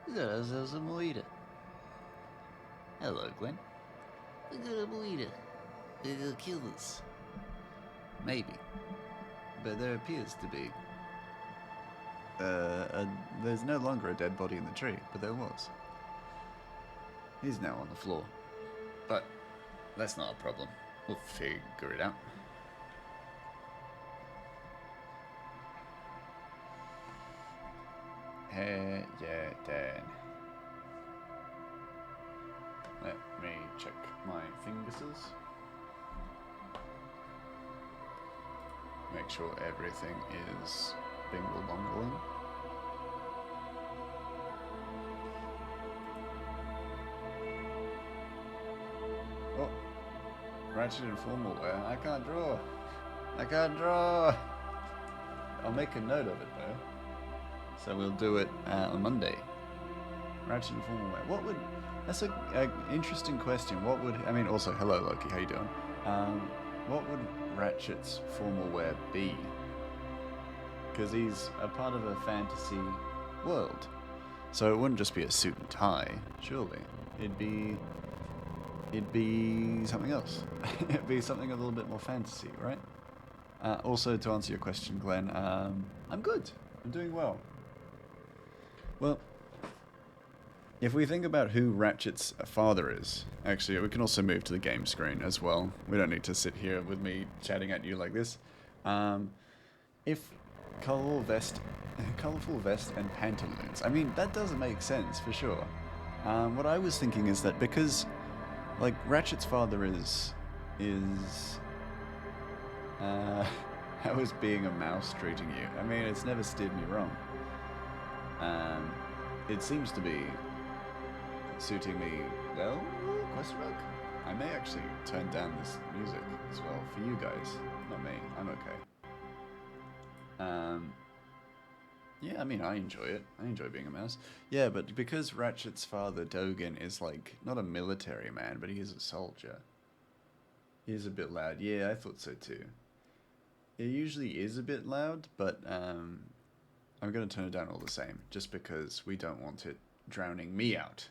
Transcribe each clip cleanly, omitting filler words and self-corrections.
We got ourselves a mojito. Hello, Gwen. We got a mojito. We're gonna kill this. Maybe. But there appears to be. There's no longer a dead body in the tree, but there was. He's now on the floor. But that's not a problem. We'll figure it out. Hey, yeah, Dan. Let me check my fingers. Make sure everything is bingle bongling. Oh, Ratchet and formal wear. I can't draw. I can't draw. I'll make a note of it though. So we'll do it on Monday. Ratchet and formal wear. What would? That's an interesting question. What would? I mean, also hello Loki. How you doing? What would Ratchet's formal wear be? Because he's a part of a fantasy world, so it wouldn't just be a suit and tie. Surely, it'd be something else. It'd be something a little bit more fantasy, right? Also, to answer your question, Glenn, I'm good. I'm doing well. Well, if we think about who Ratchet's father is, actually, we can also move to the game screen as well. We don't need to sit here with me chatting at you like this. If colorful vest and pantaloons, I mean, that doesn't make sense for sure. What I was thinking is that because, like, Ratchet's father is how is being a mouse treating you? I mean, it's never steered me wrong. It seems to be suiting me well, question mark? I may actually turn down this music as well for you guys, not me. I'm okay. Yeah, I mean, I enjoy it. I enjoy being a mouse. Yeah, but because Ratchet's father, Dogen, is like, not a military man, but he is a soldier. He is a bit loud. Yeah, I thought so too. It usually is a bit loud, but I'm going to turn it down all the same, just because we don't want it drowning me out.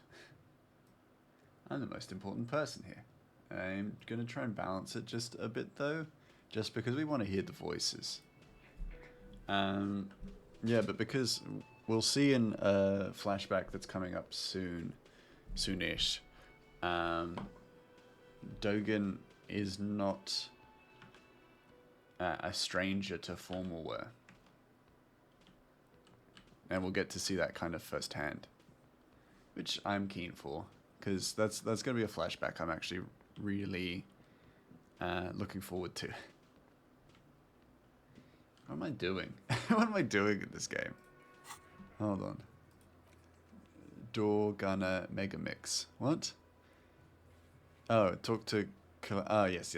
I'm the most important person here. I'm going to try and balance it just a bit, though, just because we want to hear the voices. Yeah, but because we'll see in a flashback that's coming up soonish, Dogen is not a stranger to formal wear. And we'll get to see that kind of firsthand, which I'm keen for, because that's going to be a flashback I'm actually really looking forward to. What am I doing? What am I doing in this game? Hold on. Door Gunner Mega Mix. What? Oh, talk to... Oh, yes.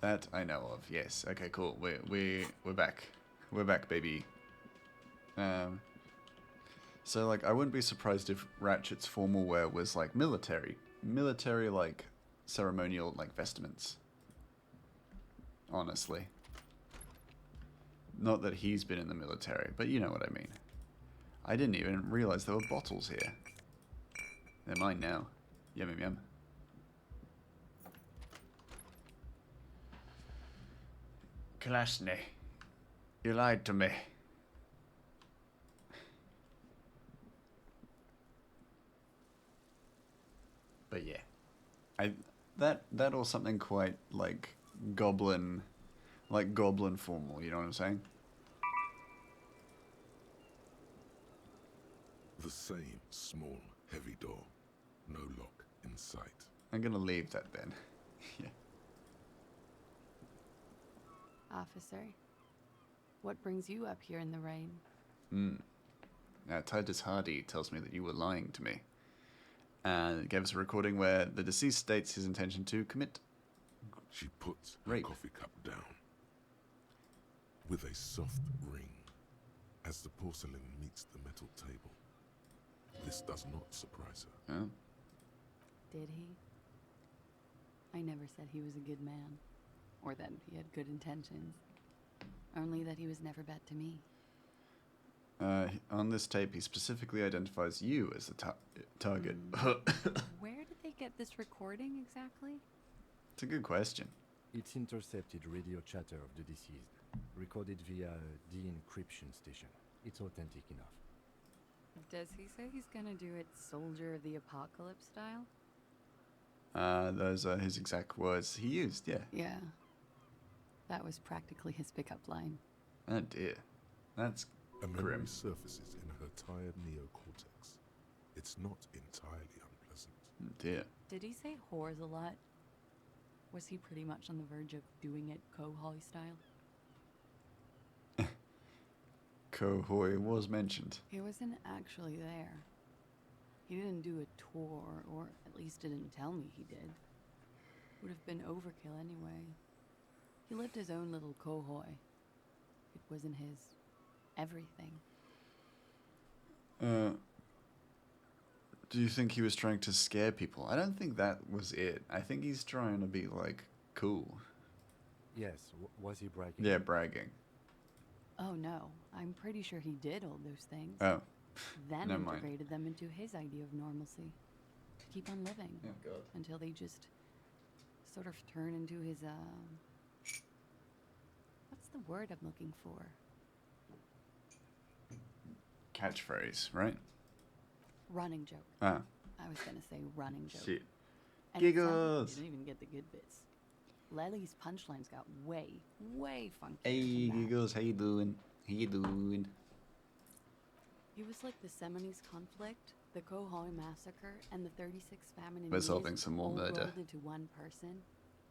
That I know of. Yes. Okay, cool. We're back. We're back, baby. So, like, I wouldn't be surprised if Ratchet's formal wear was, like, military, like, ceremonial, like, vestments. Honestly. Not that he's been in the military, but you know what I mean. I didn't even realize there were bottles here. They're mine now. Yum, yum, yum. Kalashne, you lied to me. But yeah, that or something quite like goblin formal. You know what I'm saying? The same small, heavy door, no lock in sight. I'm gonna leave that then. Yeah. Officer, what brings you up here in the rain? Now, Titus Hardy tells me that you were lying to me. And gave us a recording where the deceased states his intention to commit She puts her rape. coffee cup down with a soft ring as the porcelain meets the metal table. This does not surprise her. Oh. Did he? I never said he was a good man, or that he had good intentions. Only that he was never bad to me. On this tape, he specifically identifies you as the target. Where did they get this recording exactly? It's a good question. It's intercepted radio chatter of the deceased, recorded via a de-encryption station. It's authentic enough. Does he say he's gonna do it Soldier of the Apocalypse style? Those are his exact words he used, yeah. Yeah. That was practically his pickup line. Oh dear. That's A memory grim. surfaces in her tired neocortex. It's not entirely unpleasant. Dear. Did he say whores a lot? Was he pretty much on the verge of doing it Kohoi style? Kohoi was mentioned. He wasn't actually there. He didn't do a tour, or at least didn't tell me he did. Would have been overkill anyway. He lived his own little Kohoi. It wasn't his everything. Do you think he was trying to scare people? I don't think that was it. I think he's trying to be, like, cool. Yes, was he bragging? Yeah, bragging. Oh no, I'm pretty sure he did all those things. Oh. Then never mind. integrated them into his idea of normalcy. To keep on living. Oh, God. Until they just sort of turn into his, what's the word I'm looking for? Catchphrase, right? Running joke. Ah. I was gonna say running joke. Shit. And it sounded like Giggles. you didn't even get the good bits. Lely's punchlines got way, way funkier. Hey, than that. Giggles, how you doing? How you doing? He was like the Seminoles conflict, the Kohoi massacre, and the 36 famine in We're years solving some more all murder. rolled into one person,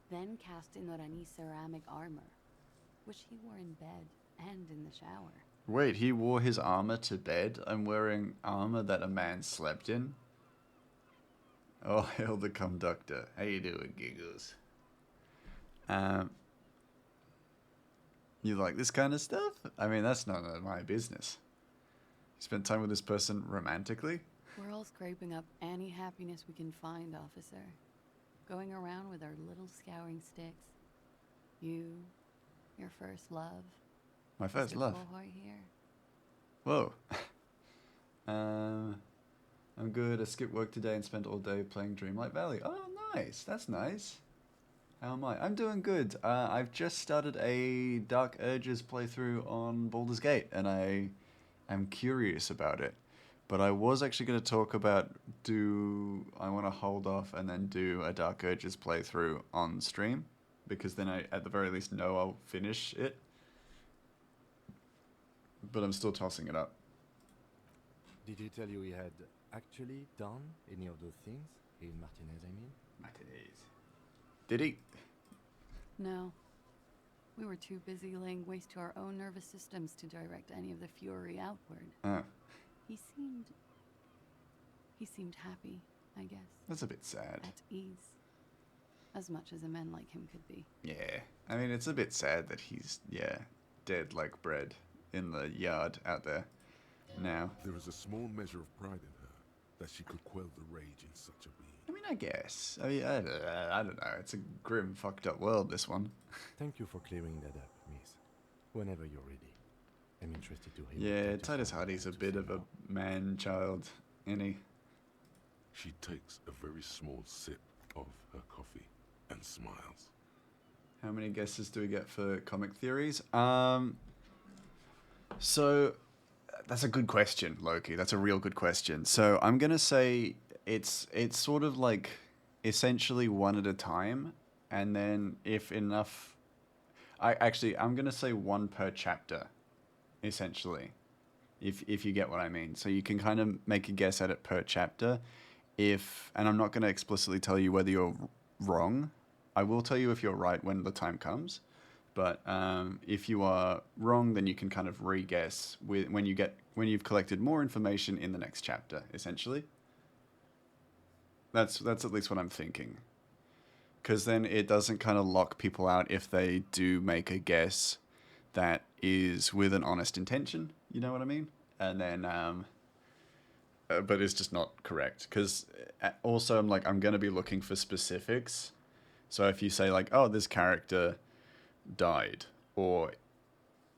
then cast in Orani's ceramic armor, which he wore in bed and in the shower. Wait, he wore his armor to bed? I'm wearing armor that a man slept in? Oh, hail the conductor. How you doing, Giggles? You like this kind of stuff? I mean, that's none of my business. You spent time with this person romantically? We're all scraping up any happiness we can find, officer. Going around with our little scouring sticks. You, your first love. My first Mr. love. Kohoi here. Whoa. I'm good. I skipped work today and spent all day playing Dreamlight Valley. Oh, nice. That's nice. How am I? I'm doing good. I've just started a Dark Urges playthrough on Baldur's Gate, and I am curious about it. But I was actually going to talk about I want to hold off and then do a Dark Urges playthrough on stream, because then I, at the very least, know I'll finish it. But I'm still tossing it up. Did he tell you he had actually done any of those things? In Martinez, I mean? Martinez. Did he? No. We were too busy laying waste to our own nervous systems to direct any of the fury outward. Oh, He seemed happy, I guess. that's a bit sad. At ease. As much as a man like him could be. Yeah. I mean, it's a bit sad that he's, dead like bread in the yard out there now. There is a small measure of pride in her that she could quell the rage in such a being. I mean, I guess. I mean, I don't know. It's a grim, fucked up world, this one. Thank you for clearing that up, miss. Whenever you're ready. I'm interested to hear. what Yeah, Dr. Titus Ford Hardy's a has to bit say of a now. man-child, isn't he? She takes a very small sip of her coffee and smiles. How many guesses do we get for comic theories? So that's a good question, Loki. That's a real good question. So I'm gonna say it's sort of like essentially one at a time, and then if enough, I'm gonna say one per chapter, essentially, if you get what I mean. So you can kind of make a guess at it per chapter. And I'm not gonna explicitly tell you whether you're wrong. I will tell you if you're right when the time comes. But if you are wrong, then you can kind of re-guess when you've collected more information in the next chapter. Essentially, that's at least what I'm thinking. Because then it doesn't kind of lock people out if they do make a guess that is with an honest intention. You know what I mean? And then, but it's just not correct. Because also I'm going to be looking for specifics. So if you say like, oh, this character died, or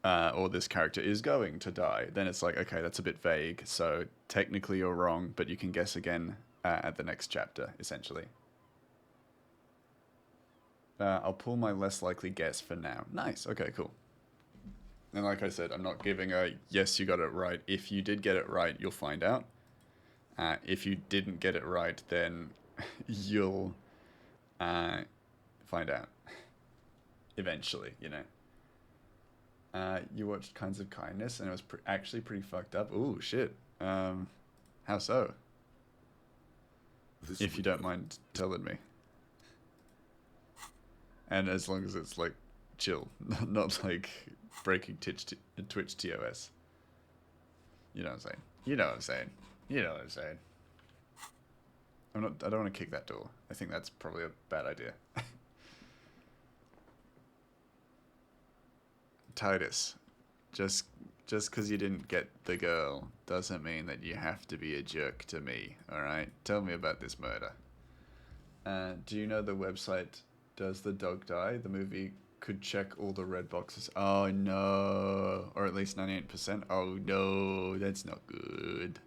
or this character is going to die, then it's like, okay, that's a bit vague. So technically you're wrong, but you can guess again at the next chapter, essentially. I'll pull my less likely guess for now. Nice. Okay, cool. And like I said, I'm not giving a yes, you got it right. If you did get it right, you'll find out. If you didn't get it right, then you'll find out. Eventually, you know. You watched Kinds of Kindness, and it was actually pretty fucked up. Ooh, shit. How so? If you don't mind telling me. And as long as it's, like, chill. Not like breaking Twitch TOS. You know what I'm saying? You know what I'm saying? You know what I'm saying? I don't want to kick that door. I think that's probably a bad idea. Titus, just because you didn't get the girl doesn't mean that you have to be a jerk to me, alright? Tell me about this murder. Do you know the website Does the Dog Die? The movie could check all the red boxes. Oh no. Or at least 98%. Oh no, that's not good.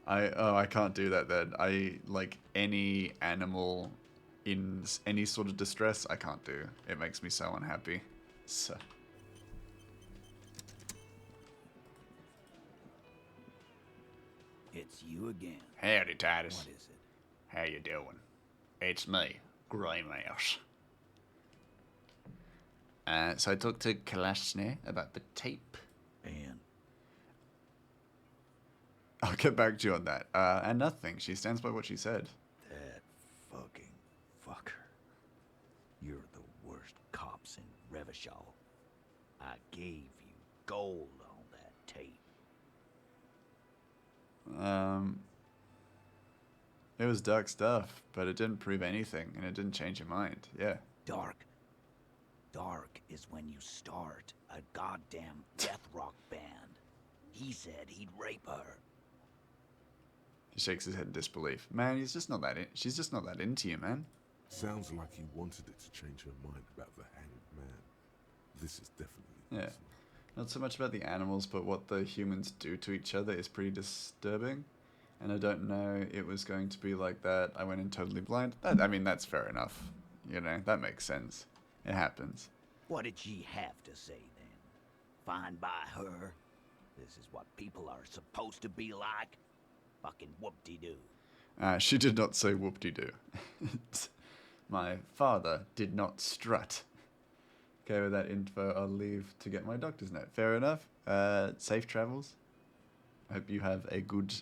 I can't do that then. I like any animal in any sort of distress, I can't do. It makes me so unhappy. So It's you again. howdy, Titus. What is it? How you doing? It's me, Grey Mouse. So I talked to Kalashne about the tape. And I'll get back to you on that. And nothing. She stands by what she said. that fucking fucker. You're the worst cops in Revachol. I gave you gold on that tape. It was dark stuff, but it didn't prove anything, and it didn't change your mind. Yeah. Dark. Dark is when you start a goddamn death rock band. He said he'd rape her. He shakes his head in disbelief. Man, he's just not that she's just not that into you, man. Sounds like he wanted it to change her mind about the hanged man. This is definitely Yeah. personal. Not so much about the animals, but what the humans do to each other is pretty disturbing. And I don't know it was going to be like that. I went in totally blind. I mean, that's fair enough. You know, that makes sense. It happens. What did she have to say then? Fine by her? This is what people are supposed to be like? Fucking whoop-de-doo. She did not say whoop-de-doo. My father did not strut. Okay, with that info, I'll leave to get my doctor's note. Fair enough. Safe travels. I hope you have a good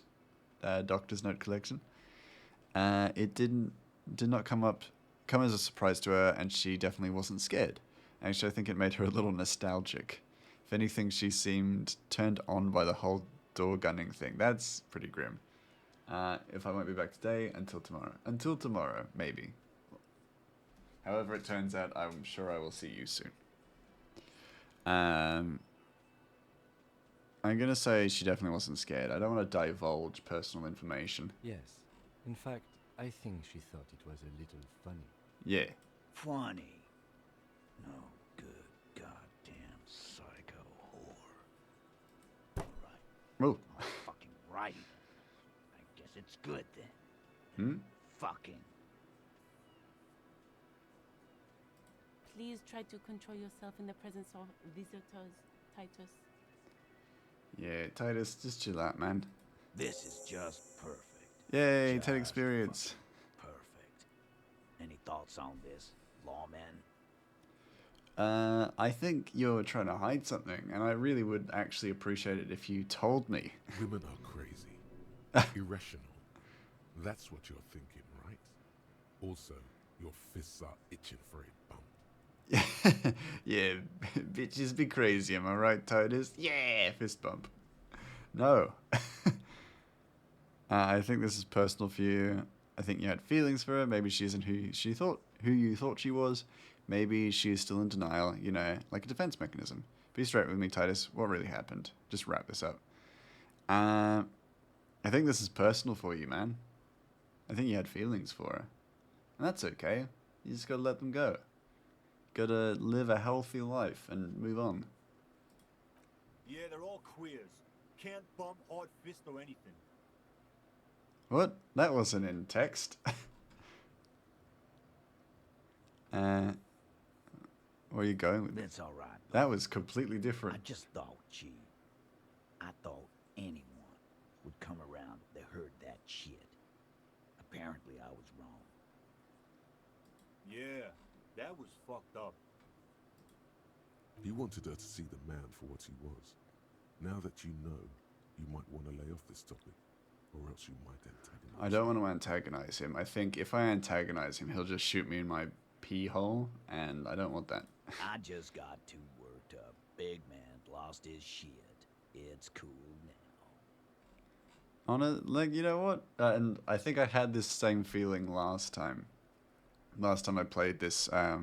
doctor's note collection. It did not come as a surprise to her, and she definitely wasn't scared. Actually, I think it made her a little nostalgic. If anything, she seemed turned on by the whole door gunning thing. That's pretty grim. If I won't be back today, until tomorrow. Until tomorrow, maybe. However it turns out, I'm sure I will see you soon. I'm going to say she definitely wasn't scared. I don't want to divulge personal information. Yes. In fact, I think she thought it was a little funny. Yeah. Funny. No good goddamn psycho whore. Right. Oh. Fucking right. I guess it's good then. Hmm? Fucking. Please try to control yourself in the presence of visitors, Titus. Yeah, Titus, just chill out, man. This is just perfect. Yay, Just 10 experience. fucking Perfect. Any thoughts on this, lawman? I think you're trying to hide something, and I really would actually appreciate it if you told me. Women are crazy. Irrational. That's what you're thinking, right? Also, your fists are itching for a bump. Yeah, bitches be crazy, am I right, Titus? Yeah, fist bump. No. I think this is personal for you. I think you had feelings for her. Maybe she isn't who you thought she was. Maybe she is still in denial, you know, like a defense mechanism. Be straight with me, Titus. What really happened? Just wrap this up. I think this is personal for you, man. I think you had feelings for her. And that's okay. You just gotta let them go. Gotta live a healthy life and move on. Yeah, they're all queers. Can't bump, hard fist, or anything. What? That wasn't in text. Where are you going with it? That's all right. That was completely I different. just thought, Chief. I thought anyone would come around if they heard that shit. Apparently, I was wrong. Yeah, that was fucked up. He wanted her to see the man for what he was. Now that you know, you might want to lay off this topic, or else you might antagonize I don't want to antagonize him. I think if I antagonize him, he'll just shoot me in my pee hole, and I don't want that. I just got too worked up. Big man lost his shit. It's cool now. Like, you know what? And I think I had this same feeling last time. Last time I played this, I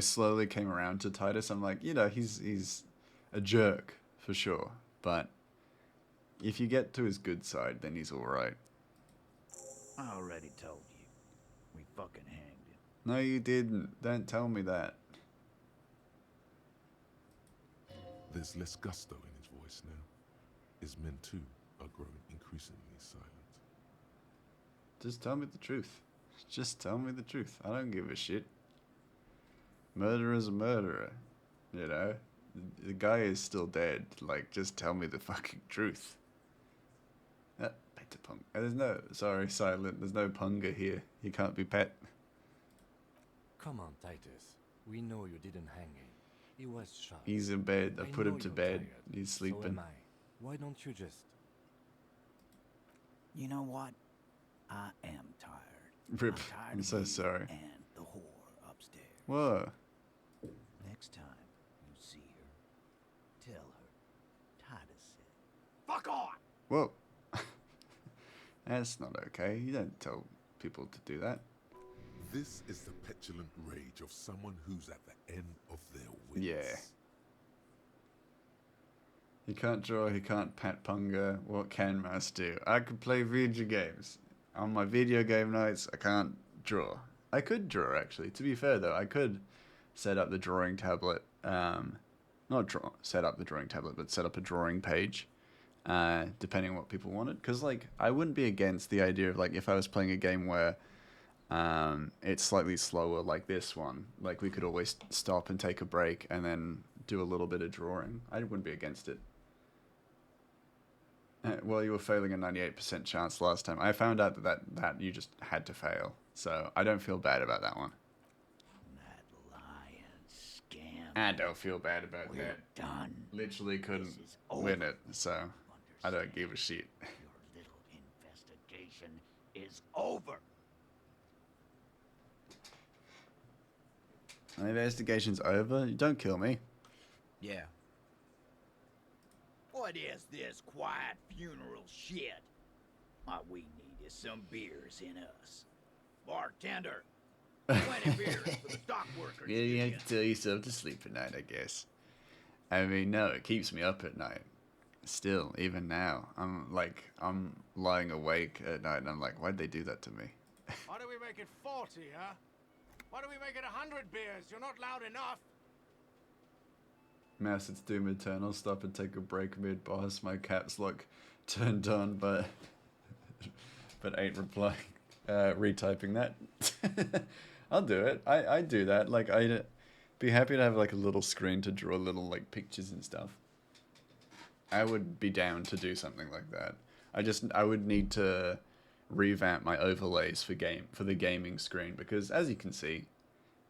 slowly came around to Titus. I'm like, you know, he's a jerk for sure, but if you get to his good side, then he's all right. I already told you. We fucking hanged him. No, you didn't. Don't tell me that. There's less gusto in his voice now. His men too are growing increasingly silent. Just tell me the truth. Just tell me the truth. I don't give a shit. Murderer's a murderer. You know? The guy is still dead. Like, just tell me the fucking truth. Pet to punk. There's no... Sorry, Silent. There's no punga here. He can't be pet. Come on, Titus. We know you didn't hang him. He was shot. He's in bed. I put know him to you're bed. tired. He's So sleeping. am I. Why don't you just... You know what? I am tired. Rip. tired I'm of so you sorry. And the whore upstairs. Whoa. Next time you see her, tell her Titus said, "Fuck on!" Whoa. That's not okay. You don't tell people to do that. This is the petulant rage of someone who's at the end of their wits. Yeah. He can't draw, he can't pat punga. What can Mouse do? I could play video games. On my video game nights, I can't draw. I could draw, actually. To be fair, though, I could set up the drawing tablet. Set up the drawing tablet, but set up a drawing page, depending on what people wanted. Because, like, I wouldn't be against the idea of, like, if I was playing a game where it's slightly slower, like this one. Like, we could always stop and take a break and then do a little bit of drawing. I wouldn't be against it. Well, you were failing a 98% chance last time. I found out that you just had to fail. So I don't feel bad about that one. That lying scam. I don't feel bad about We're that. done. Literally couldn't This is over. win it, so I don't give a shit. Your little investigation is over. My investigation's over. Don't kill me. Yeah. What is this quiet funeral shit? What we need is some beers in us. Bartender, 20 beers for the dock workers. Yeah, you union. have to tell yourself to sleep at night, I guess. I mean, no, it keeps me up at night. Still, even now, I'm lying awake at night and I'm like, why'd they do that to me? Why do we make it 40, huh? Why do we make it 100 beers? You're not loud enough. Mouse, it's Doom Eternal. Stop and take a break mid-boss. My caps lock turned on, but ain't replying. Retyping that. I'll do it. I do that. Like, I'd be happy to have like a little screen to draw little like pictures and stuff. I would be down to do something like that. I would need to revamp my overlays for the gaming screen, because as you can see,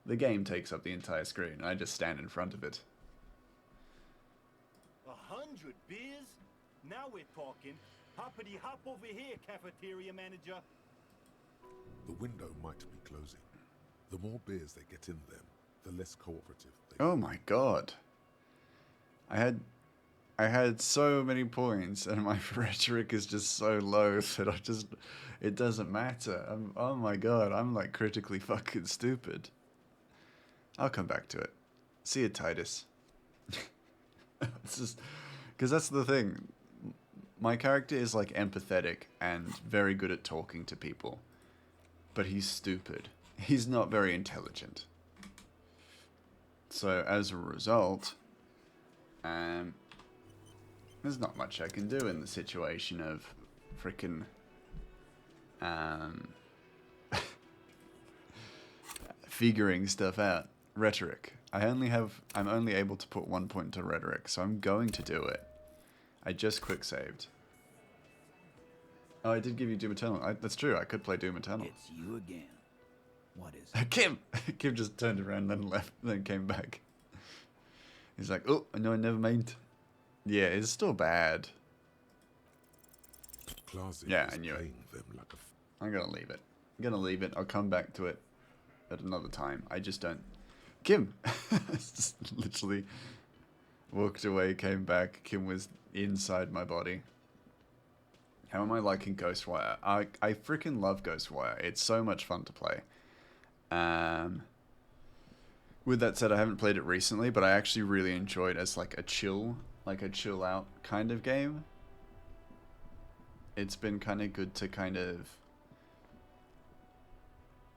the game takes up the entire screen and I just stand in front of it. 100 beers? Now we're talking. Hoppity hop over here, cafeteria manager. The window might be closing. The more beers they get in them, the less cooperative they Oh my god. I had so many points and my rhetoric is just so low that it doesn't matter. Oh my god, I'm like critically fucking stupid. I'll come back to it. See you, Titus. It's just, because that's the thing. My character is like empathetic and very good at talking to people. But he's stupid. He's not very intelligent. So as a result, There's not much I can do in the situation of frickin' figuring stuff out. Rhetoric. I'm only able to put 1 point to rhetoric, so I'm going to do it. I just quick saved. Oh, I did give you Doom Eternal. That's true, I could play Doom Eternal. It's you again. What is it? Kim! Kim just turned around, then left, then came back. He's like, oh, no, I never mind. Yeah, it's still bad. Klazig Yeah, is I knew it. paying them like a I'm gonna leave it. I'm gonna leave it. I'll come back to it at another time. I just don't... Kim! It's just literally walked away, came back. Kim was inside my body. How am I liking Ghostwire? I freaking love Ghostwire. It's so much fun to play. With that said, I haven't played it recently, but I actually really enjoyed it as like a chill out kind of game. It's been kind of good to kind of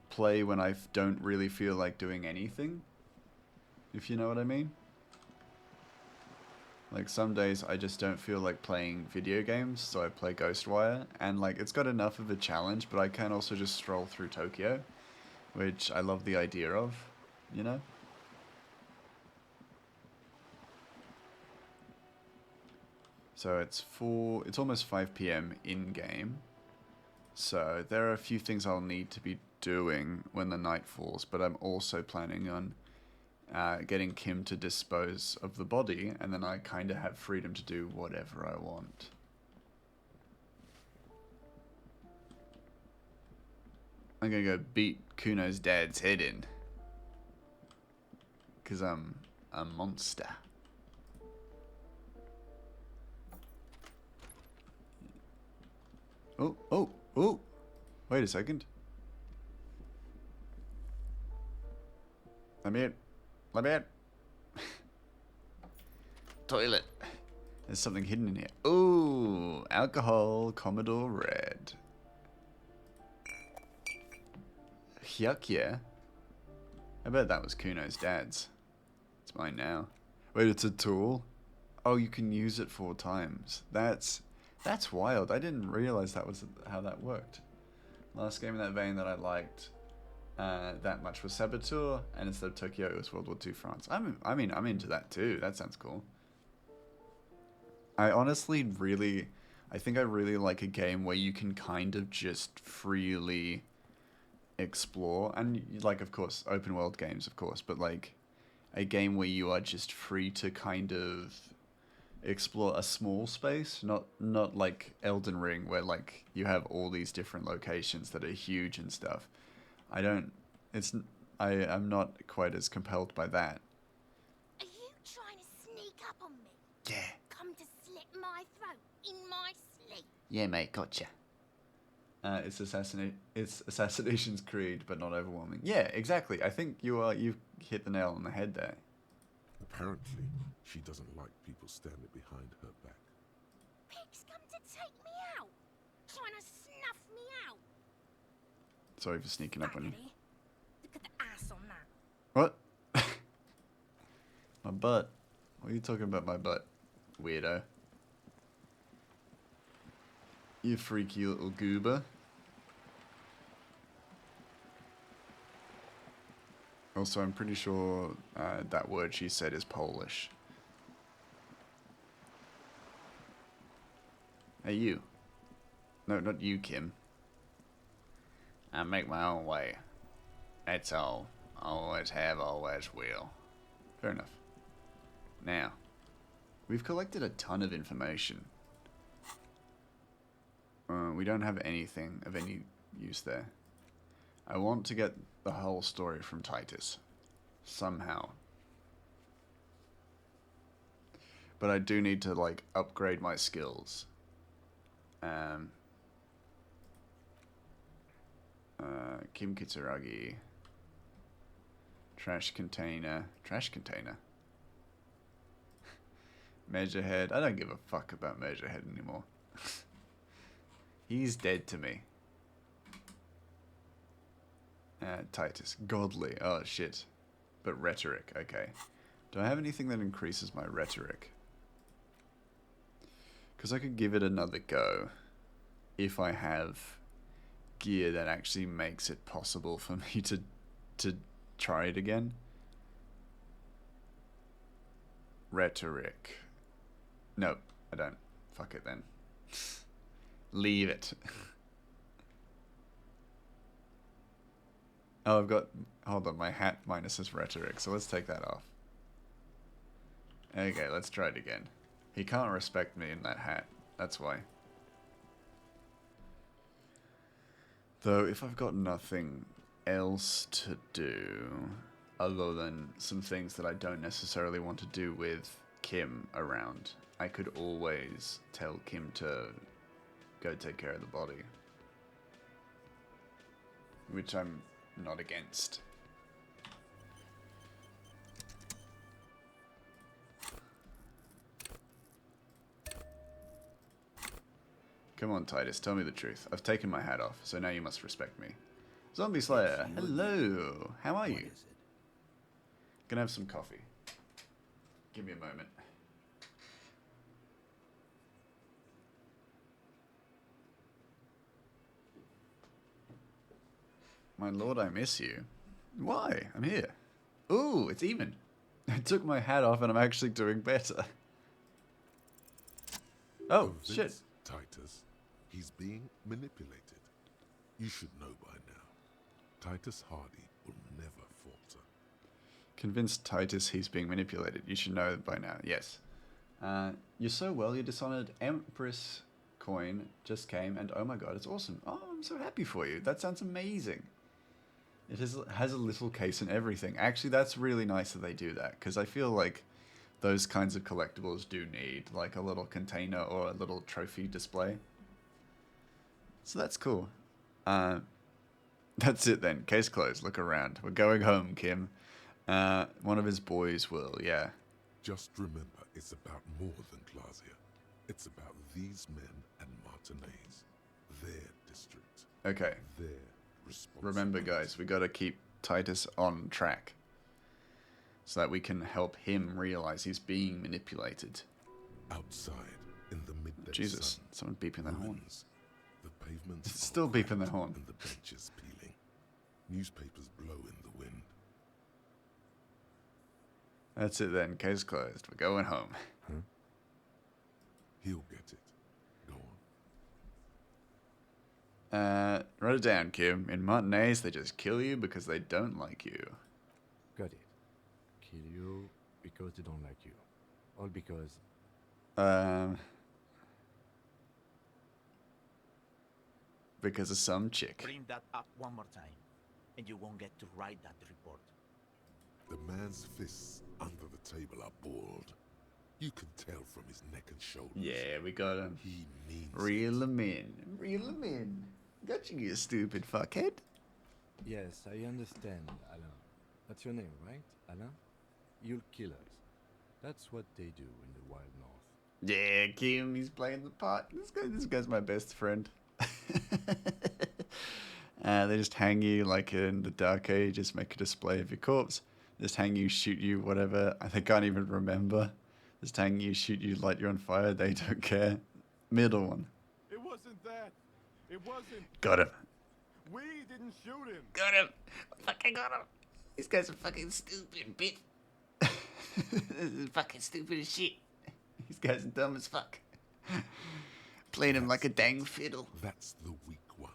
play when I don't really feel like doing anything, if you know what I mean. Like some days I just don't feel like playing video games, so I play Ghostwire, and like it's got enough of a challenge, but I can also just stroll through Tokyo, which I love the idea of, you know? So it's almost 5 PM in game. So there are a few things I'll need to be doing when the night falls, but I'm also planning on getting Kim to dispose of the body, and then I kind of have freedom to do whatever I want. I'm gonna go beat Kuno's dad's head in, 'cause I'm a monster. Oh, wait a second. Let me in. Toilet. There's something hidden in here. Ooh, alcohol, Commodore Red. Yuck, yeah. I bet that was Kuno's dad's. It's mine now. Wait, it's a tool? Oh, you can use it 4 times. That's wild. I didn't realize that was how that worked. Last game in that vein that I liked that much was Saboteur, and instead of Tokyo, it was World War II France. I'm into that too. That sounds cool. I think I really like a game where you can kind of just freely explore, and like, of course, open world games, of course, but like a game where you are just free to kind of explore a small space, not like Elden Ring where like you have all these different locations that are huge and stuff. I'm not quite as compelled by that. Are you trying to sneak up on me? Yeah. Come to slit my throat in my sleep? Yeah, mate, gotcha. It's Assassination's Creed, but not overwhelming. Yeah, exactly. I think you've hit the nail on the head there. Apparently, she doesn't like people standing behind her back. Pigs come to take me out, trying to snuff me out. Sorry for sneaking up on you. Baggity. Look at the ass on that. What? My butt. What are you talking about, my butt? Weirdo. You freaky little goober. Also, I'm pretty sure that word she said is Polish. Hey, you. No, not you, Kim. I make my own way. That's all. Always have, always will. Fair enough. Now, we've collected a ton of information. We don't have anything of any use there. I want to get the whole story from Titus. Somehow. But I do need to, like, upgrade my skills. Kim Kitsuragi. Trash container. Trash container. Measurehead. I don't give a fuck about Measurehead anymore. He's dead to me. Titus. Godly. Oh, shit. But rhetoric. Okay. Do I have anything that increases my rhetoric? Because I could give it another go if I have gear that actually makes it possible for me to try it again. Rhetoric. Nope, I don't. Fuck it then. Leave it. Oh, I've got... Hold on, my hat minuses rhetoric, so let's take that off. Okay, let's try it again. He can't respect me in that hat. That's why. Though, if I've got nothing else to do, other than some things that I don't necessarily want to do with Kim around, I could always tell Kim to go take care of the body. Which I'm not against. Come on, Titus, tell me the truth. I've taken my hat off, so now you must respect me. Zombie Slayer, hello. How are you? Gonna have some coffee. Give me a moment. My lord, I miss you. Why? I'm here. Ooh, it's even. I took my hat off and I'm actually doing better. Oh, shit. Titus, he's being manipulated. You should know by now. Titus Hardy will never falter. Convince Titus he's being manipulated. You should know by now. Yes. You're so well. Your Dishonored Empress coin just came, and oh my god, it's awesome. Oh, I'm so happy for you. That sounds amazing. It has a little case and everything. Actually, that's really nice that they do that, because I feel like those kinds of collectibles do need like a little container or a little trophy display. So that's cool. That's it then. Case closed. Look around. We're going home, Kim. One of his boys will, yeah. Just remember, it's about more than Glasia. It's about these men and Martinez. Their district. Okay. Their responsibility. Remember, guys, we gotta keep Titus on track. So that we can help him realize he's being manipulated. Outside, in the midday Jesus, sun, someone beeping their horn. The pavements It's still beeping their horn. And the benches peeling. Newspapers blow in the wind. That's it then. Case closed. We're going home. Huh? He'll get it. Go on. Write it down, Kim. In Martinez, they just kill you because they don't like you. Got it. Kill you because they don't like you. All because... Because of some chick. Bring that up one more time, and you won't get to write that report. The man's fists under the table are balled. You can tell from his neck and shoulders. Yeah, we got him. He means Reel him in. Reel him in. Got you, you stupid fuckhead. Yes, I understand, Alain. That's your name, right, Alain? You'll kill us. That's what they do in the Wild North. Yeah, Kim, he's playing the part. This guy's my best friend. They just hang you like in the Dark Ages, make a display of your corpse. Just hang you, shoot you, whatever. They can't even remember. Just hang you, shoot you, light you on fire. They don't care. Middle one. It wasn't that. It wasn't. Got him. We didn't shoot him. Got him. Fucking got him. These guys are fucking stupid, bitch. This is fucking stupid as shit. These guys are dumb as fuck. Playing him like a dang fiddle. That's the weak one.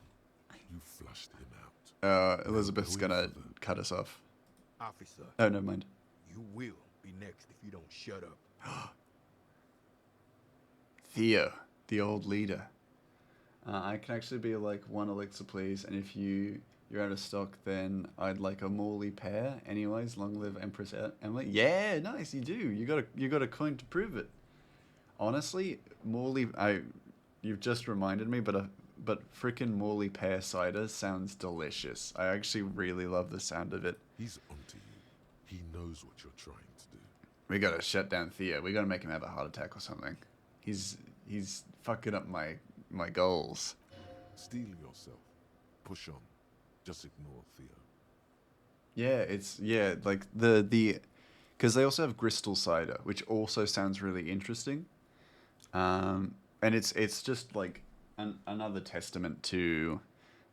You flushed him out. Elizabeth's gonna cut us off. Officer, Oh, never mind. you will be next if you don't shut up. Theo, the old leader. I can actually be like 1 elixir, please. And if you're out of stock, then I'd like a Morley pear. Anyways, long live Empress Emily. Yeah, nice. You do. You got a coin to prove it. Honestly, Morley. You've just reminded me, but frickin' Morley pear cider sounds delicious. I actually really love the sound of it. He's onto you. He knows what you're trying to do. We gotta shut down Theo. We gotta make him have a heart attack or something. He's fucking up my goals. Steel yourself. Push on. Just ignore Theo. Yeah, like the because they also have Crystal cider, which also sounds really interesting. And it's just like another testament to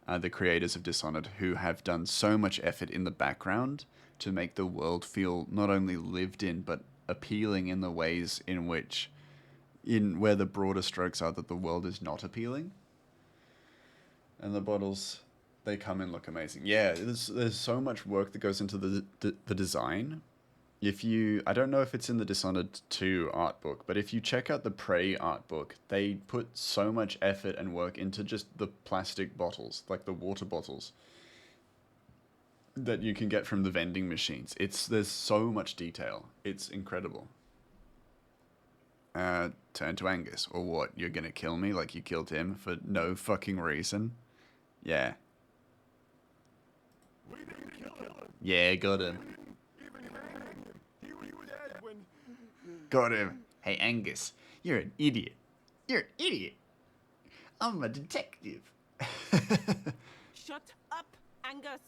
the creators of Dishonored, who have done so much effort in the background to make the world feel not only lived in but appealing in the ways in which, in where the broader strokes are that the world is not appealing. And the bottles, they come in look amazing. Yeah, there's so much work that goes into the design. If you, I don't know if it's in the Dishonored 2 art book, but if you check out the Prey art book, they put so much effort and work into just the plastic bottles, like the water bottles, that you can get from the vending machines. There's so much detail. It's incredible. Turn to Angus, or what? You're gonna kill me like you killed him for no fucking reason? Yeah. We didn't kill him. Yeah, got him. Even hang him. He was dead when... Got him. Hey, Angus, you're an idiot. You're an idiot. I'm a detective. Shut up, Angus.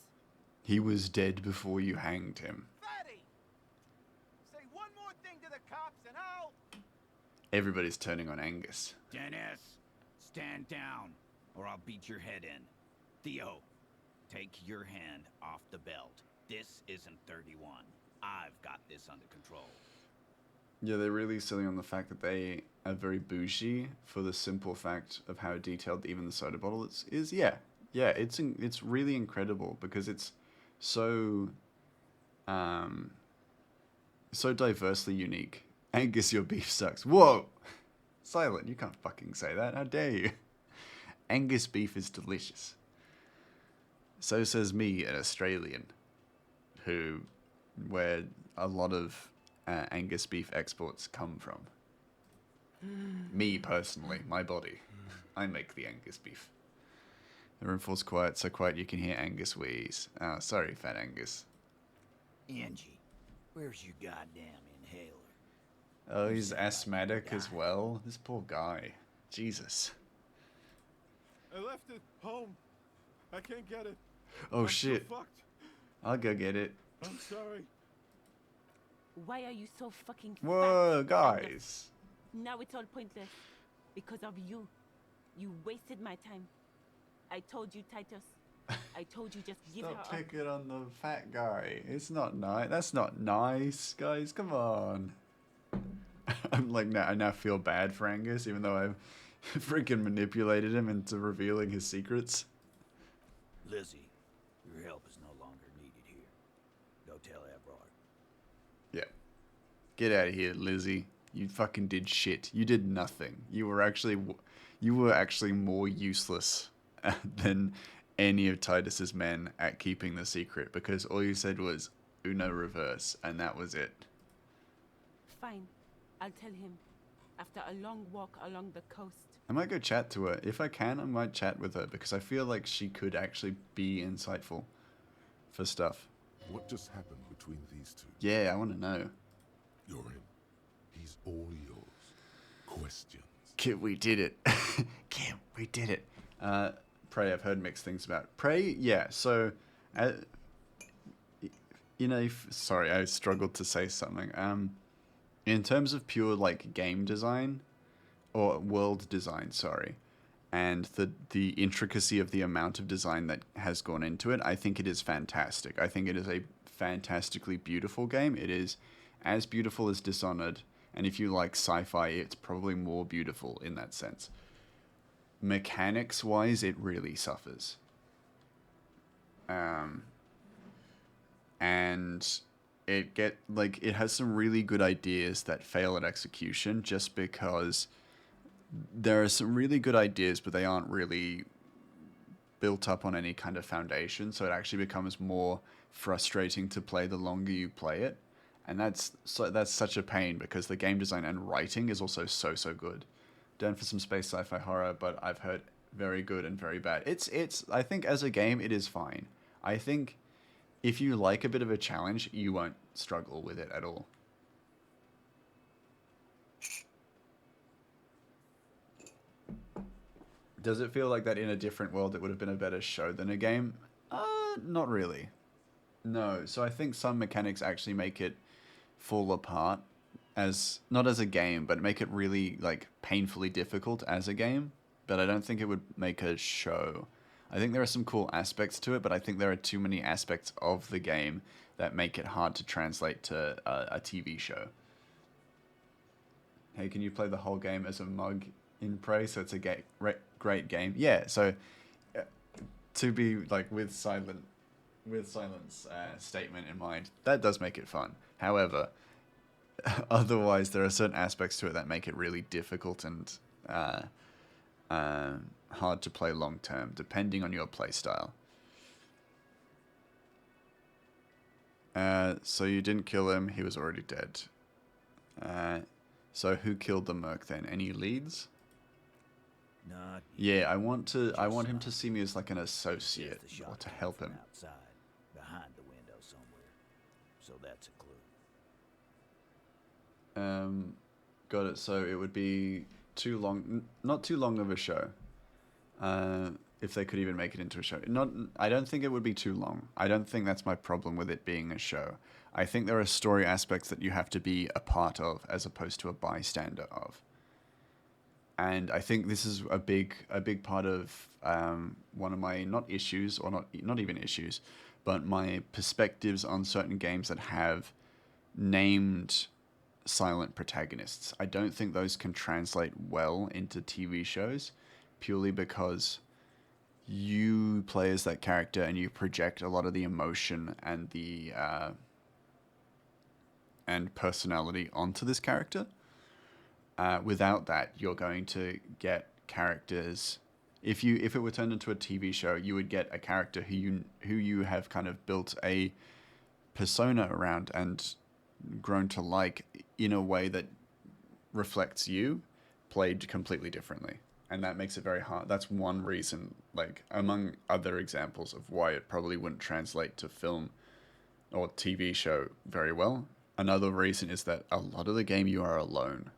He was dead before you hanged him. Fatty! Say one more thing to the cops and I'll... Everybody's turning on Angus. Dennis, stand down, or I'll beat your head in. Theo, take your hand off the belt. This isn't 31. I've got this under control. Yeah, they're really selling on the fact that they are very bougie for the simple fact of how detailed even the soda bottle is. Yeah, it's really incredible because it's so so diversely unique. Angus, your beef sucks. Whoa! Silent, you can't fucking say that. How dare you? Angus beef is delicious. So says me, an Australian, where a lot of Angus beef exports come from. Me, personally, my body. I make the Angus beef. The room feels quiet, so quiet you can hear Angus wheeze. Oh, sorry, fat Angus. Angie, where's your goddamn inhaler? Oh, he's asthmatic as well? This poor guy. Jesus. I left it home. I can't get it. Oh, I'm shit. So fucked. I'll go get it. I'm sorry. Why are you so fucking Whoa, fat, guys. Angus? Now it's all pointless. Because of you. You wasted my time. I told you, Titus. I told you just give her Stop up. picking on the fat guy. It's not nice. That's not nice, guys. Come on. I'm like, I now feel bad for Angus, even though I've freaking manipulated him into revealing his secrets. Lizzie, your help is no longer needed here. Go tell Everard. Yeah. Get out of here, Lizzie. You fucking did shit. You did nothing. You were actually more useless than any of Titus's men at keeping the secret, because all you said was Uno reverse, and that was it. Fine. I'll tell him. After a long walk along the coast. I might go chat to her. If I can, I might chat with her, because I feel like she could actually be insightful for stuff. What just happened between these two? Yeah, I want to know. You're in. He's all yours. Questions. Kid, we did it. Kid, we did it. Prey, I've heard mixed things about. Prey, yeah, so... sorry, I struggled to say something. In terms of pure, like, game design, or world design, sorry, and the intricacy of the amount of design that has gone into it, I think it is fantastic. I think it is a fantastically beautiful game. It is as beautiful as Dishonored, and if you like sci-fi, it's probably more beautiful in that sense. Mechanics-wise, it really suffers. And it has some really good ideas that fail at execution, just because there are some really good ideas, but they aren't really built up on any kind of foundation, so it actually becomes more frustrating to play the longer you play it. And that's such a pain, because the game design and writing is also so good. Down for some space sci-fi horror, but I've heard very good and very bad. I think as a game, it is fine. I think if you like a bit of a challenge, you won't struggle with it at all. Does it feel like that in a different world it would have been a better show than a game? Not really. No, so I think some mechanics actually make it fall apart as not as a game, but make it really like painfully difficult as a game. But I don't think it would make a show. I think there are some cool aspects to it, but I think there are too many aspects of the game that make it hard to translate to a TV show. Hey, can you play the whole game as a mug in Prey? So it's a great game. Yeah. So to be like with silence statement in mind, that does make it fun. However, otherwise there are certain aspects to it that make it really difficult and hard to play long term, depending on your play style. So you didn't kill him; he was already dead. So who killed the merc then? Any leads? Not Yeah, I want him to see me as like an associate or to help him. outside, behind the window somewhere. So that's a clue. Got it. So it would be too long, not too long of a show. If they could even make it into a show. I don't think it would be too long. I don't think that's my problem with it being a show. I think there are story aspects that you have to be a part of as opposed to a bystander of. And I think this is a big part of one of my not even issues, but my perspectives on certain games that have named silent protagonists. I don't think those can translate well into TV shows, purely because you play as that character and you project a lot of the emotion and the and personality onto this character. Without that, you're going to get characters. If it were turned into a TV show, you would get a character who you have kind of built a persona around and grown to like in a way that reflects you, played completely differently. And that makes it very hard. That's one reason, like, among other examples of why it probably wouldn't translate to film or TV show very well. Another reason is that a lot of the game you are alone.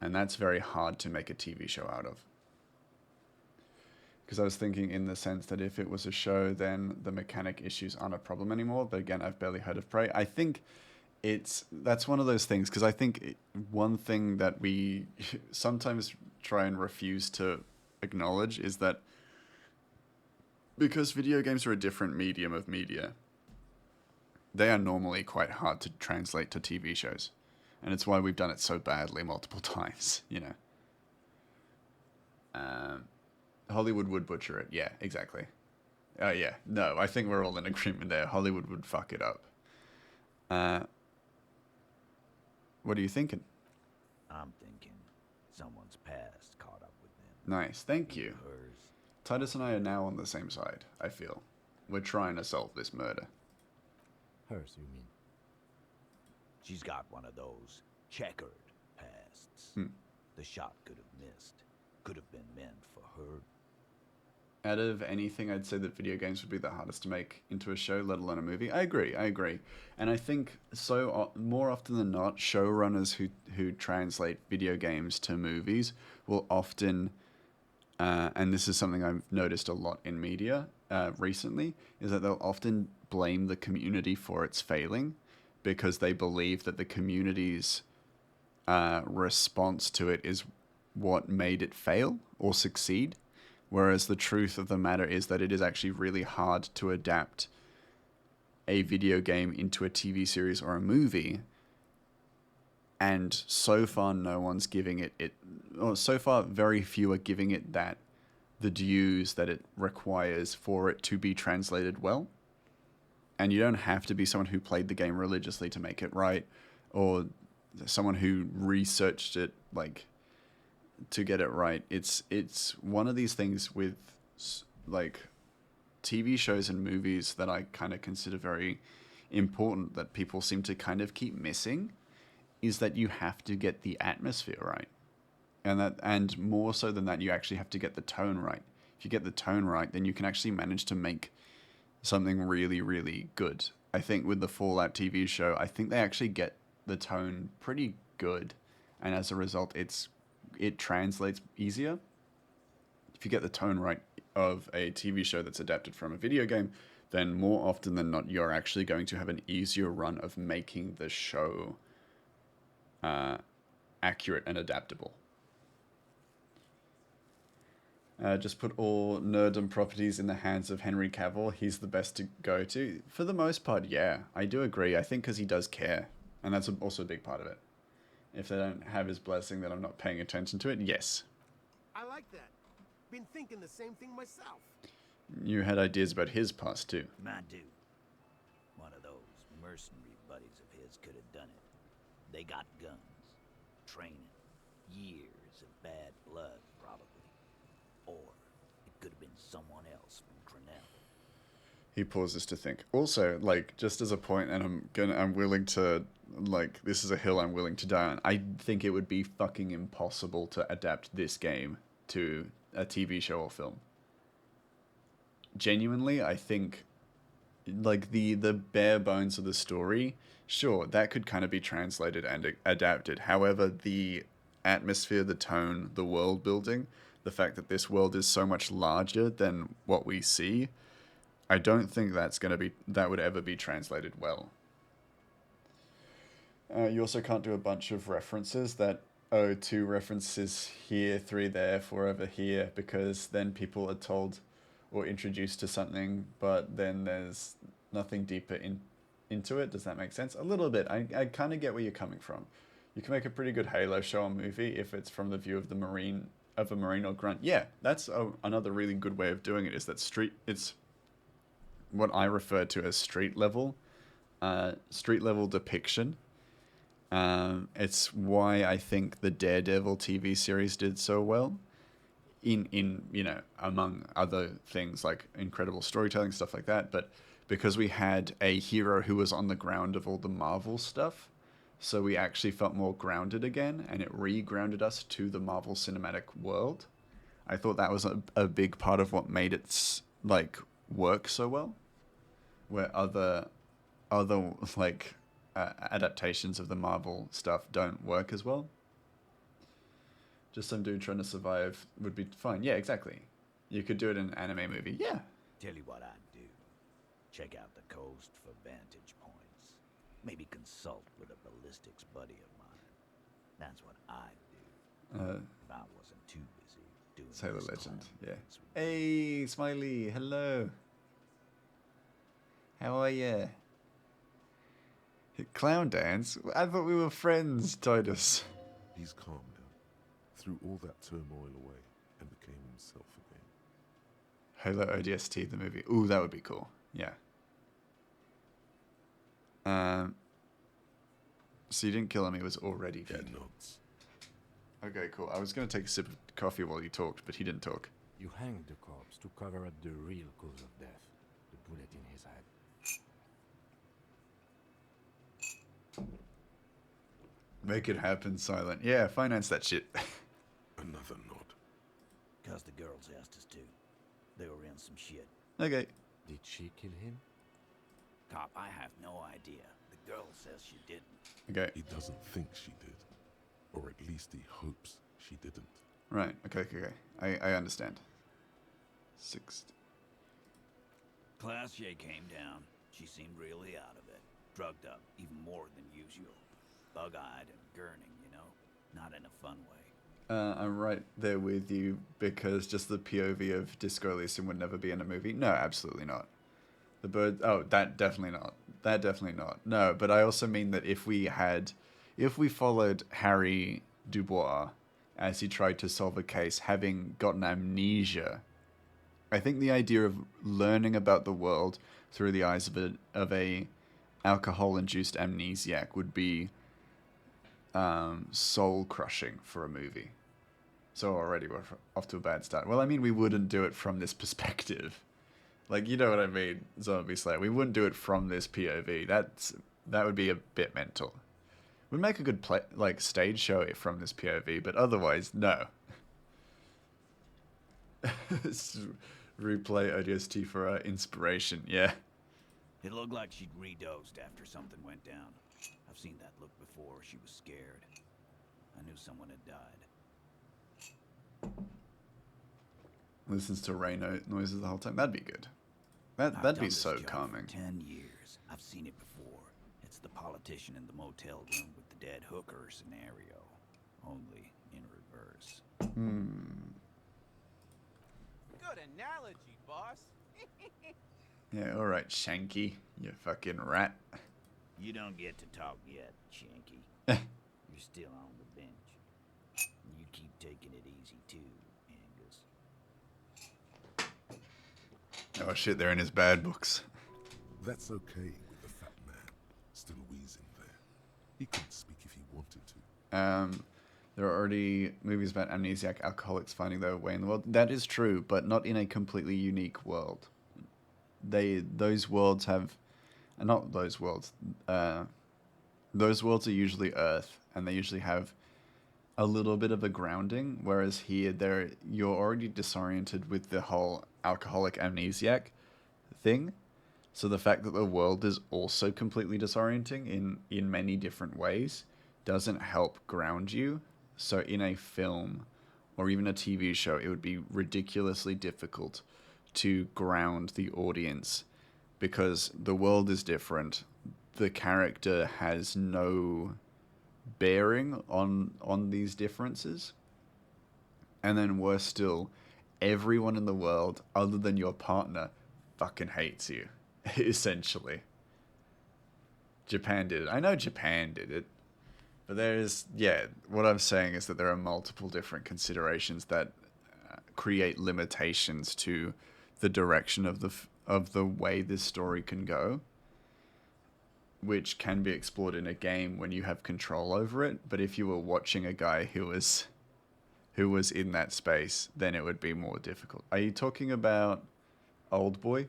And that's very hard to make a TV show out of. Because I was thinking in the sense that if it was a show, then the mechanic issues aren't a problem anymore. But again, I've barely heard of Prey. I think that's one of those things, because I think one thing that we sometimes try and refuse to acknowledge is that because video games are a different medium of media, they are normally quite hard to translate to TV shows. And it's why we've done it so badly multiple times, you know. Hollywood would butcher it. Yeah, exactly. Yeah, no, I think we're all in agreement there. Hollywood would fuck it up. What are you thinking? I'm thinking someone's past caught up with them. Nice, thank you. Hers. Titus and I are now on the same side, I feel. We're trying to solve this murder. Hers, you mean? She's got one of those checkered pasts. The shot could have missed. Could have been meant for her. Out of anything, I'd say that video games would be the hardest to make into a show, let alone a movie. I agree. And I think more often than not, showrunners who translate video games to movies will often, and this is something I've noticed a lot in media recently, is that they'll often blame the community for its failing because they believe that the community's response to it is what made it fail or succeed. Whereas the truth of the matter is that it is actually really hard to adapt a video game into a TV series or a movie. And so far, no one's giving it, or so far, very few are giving it the dues that it requires for it to be translated well. And you don't have to be someone who played the game religiously to make it right, or someone who researched it, like, to get it right. It's one of these things with like TV shows and movies that I kind of consider very important that people seem to kind of keep missing, is that you have to get the atmosphere right. And more so than that, you actually have to get the tone right. If you get the tone right, then you can actually manage to make something really, really good. I think with the Fallout TV show, I think they actually get the tone pretty good. And as a result, it translates easier. If you get the tone right of a TV show that's adapted from a video game, then more often than not, you're actually going to have an easier run of making the show accurate and adaptable. Just put all nerdom properties in the hands of Henry Cavill. He's the best to go to. For the most part, yeah. I do agree. I think because he does care. And that's also a big part of it. If they don't have his blessing, then I'm not paying attention to it. Yes. I like that. Been thinking the same thing myself. You had ideas about his past, too. I do. One of those mercenary buddies of his could have done it. They got guns, training, years of bad blood, probably. Or it could have been someone else from Grinnell. He pauses to think. Also, like, just as a point, and I'm willing to, like, this is a hill I'm willing to die on. I think it would be fucking impossible to adapt this game to a TV show or film. Genuinely, I think, like, the bare bones of the story, sure, that could kind of be translated and adapted. However, the atmosphere, the tone, the world building, the fact that this world is so much larger than what we see, I don't think that would ever be translated well. You also can't do a bunch of references that, 2 references here, 3 there, 4 over here, because then people are told or introduced to something, but then there's nothing deeper into it. Does that make sense? A little bit. I kind of get where you're coming from. You can make a pretty good Halo show or movie if it's from the view of a Marine or grunt. Yeah, that's another really good way of doing it, is that it's what I refer to as street level depiction. It's why I think the Daredevil TV series did so well. In you know, among other things like incredible storytelling, stuff like that, but because we had a hero who was on the ground of all the Marvel stuff, so we actually felt more grounded again, and it re-grounded us to the Marvel Cinematic world. I thought that was a big part of what made it like work so well, where other like adaptations of the Marvel stuff don't work as well. Just some dude trying to survive would be fine. Yeah, exactly. You could do it in an anime movie. Yeah. Tell you what I'd do. Check out the coast for vantage points. Maybe consult with a ballistics buddy of mine. That's what I'd do. If I wasn't too busy doing Sailor this Legend. clown Yeah. dance with Hey, Smiley. Hello. How are ya? Clown dance? I thought we were friends, Titus. He's calm now. Threw all that turmoil away and became himself again. Halo ODST, the movie. Ooh, that would be cool. Yeah. So you didn't kill him, he was already dead. He nods. Okay, cool. I was going to take a sip of coffee while you talked, but he didn't talk. You hanged the corpse to cover up the real cause of death, the bullet in his head. Make it happen, Silent. Yeah, finance that shit. Another nod. Cause the girls asked us to. They were in some shit. Okay. Did she kill him? Cop, I have no idea. The girl says she didn't. Okay. He doesn't think she did. Or at least he hopes she didn't. Right. Okay. I understand. 60. Classier came down. She seemed really out of it. Drugged up, even more than usual. Bug-eyed and gurning, you know? Not in a fun way. I'm right there with you, because just the POV of Disco Elysium would never be in a movie. No, absolutely not. The bird... Oh, that definitely not. That definitely not. No, but I also mean that if we followed Harry Dubois as he tried to solve a case, having gotten amnesia, I think the idea of learning about the world through the eyes of a alcohol-induced amnesiac would be soul-crushing for a movie. So already we're off to a bad start. Well, I mean, we wouldn't do it from this perspective. Like, you know what I mean, Zombie Slayer. We wouldn't do it from this POV. That would be a bit mental. We'd make a good stage show from this POV, but otherwise, no. Replay ODST for inspiration, yeah. It looked like she'd redosed after something went down. I've seen that look before. She was scared. I knew someone had died. Listens to rain noises the whole time. That'd be good. That'd be so calming. 10 years. I've seen it before. It's the politician in the motel room with the that hooker scenario, only in reverse. Good analogy, boss. Yeah, alright, Shanky, you fucking rat. You don't get to talk yet, Shanky. You're still on the bench. You keep taking it easy too, Angus. Oh shit, they're in his bad books. That's okay with the fat man still wheezing there. He could speak if he wanted to. There are already movies about amnesiac alcoholics finding their way in the world. That is true, but not in a completely unique world. Those worlds have, not those worlds. Those worlds are usually Earth, and they usually have a little bit of a grounding. Whereas here, you're already disoriented with the whole alcoholic amnesiac thing. So the fact that the world is also completely disorienting in many different ways doesn't help ground you. So in a film or even a TV show, it would be ridiculously difficult to ground the audience because the world is different. The character has no bearing on these differences. And then worse still, everyone in the world other than your partner fucking hates you. Essentially. Japan did it. I know Japan did it. But what I'm saying is that there are multiple different considerations that create limitations to the direction of the way this story can go, which can be explored in a game when you have control over it. But if you were watching a guy who was in that space, then it would be more difficult. Are you talking about Old Boy?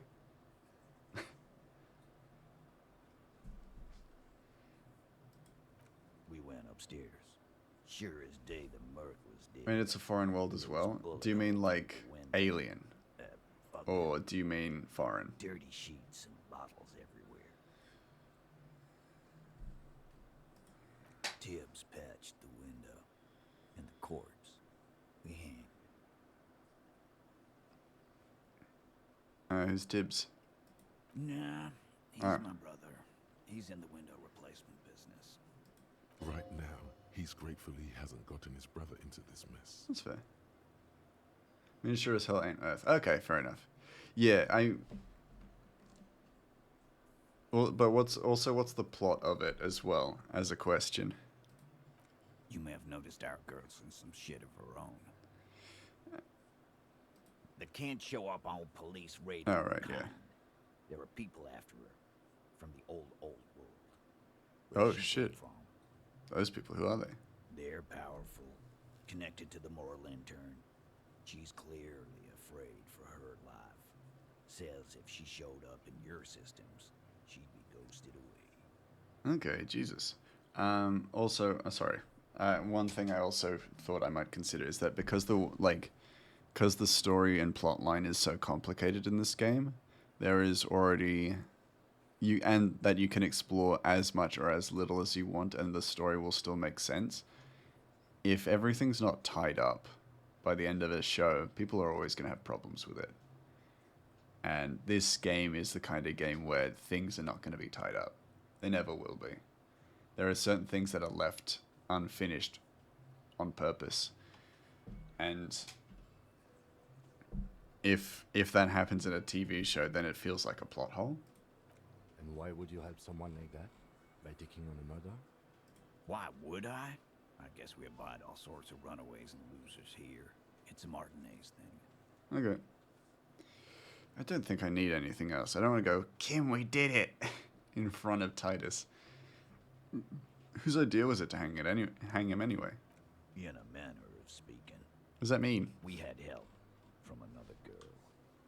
We went upstairs. Sure as day the Merc was dead. I mean, it's a foreign world as well. Do you mean like alien? Or do you mean foreign? Dirty sheets and bottles everywhere. Tibbs patched the window. And the corpse. We hanged. Who's Tibbs? Nah, he's my brother. He's in the window replacement business. Right now, he's grateful he hasn't gotten his brother into this mess. That's fair. I mean, sure as hell ain't Earth. Okay, fair enough. Yeah, but what's the plot of it as well as a question? You may have noticed our girl's in some shit of her own. They can't show up on police radar. Oh, right, yeah. There are people after her from the old world. Oh, shit. Those people, who are they? They're powerful, connected to the moral intern. She's clearly afraid for her life. Says if she showed up in your systems, she'd be ghosted away. Okay, Jesus. Also, sorry. One thing I also thought I might consider is that because the story and plot line is so complicated in this game, there is already you can explore as much or as little as you want, and the story will still make sense. If everything's not tied up by the end of a show, people are always going to have problems with it. And this game is the kind of game where things are not going to be tied up. They never will be. There are certain things that are left unfinished on purpose. And if that happens in a TV show, then it feels like a plot hole. And why would you help someone like that? By taking on a murder? Why would I? I guess we abide all sorts of runaways and losers here. It's a Martinez thing. Okay. I don't think I need anything else. I don't want to go, Kim, we did it, in front of Titus. Whose idea was it to hang him anyway? In a manner of speaking. What does that mean? We had help from another girl.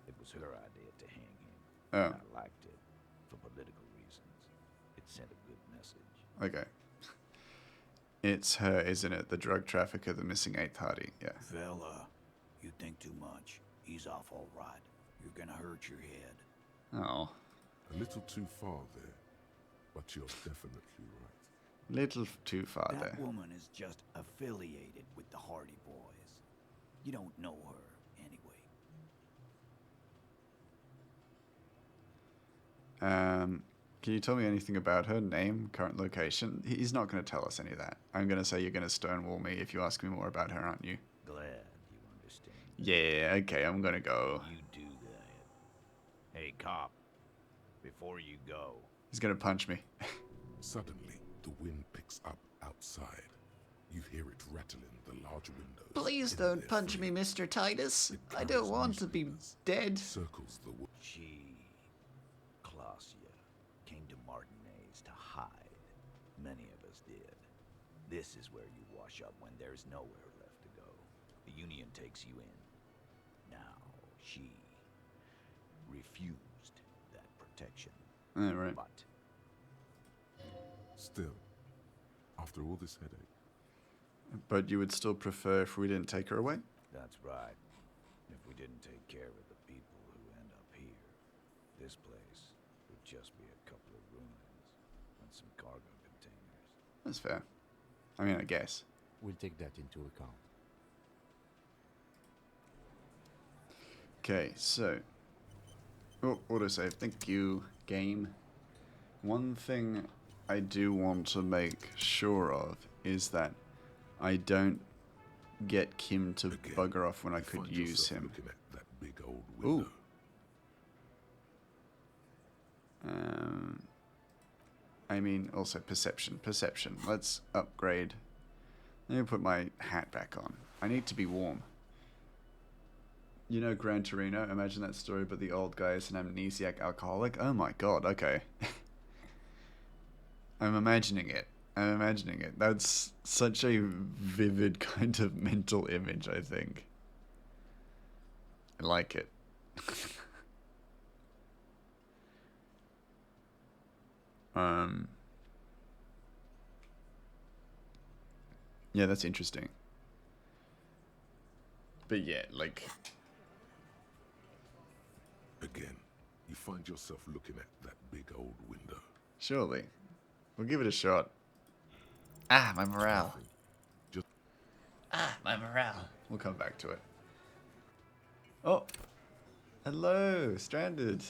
It was her idea to hang him. Oh. I liked it for political reasons. It sent a good message. Okay. It's her, isn't it? The drug trafficker, the missing eighth Hardy. Yeah. Fella, you think too much. He's off all right. You're gonna hurt your head. Oh. A little too far there, but you're definitely right. Little too far there. That woman is just affiliated with the Hardy Boys. You don't know her anyway. Can you tell me anything about her name, current location? He's not going to tell us any of that. I'm going to say you're going to stonewall me if you ask me more about her, aren't you? Glad you understand. Yeah, okay, I'm going to go. You do that. Hey, cop. Before you go. He's going to punch me. Suddenly, the wind picks up outside. You hear it rattling the large windows. Please don't punch me, Mr. Titus. I don't want to be dead. Circles the wood. She, Clausia, came to Martinez to hide. Many of us did. This is where you wash up when there's nowhere left to go. The Union takes you in. Now, she refused that protection. Right. But still, after all this headache. But you would still prefer if we didn't take her away? That's right. If we didn't take care of the people who end up here, this place would just be a couple of ruins and some cargo containers. That's fair. I mean, I guess. We'll take that into account. Okay, so... Oh, autosave. Thank you, game. One thing I do want to make sure of is that I don't get Kim to bugger off when I could use him. Looking at that big old window. Ooh. I mean, also perception. Perception. Let's upgrade. Let me put my hat back on. I need to be warm. You know Gran Torino? Imagine that story, but the old guy is an amnesiac alcoholic. Oh my god, okay. I'm imagining it. I'm imagining it. That's such a vivid kind of mental image, I think. I like it. Yeah, that's interesting. But yeah, like... Again, you find yourself looking at that big old window. Surely. We'll give it a shot. Ah, my morale. My morale. We'll come back to it. Oh! Hello, Stranded.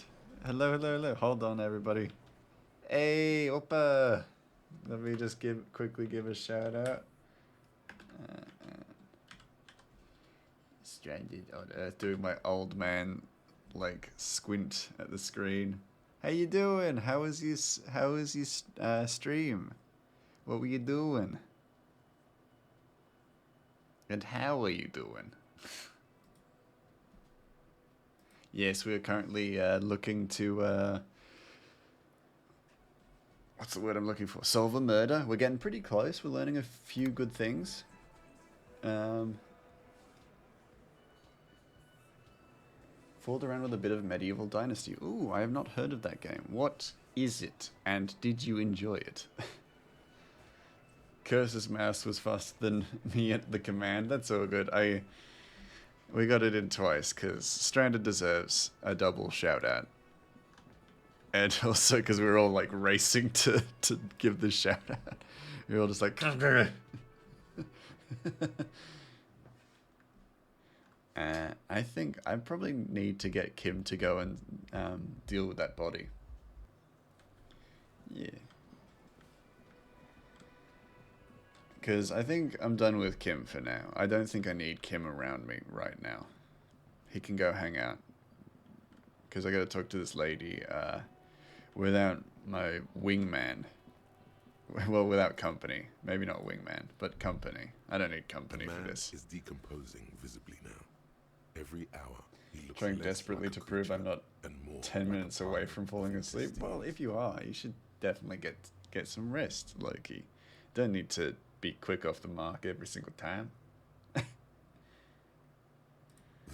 Hello, hello, hello. Hold on, everybody. Hey, Oppa! Let me just quickly give a shout out. Stranded on Earth, doing my old man, like, squint at the screen. How you doing? How was your stream? What were you doing? And how are you doing? Yes, we are currently looking to what's the word I'm looking for? Solve a murder. We're getting pretty close. We're learning a few good things. Fooled around with a bit of Medieval Dynasty. Ooh, I have not heard of that game. What is it? And did you enjoy it? Curse's mouse was faster than me at the command. That's all good. We got it in twice, because Stranded deserves a double shout-out. And also because we were all, like, racing to give the shout-out. We were all just like... I think I probably need to get Kim to go and deal with that body. Yeah. Because I think I'm done with Kim for now. I don't think I need Kim around me right now. He can go hang out. Because I gotta talk to this lady without my wingman. Well, without company. Maybe not wingman, but company. I don't need company for this. Is decomposing visibly now. Every hour, he looks trying less desperately like to a prove I'm creature not and more 10 like a minutes away part from of falling asleep. existing. Well, if you are, you should definitely get some rest, Loki. Don't need to be quick off the mark every single time. The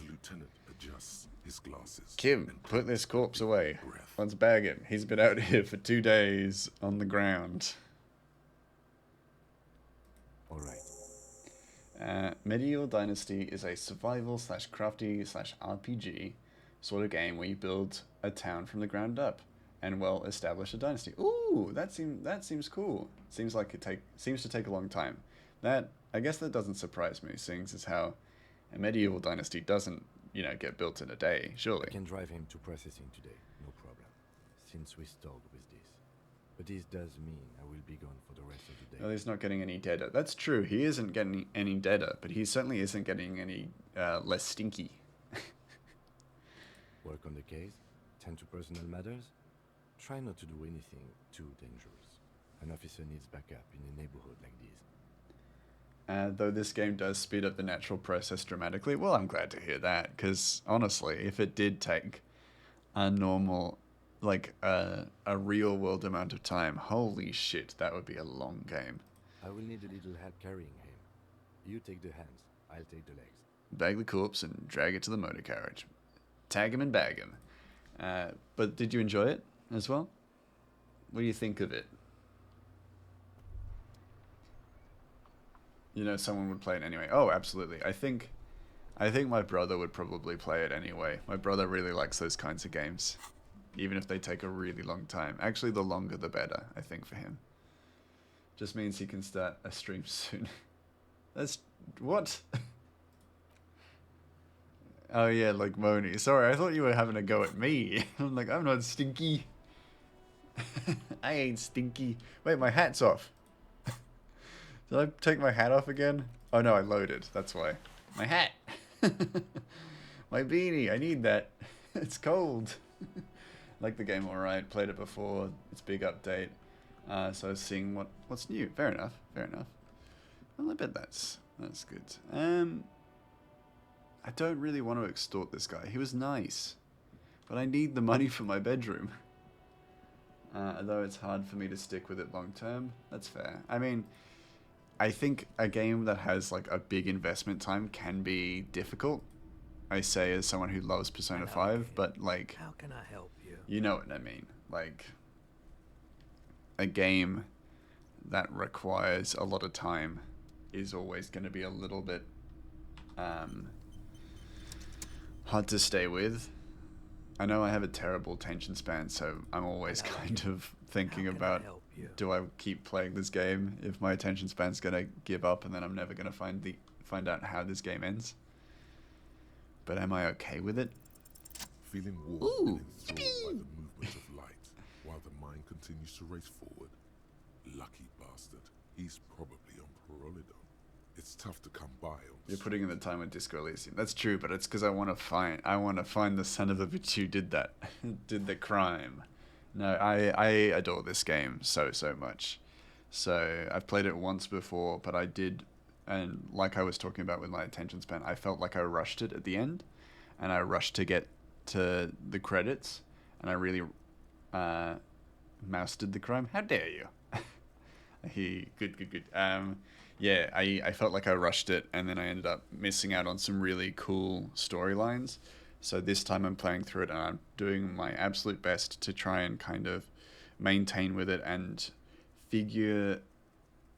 lieutenant adjusts his glasses. Kim, and put this takes a corpse deep away. breath. Let's bag him. He's been out here for 2 days on the ground. Alright. Medieval Dynasty is a survival/crafty/RPG sort of game where you build a town from the ground up and well establish a dynasty. Ooh, that seems cool. Seems like seems to take a long time. I guess that doesn't surprise me, seeing as how a medieval dynasty doesn't, get built in a day, surely. I can drive him to processing today, no problem. Since we stalled with this. But this does mean I will be gone for the rest of the day. Well, he's not getting any deader. That's true. He isn't getting any deader, but he certainly isn't getting any less stinky. Work on the case, tend to personal matters. Try not to do anything too dangerous. An officer needs backup in a neighborhood like this. Though this game does speed up the natural process dramatically. Well, I'm glad to hear that, because honestly, if it did take a normal, like a real world amount of time, holy shit, that would be a long game. I will need a little help carrying him. You take the hands, I'll take the legs. Bag the corpse and drag it to the motor carriage. Tag him and bag him. But did you enjoy it as well? What do you think of it? You know, someone would play it anyway. Oh, absolutely. I think my brother would probably play it anyway. My brother really likes those kinds of games, even if they take a really long time. Actually, the longer the better, I think, for him. Just means he can start a stream soon. That's... what? Oh yeah, like Moni. Sorry, I thought you were having a go at me. I'm like, I'm not stinky. I ain't stinky. Wait, my hat's off. Did I take my hat off again? Oh no, I loaded. That's why. My hat. My beanie. I need that. It's cold. Like the game alright. Played it before. It's a big update. So I was seeing what's new. Fair enough. Fair enough. Well, I bet that's good. I don't really want to extort this guy. He was nice. But I need the money for my bedroom. Although it's hard for me to stick with it long term. That's fair. I mean, I think a game that has like a big investment time can be difficult. I say as someone who loves Persona 5, but like... How can I help you? You know what I mean. Like, a game that requires a lot of time is always going to be a little bit... hard to stay with. I know I have a terrible attention span, so I'm always kind of thinking about, do I keep playing this game if my attention span's gonna give up and then I'm never gonna find out how this game ends? But am I okay with it? Feeling warm and enthralled by the movement of light, while the mind continues to race forward. Lucky bastard. He's probably on Perolidon. It's tough to come by on You're putting in the time with Disco Elysium. That's true, but it's because I want to find the son of the bitch who did that, did the crime. No, I adore this game so much. So I've played it once before, but I did, and like I was talking about with my attention span, I felt like I rushed it at the end, and I rushed to get to the credits, and I really mastered the crime. How dare you? Good. Yeah, I felt like I rushed it, and then I ended up missing out on some really cool storylines. So this time I'm playing through it, and I'm doing my absolute best to try and kind of maintain with it and figure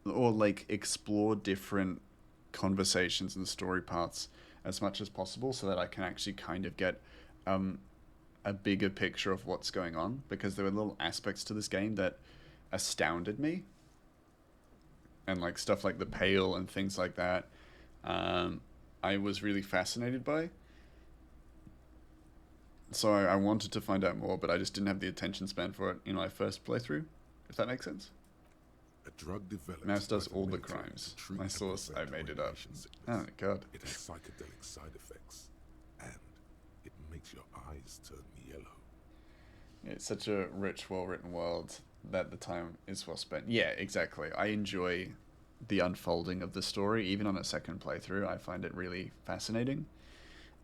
or like explore different conversations and story paths as much as possible so that I can actually kind of get a bigger picture of what's going on, because there were little aspects to this game that astounded me. And like stuff like the Pale and things like that, I was really fascinated by. So I wanted to find out more, but I just didn't have the attention span for it in my first playthrough, if that makes sense. A drug developed Mouse does by the all the military crimes. to treat My source, I made it up. sickness. Oh my god. It has psychedelic side effects, and it makes your eyes turn yellow. It's such a rich, well-written world that the time is well spent. Yeah, exactly. I enjoy the unfolding of the story, even on a second playthrough. I find it really fascinating.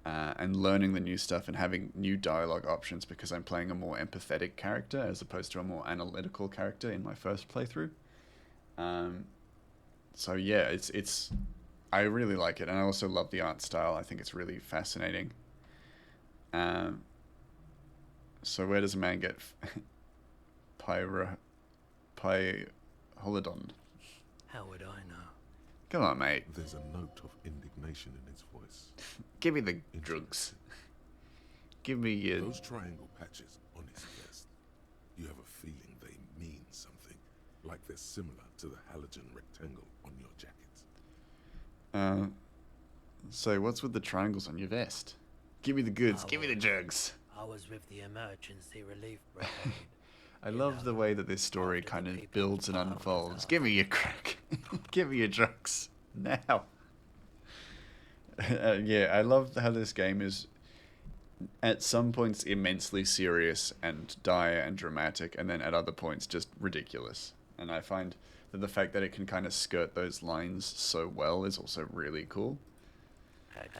And learning the new stuff and having new dialogue options, because I'm playing a more empathetic character as opposed to a more analytical character in my first playthrough. So yeah, it's I really like it, and I also love the art style. I think it's really fascinating. So where does a man get Pyrolidon? How would I know? Come on, mate. There's a note of indignation in his voice. Give me the drugs. Give me your... Those triangle patches on his vest. You have a feeling they mean something, like they're similar to the halogen rectangle on your jacket. So what's with the triangles on your vest? Give me the goods. Give me the drugs. I was with the emergency relief brigade. I love the way that this story kind of builds and unfolds. Give me your crack. Give me your drugs. Now. Yeah, I love how this game is at some points immensely serious and dire and dramatic, and then at other points just ridiculous. And I find that the fact that it can kind of skirt those lines so well is also really cool. That's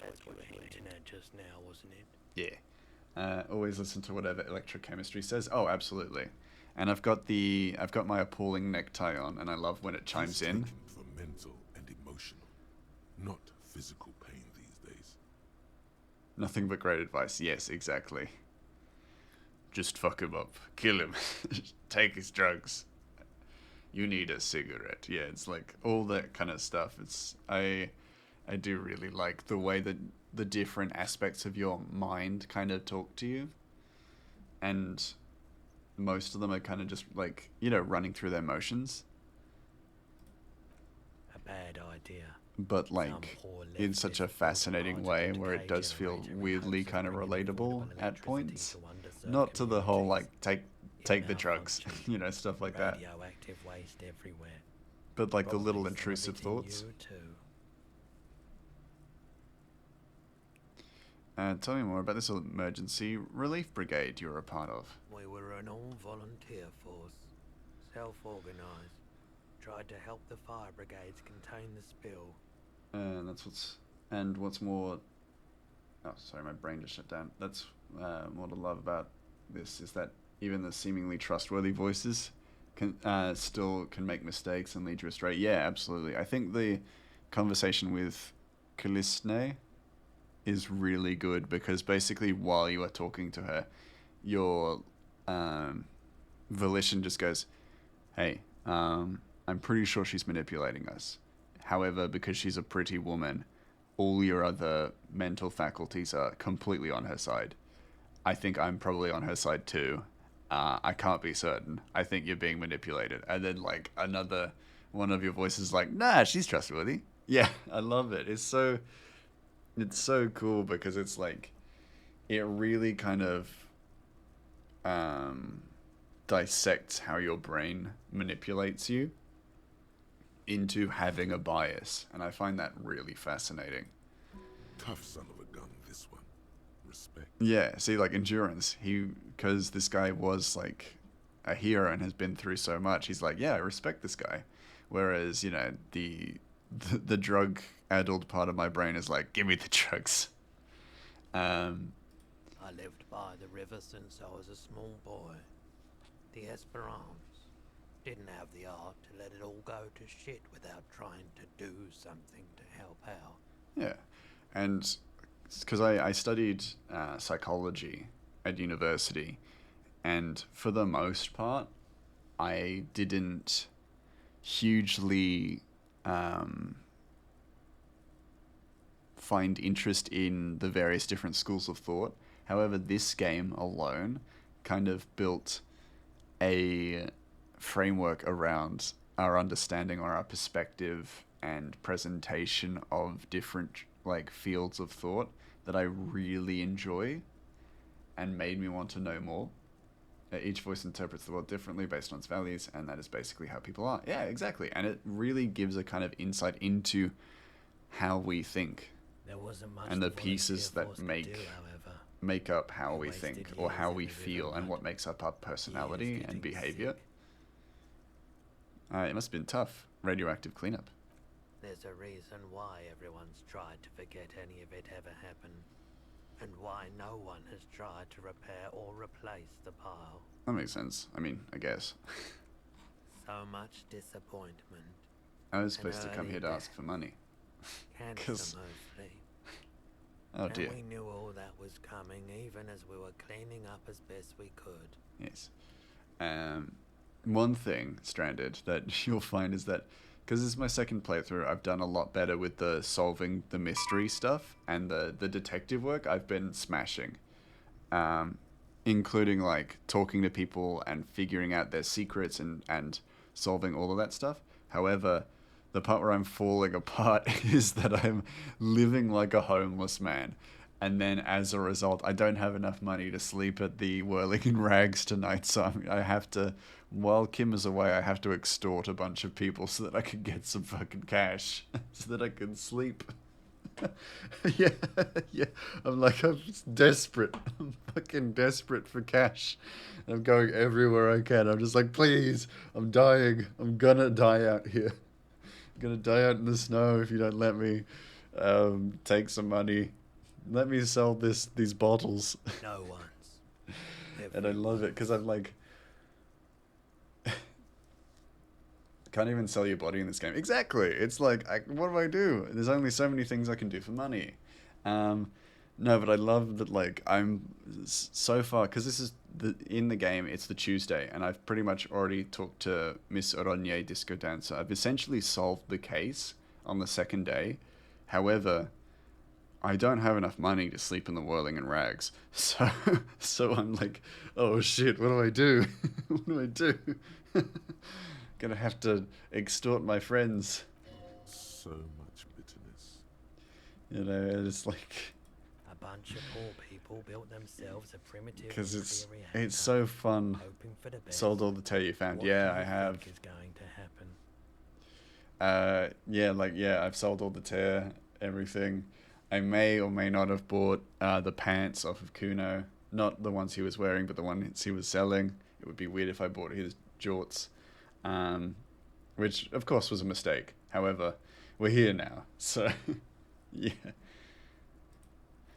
what you were hinting at just now, wasn't it? Yeah. Always listen to whatever electrochemistry says. Oh, absolutely. And I've got my appalling necktie on, and I love when it chimes in. For mental and emotional, not physical pain these days. Nothing but great advice. Yes, exactly. Just fuck him up. Kill him. Take his drugs. You need a cigarette. Yeah, it's like all that kind of stuff. I do really like the way that the different aspects of your mind kind of talk to you. And most of them are kind of just like, running through their motions. A bad idea. But like in such a fascinating way where it does feel weirdly kind of relatable at points. Not to the whole like take the drugs, stuff like that. Radioactive waste everywhere. But like the little intrusive thoughts. Tell me more about this emergency relief brigade you're a part of. We were an all-volunteer force, self-organized. Tried to help the fire brigades contain the spill. And what's more... Oh, sorry, my brain just shut down. That's what I love about this, is that even the seemingly trustworthy voices still can make mistakes and lead you astray. Yeah, absolutely. I think the conversation with Kalistne is really good, because basically while you are talking to her, your volition just goes, hey, I'm pretty sure she's manipulating us. However, because she's a pretty woman, all your other mental faculties are completely on her side. I think I'm probably on her side too. I can't be certain. I think you're being manipulated. And then like another one of your voices like, nah, she's trustworthy. Yeah, I love it. It's so cool, because it's like, it really kind of dissects how your brain manipulates you into having a bias, and I find that really fascinating. Tough son of a gun, this one. Respect. Yeah, see, like endurance, because this guy was like a hero and has been through so much, he's like, yeah, I respect this guy. Whereas, the drug-addled part of my brain is like, give me the drugs. I lived by the river since I was a small boy. The Esperance. Didn't have the art to let it all go to shit without trying to do something to help out. Yeah, and because I studied psychology at university, and for the most part, I didn't hugely find interest in the various different schools of thought. However, this game alone kind of built a framework around our understanding or our perspective and presentation of different like fields of thought that I really enjoy, and made me want to know more. Each voice interprets the world differently based on its values, and that is basically how people are. Yeah, exactly. And it really gives a kind of insight into how we think, and the pieces that make up how we think, or how we feel, and what makes up our personality and behavior. It must have been tough. Radioactive cleanup. There's a reason why everyone's tried to forget any of it ever happened, and why no one has tried to repair or replace the pile. That makes sense. I mean, I guess. So much disappointment. I was supposed to come here to ask for money. Cancer mostly. Oh dear. And we knew all that was coming, even as we were cleaning up as best we could. Yes. One thing, Stranded, that you'll find is that, because this is my second playthrough, I've done a lot better with the solving the mystery stuff, and the detective work I've been smashing. Including like talking to people and figuring out their secrets and solving all of that stuff. However, the part where I'm falling apart is that I'm living like a homeless man. and then as a result, I don't have enough money to sleep at the Whirling in Rags tonight, so I have to, while Kim is away, I have to extort a bunch of people so that I can get some fucking cash, so that I can sleep. yeah, yeah. I'm desperate. I'm fucking desperate for cash. I'm going everywhere I can. I'm just like, please, I'm dying. I'm gonna die out here. I'm gonna die out in the snow if you don't let me take some money. Let me sell these bottles. No one's. And I love it because I'm like, can't even sell your body in this game. Exactly. It's like, what do I do? There's only so many things I can do for money. No, but I love that, like, I'm so far, because this is in the game, it's the Tuesday, and I've pretty much already talked to Miss Ronye Disco Dancer. I've essentially solved the case on the second day. However, I don't have enough money to sleep in the Whirling in Rags. So I'm like, oh shit, what do I do? What do I do? Gonna have to extort my friends. So much bitterness. You know, it's like, A bunch of poor people built themselves a primitive because it's reactor, so fun. hoping for the best. Sold all the tear you found. What Yeah, do you I have. think is going to happen? I've sold all the tear, everything. I may or may not have bought the pants off of Kuno. Not the ones he was wearing, but the ones he was selling. It would be weird if I bought his jorts. Which, of course, was a mistake. However, we're here now. So, yeah.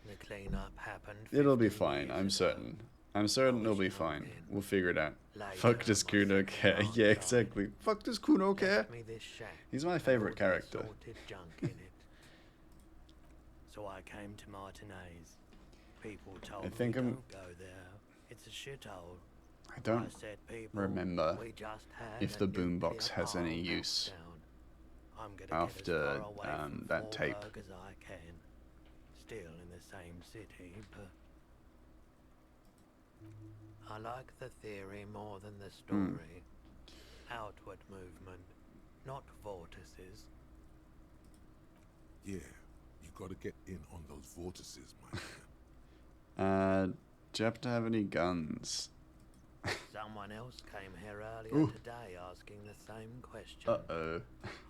The cleanup happened. It'll be 15 fine, years I'm ago. certain. I'm certain it'll be fine. in. We'll figure it out. Later, Fuck does my Kuno second care? aunt Yeah, died. exactly. Fuck does Kuno care? Left me this shack He's my and favourite all the character. assorted junk in it. So I came to Martinez. People told think me I'm- don't go there. It's a shithole. I don't said, people, remember we just had if a the nuclear boombox has any bomb use meltdown. I'm gonna after get as far away from that tape. Fallberg as I can. Still in the same city, but I like the theory more than the story. Outward movement, not vortices. Yeah, you gotta get in on those vortices, my man. Do you happen to have any guns? Someone else came here earlier Ooh. today asking the same question. Uh-oh.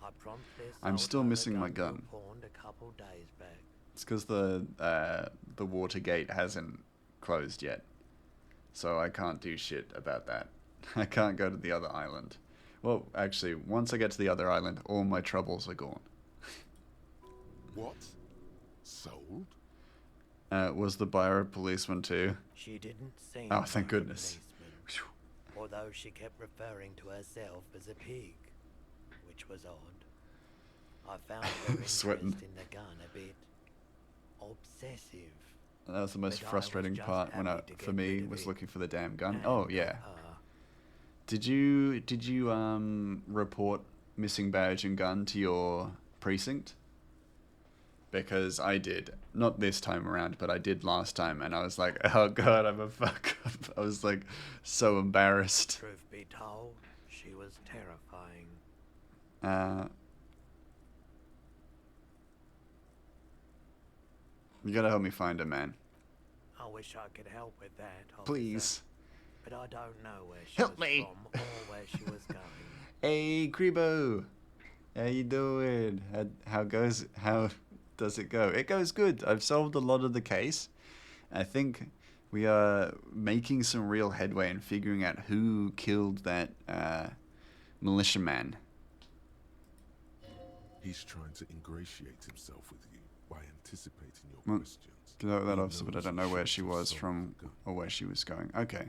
I promptly I'm sold still her the missing my you gun. pawned a couple days back. It's because the water gate hasn't closed yet. So I can't do shit about that. I can't go to the other island. Well, actually, once I get to the other island, all my troubles are gone. What? Sold? Was the buyer a policeman too? She didn't seem Oh, thank like a goodness. policeman, although she kept referring to herself as a pig, which was odd. I found her interest Sweating. in the gun a bit obsessive. That was the most The guy was frustrating just part when happy to for get me rid of was it. looking for the damn gun. And Oh yeah. Did you report missing badge and gun to your precinct? Because I did. Not this time around, but I did last time, and I was like, oh god, I'm a fuck up. I was like so embarrassed. Truth be told, she was terrifying. You gotta help me find her, man. I wish I could help with that, officer, Please. but I don't know where she Help was me. from or where she was going. Hey, Krebo. How you doing? How does it go? It goes good. I've solved a lot of the case. I think we are making some real headway in figuring out who killed that militiaman. He's trying to ingratiate himself with you by anticipating your Well, questions. Know that He officer, but I knows don't you know where shouldn't she have was sold from the gun. or where she was going. Okay.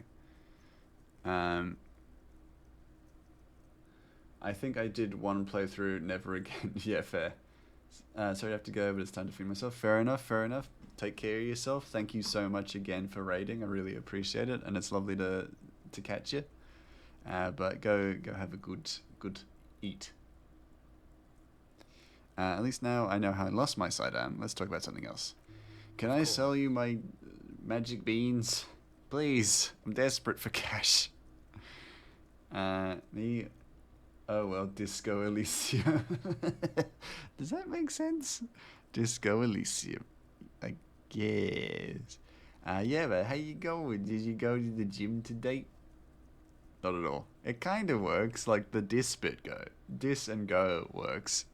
I think I did one playthrough, never again. Yeah, fair. So I have to go, but it's time to feed myself. Fair enough, fair enough. Take care of yourself. Thank you so much again for raiding. I really appreciate it, and it's lovely to catch you. But go have a good eat. At least now I know how I lost my sidearm. Let's talk about something else. Can I sell you my magic beans? Please. I'm desperate for cash. Me... Oh, well, Disco Elysium. Does that make sense? Disco Elysium. Yes. Yeah, but how you going? Did you go to the gym today? Not at all. It kind of works, like the dis bit go. Dis and go works.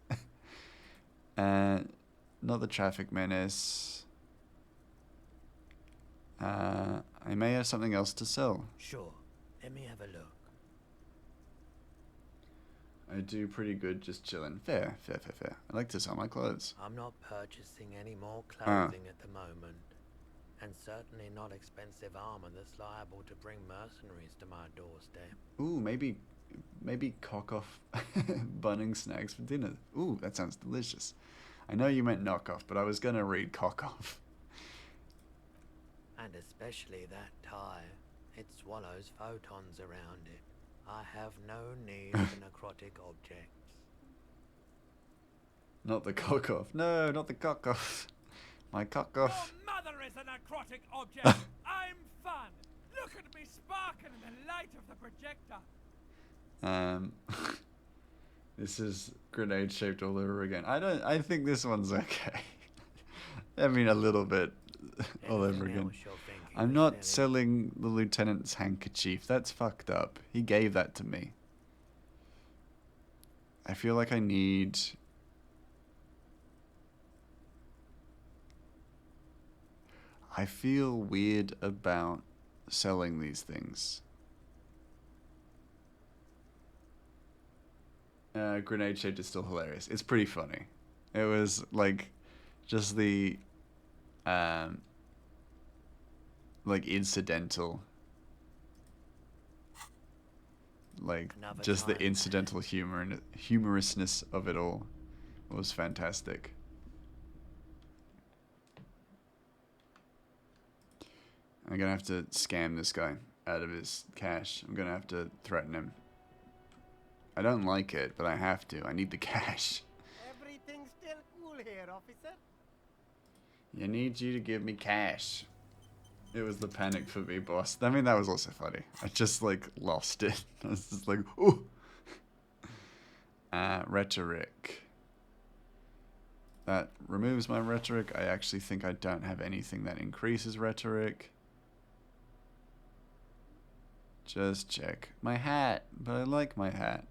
Not the traffic menace. I may have something else to sell. Sure. Let me have a look. I do pretty good just chilling. Fair. I like to sell my clothes. I'm not purchasing any more clothing at the moment. And certainly not expensive armor that's liable to bring mercenaries to my doorstep. Ooh, maybe cock off bunning snacks for dinner. Ooh, that sounds delicious. I know you meant knock off, but I was gonna read cock off. And especially that tie. It swallows photons around it. I have no need for necrotic objects. Not the cock off. No, not the cock off. My cock off. Your mother is a necrotic object. I'm fun. Look at me sparkle in the light of the projector. This is grenade shaped all over again. I think this one's okay. I mean, a little bit all over again. I'm not selling the lieutenant's handkerchief. That's fucked up. He gave that to me. I feel like I need... I feel weird about selling these things. Grenade shaped is still hilarious. It's pretty funny. It was like just the like incidental, like just the incidental humor and humorousness of it all was fantastic. I'm gonna have to scam this guy out of his cash. I'm gonna have to threaten him. I don't like it, but I have to. I need the cash. Everything's still cool here, officer. I need you to give me cash. It was the panic for me, boss. I mean, that was also funny. I just, like, lost it. I was just like, ooh. Rhetoric. That removes my rhetoric. I actually think I don't have anything that increases rhetoric. Just check. My hat. But I like my hat.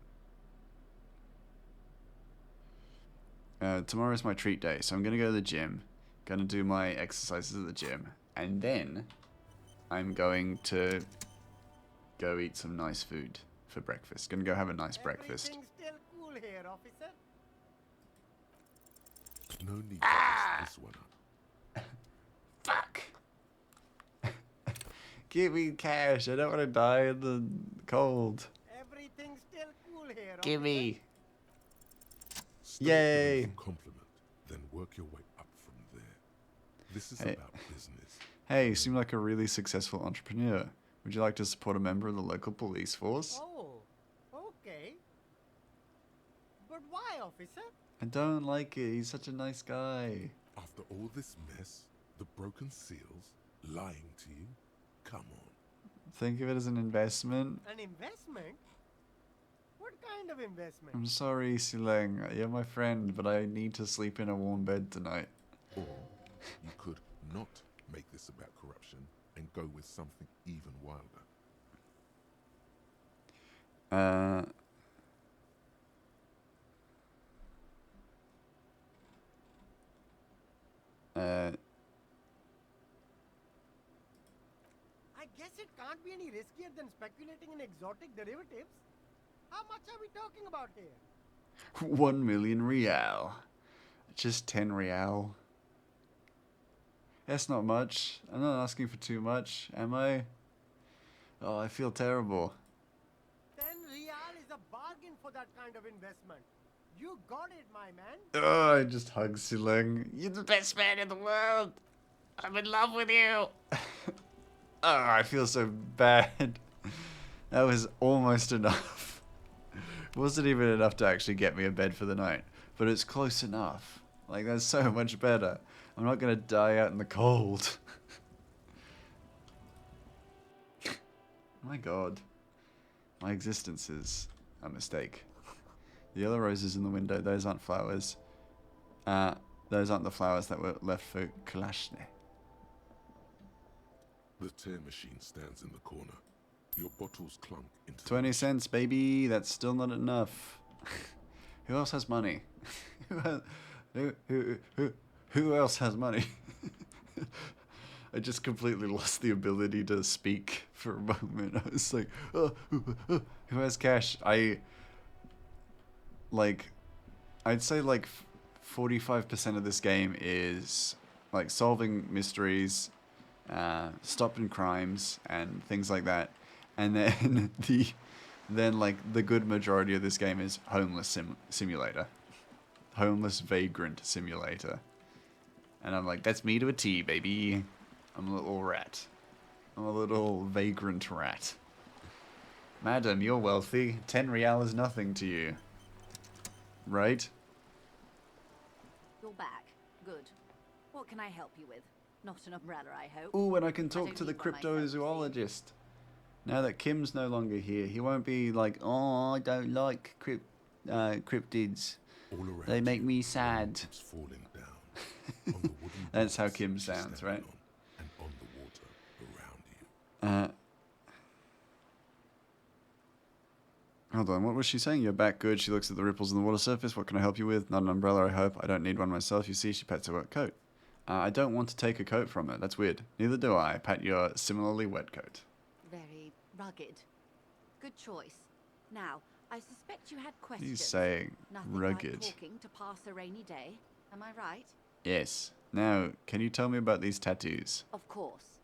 Tomorrow's my treat day, so I'm going to go to the gym. Gonna do my exercises at the gym. And then I'm going to go eat some nice food for breakfast. Gonna go have a nice breakfast. Everything's still cool here, officer. No need to mess this one up. Fuck! Give me cash. I don't want to die in the cold. Everything's still cool here, officer. Give me. Start Yay! with a compliment, then work your way up from there. This is about business. Hey, you seem like a really successful entrepreneur. Would you like to support a member of the local police force? Oh, okay. But why, officer? I don't like it. He's such a nice guy. After all this mess, the broken seals, lying to you, come on. Think of it as an investment. An investment? What kind of investment? I'm sorry, Sileng. You're my friend, but I need to sleep in a warm bed tonight. Or you could not make this about corruption and go with something even wilder. I guess it can't be any riskier than speculating in exotic derivatives. How much are we talking about here? 1 million real. Just 10 real. That's not much. I'm not asking for too much, am I? Oh, I feel terrible. 10 real is a bargain for that kind of investment. You got it, my man. Oh, I just hug Sileng. You're the best man in the world. I'm in love with you. Oh, I feel so bad. That was almost enough. It wasn't even enough to actually get me a bed for the night, but it's close enough. Like, that's so much better. I'm not gonna die out in the cold. My god. My existence is a mistake. The yellow roses in the window, those aren't flowers. Those aren't the flowers that were left for Kalashne. The tear machine stands in the corner. Your bottles clunk into 20 cents, baby. That's still not enough. Who else has money? Who else has money? I just completely lost the ability to speak for a moment. I was like, who has cash? I'd say like 45% of this game is like solving mysteries, stopping crimes, and things like that. And then like the good majority of this game is homeless simulator, homeless vagrant simulator. And I'm like, that's me to a T, baby. I'm a little rat. I'm a little vagrant rat. Madam, you're wealthy. 10 real is nothing to you. Right? You're back. Good. What can I help you with? Not an umbrella, I hope. Ooh, and I can talk don't to the need one myself, cryptozoologist. Now that Kim's no longer here, he won't be like, oh, I don't like cryptids. They make me sad. falling down on the wooden That's how boards Kim she's sounds, standing right? on, and on the water around you. Hold on, what was she saying? You're back good. She looks at the ripples on the water surface. What can I help you with? Not an umbrella, I hope. I don't need one myself. You see, she pats her wet coat. I don't want to take a coat from her. That's weird. Neither do I. Pat your similarly wet coat. Very rugged. Good choice. Now, I suspect you had questions. He's saying Nothing rugged. like talking to pass a rainy day. Am I right? Yes. Now, can you tell me about these tattoos? Of course.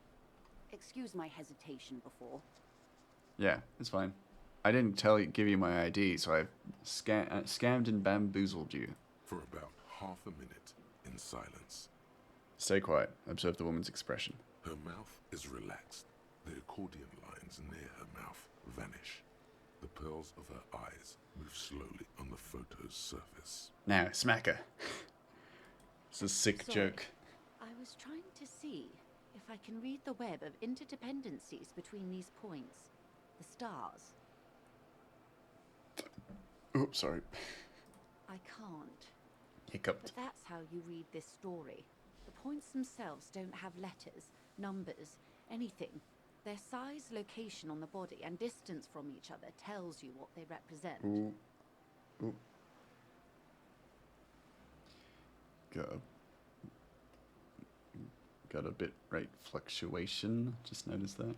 Excuse my hesitation before. Yeah, it's fine. I didn't give you my ID, so I've scammed and bamboozled you. For about half a minute, in silence. Stay quiet. Observe the woman's expression. Her mouth is relaxed. The accordion lines near her mouth vanish. The pearls of her eyes move slowly on the photo's surface. Now, smack her. It's a sick Sorry. joke. I was trying to see if I can read the web of interdependencies between these points. The stars. Oops, sorry. I can't. Hiccuped. But that's how you read this story. The points themselves don't have letters, numbers, anything. Their size, location on the body, and distance from each other tells you what they represent. Ooh. Ooh. Got a bit rate fluctuation. Just noticed that.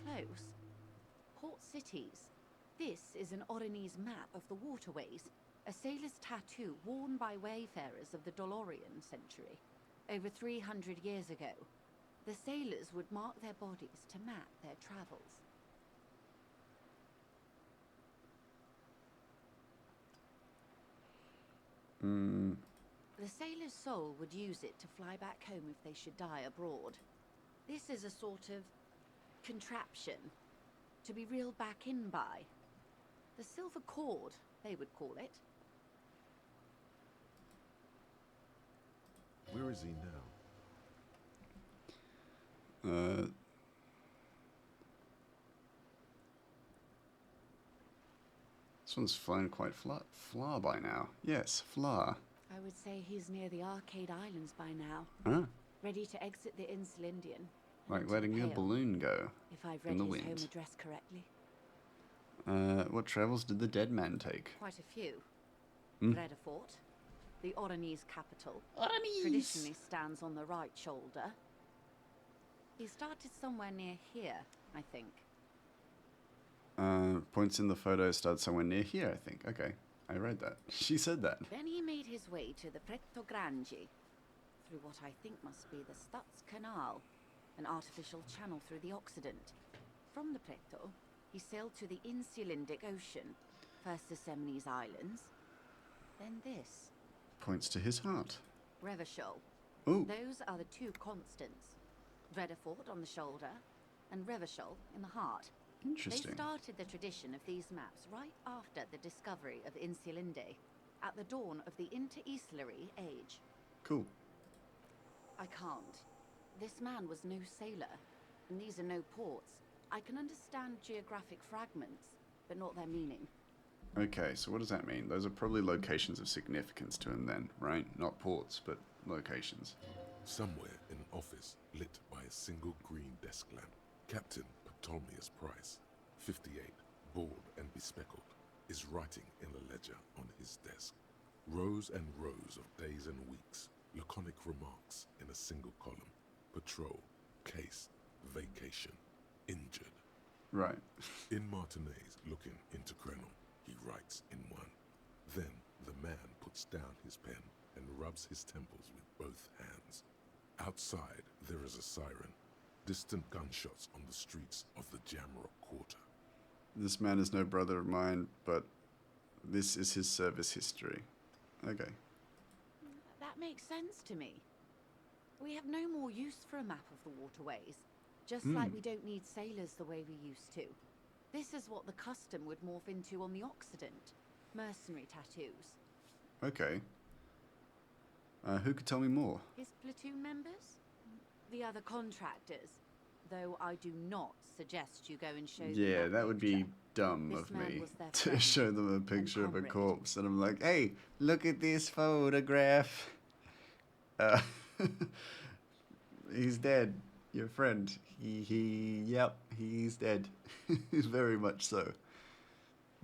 Close. Port cities. This is an Oronese map of the waterways, a sailor's tattoo worn by wayfarers of the Dolorian century, over 300 years ago. The sailors would mark their bodies to map their travels. The sailor's soul would use it to fly back home if they should die abroad. This is a sort of contraption to be reeled back in by. The silver cord, they would call it. Where is he now? This one's flown quite far by now. Yes, far. I would say he's near the Arcade Islands by now. Ah, Ready to exit the Insel Indian. like letting your balloon go If I've in read the his home wind. address correctly. What travels did the dead man take? Quite a few. Hmm. Bredefort, the Oronese capital, Oronese! traditionally stands on the right shoulder. He started somewhere near here, I think. Points in the photo start somewhere near here, I think. Okay, I read that. She said that. Then he made his way to the Pretto Grande, through what I think must be the Stutz Canal, an artificial channel through the Occident. From the Pretto, he sailed to the Insulindic Ocean, first the Semnes Islands, then this. Points to his heart. Revachol. Ooh. Those are the two constants. Bredefort on the shoulder, and Revachol in the heart. Interesting. They started the tradition of these maps right after the discovery of Insulinde, at the dawn of the Interinsulary Age. Cool. I can't. This man was no sailor, and these are no ports. I can understand geographic fragments, but not their meaning. Okay, so what does that mean? Those are probably locations of significance to him then, right? Not ports, but locations. Somewhere in an office lit by a single green desk lamp, Captain Ptolemaeus Price, 58, bald and bespectacled, is writing in a ledger on his desk. Rows and rows of days and weeks, laconic remarks in a single column. Patrol, case, vacation, injured. Right. In Martinez, looking into Krenel, he writes in one. Then the man puts down his pen and rubs his temples with both hands. Outside, there is a siren. Distant gunshots on the streets of the Jamrock Quarter. This man is no brother of mine, but this is his service history. Okay. That makes sense to me. We have no more use for a map of the waterways, just like we don't need sailors the way we used to. This is what the custom would morph into on the Occident. Mercenary tattoos. Okay. Who could tell me more? His platoon members? The other contractors. Though I do not suggest you go and show them Yeah, that would be dumb This of man me was their to friend show them a picture of a comrade. corpse and I'm like, hey, look at this photograph. He's dead. Your friend. Yep, he's dead. Very much so.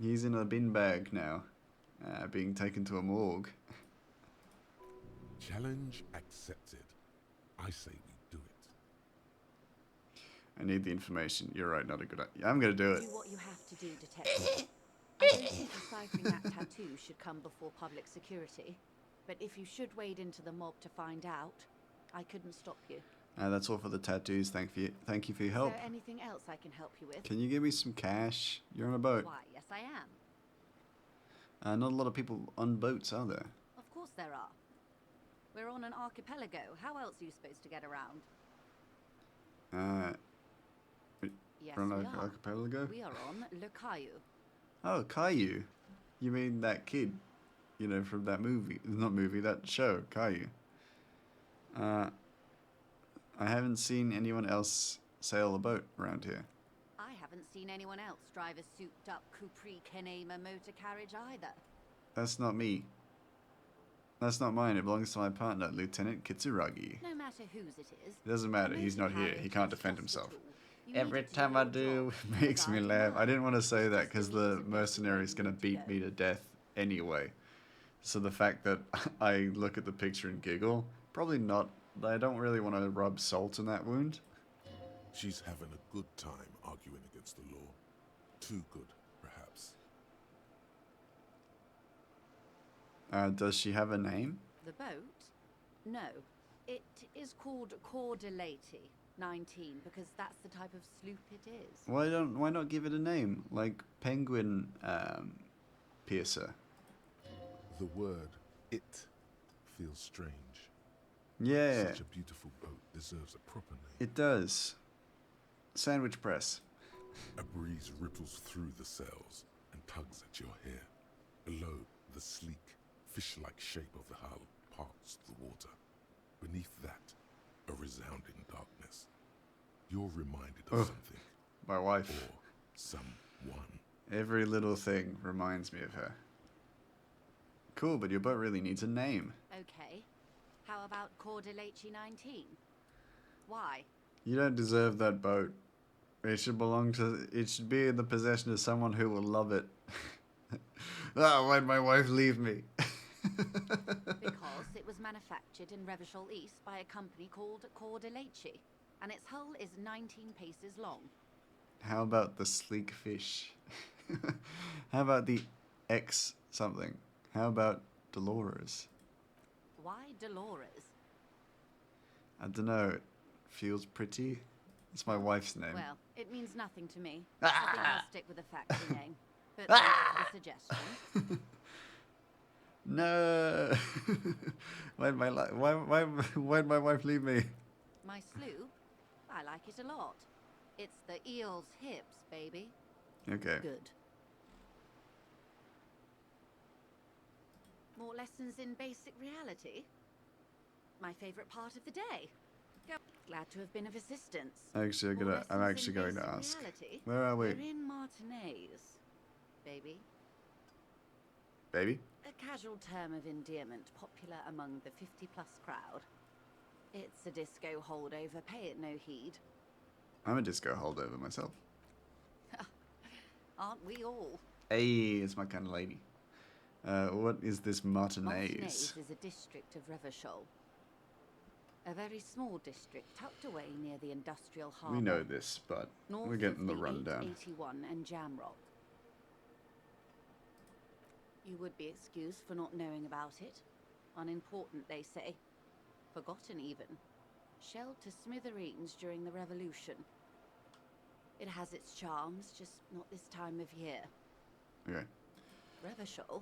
He's in a bin bag now, being taken to a morgue. Challenge accepted. I say we do it. I need the information. You're right, not a good idea. I'm gonna do it. Do what you have to do, detective. I don't think deciphering that tattoo should come before public security. But if you should wade into the mob to find out, I couldn't stop you. That's all for the tattoos. Thank you for your help. Is there anything else I can help you with? Can you give me some cash? You're on a boat. Why, yes I am. Not a lot of people on boats, are there? Of course there are. We're on an archipelago. How else are you supposed to get around? Yes, we're on we an are. archipelago? We are on Le Caillou. Oh, Caillou. You mean that kid, you know, from that movie. Not movie, that show, Caillou. I haven't seen anyone else sail a boat around here. I haven't seen anyone else drive a souped-up Capri Kenema motor carriage either. That's not me. That's not mine. It belongs to my partner, Lieutenant Kitsuragi. No matter whose it is. It doesn't matter. a He's motor not here. carriage He can't is defend just a himself. tool. You Every need to time I your do, job, it makes me regarding laugh. I mine. didn't want to say that Just because a the means of getting mercenary's where going you to need beat go. me to death anyway. So the fact that I look at the picture and giggle, probably not. I don't really want to rub salt in that wound. She's having a good time arguing against the law. Too good, perhaps. Does she have a name? The boat? No. It is called Cordelati 19 because that's the type of sloop it is. Why not give it a name like Penguin Piercer? The word "it" feels strange. Yeah, Such a beautiful boat deserves a proper name. it does. Sandwich press. A breeze ripples through the sails and tugs at your hair. Below, the sleek, fish-like shape of the hull parts the water. Beneath that, a resounding darkness. You're reminded of something. My wife. Or someone. Every little thing reminds me of her. Cool, but your boat really needs a name. Okay. How about Cordelati 19? Why? You don't deserve that boat. It should be in the possession of someone who will love it. Why'd my wife leave me? Because it was manufactured in Revachol East by a company called Cordelati, and its hull is 19 paces long. How about the sleek fish? How about the X something? How about Dolores? Why Dolores? I don't know. It feels pretty. It's my wife's name. Well, it means nothing to me. I think I'll stick with a factory name. But thanks for the suggestion. No. Why'd my wife leave me? My sloop? I like it a lot. It's the eel's hips, baby. Okay. Good. More lessons in basic reality? My favorite part of the day. Glad to have been of assistance. Actually, More I'm lessons actually in going to basic ask. reality? Where are we? We're in Martinez, baby. Baby? casual term of endearment popular among the 50-plus crowd. It's a disco holdover, pay it no heed. I'm a disco holdover myself. Aren't we all? Hey, it's my kind of lady. What is this Martinez? Martinez is a district of Revachol. A very small district tucked away near the industrial harbour. We know this, but north we're getting of the rundown. 881 and Jamrock. You would be excused for not knowing about it. Unimportant, they say. Forgotten, even. Shelled to smithereens during the Revolution. It has its charms, just not this time of year. Okay. Revachol?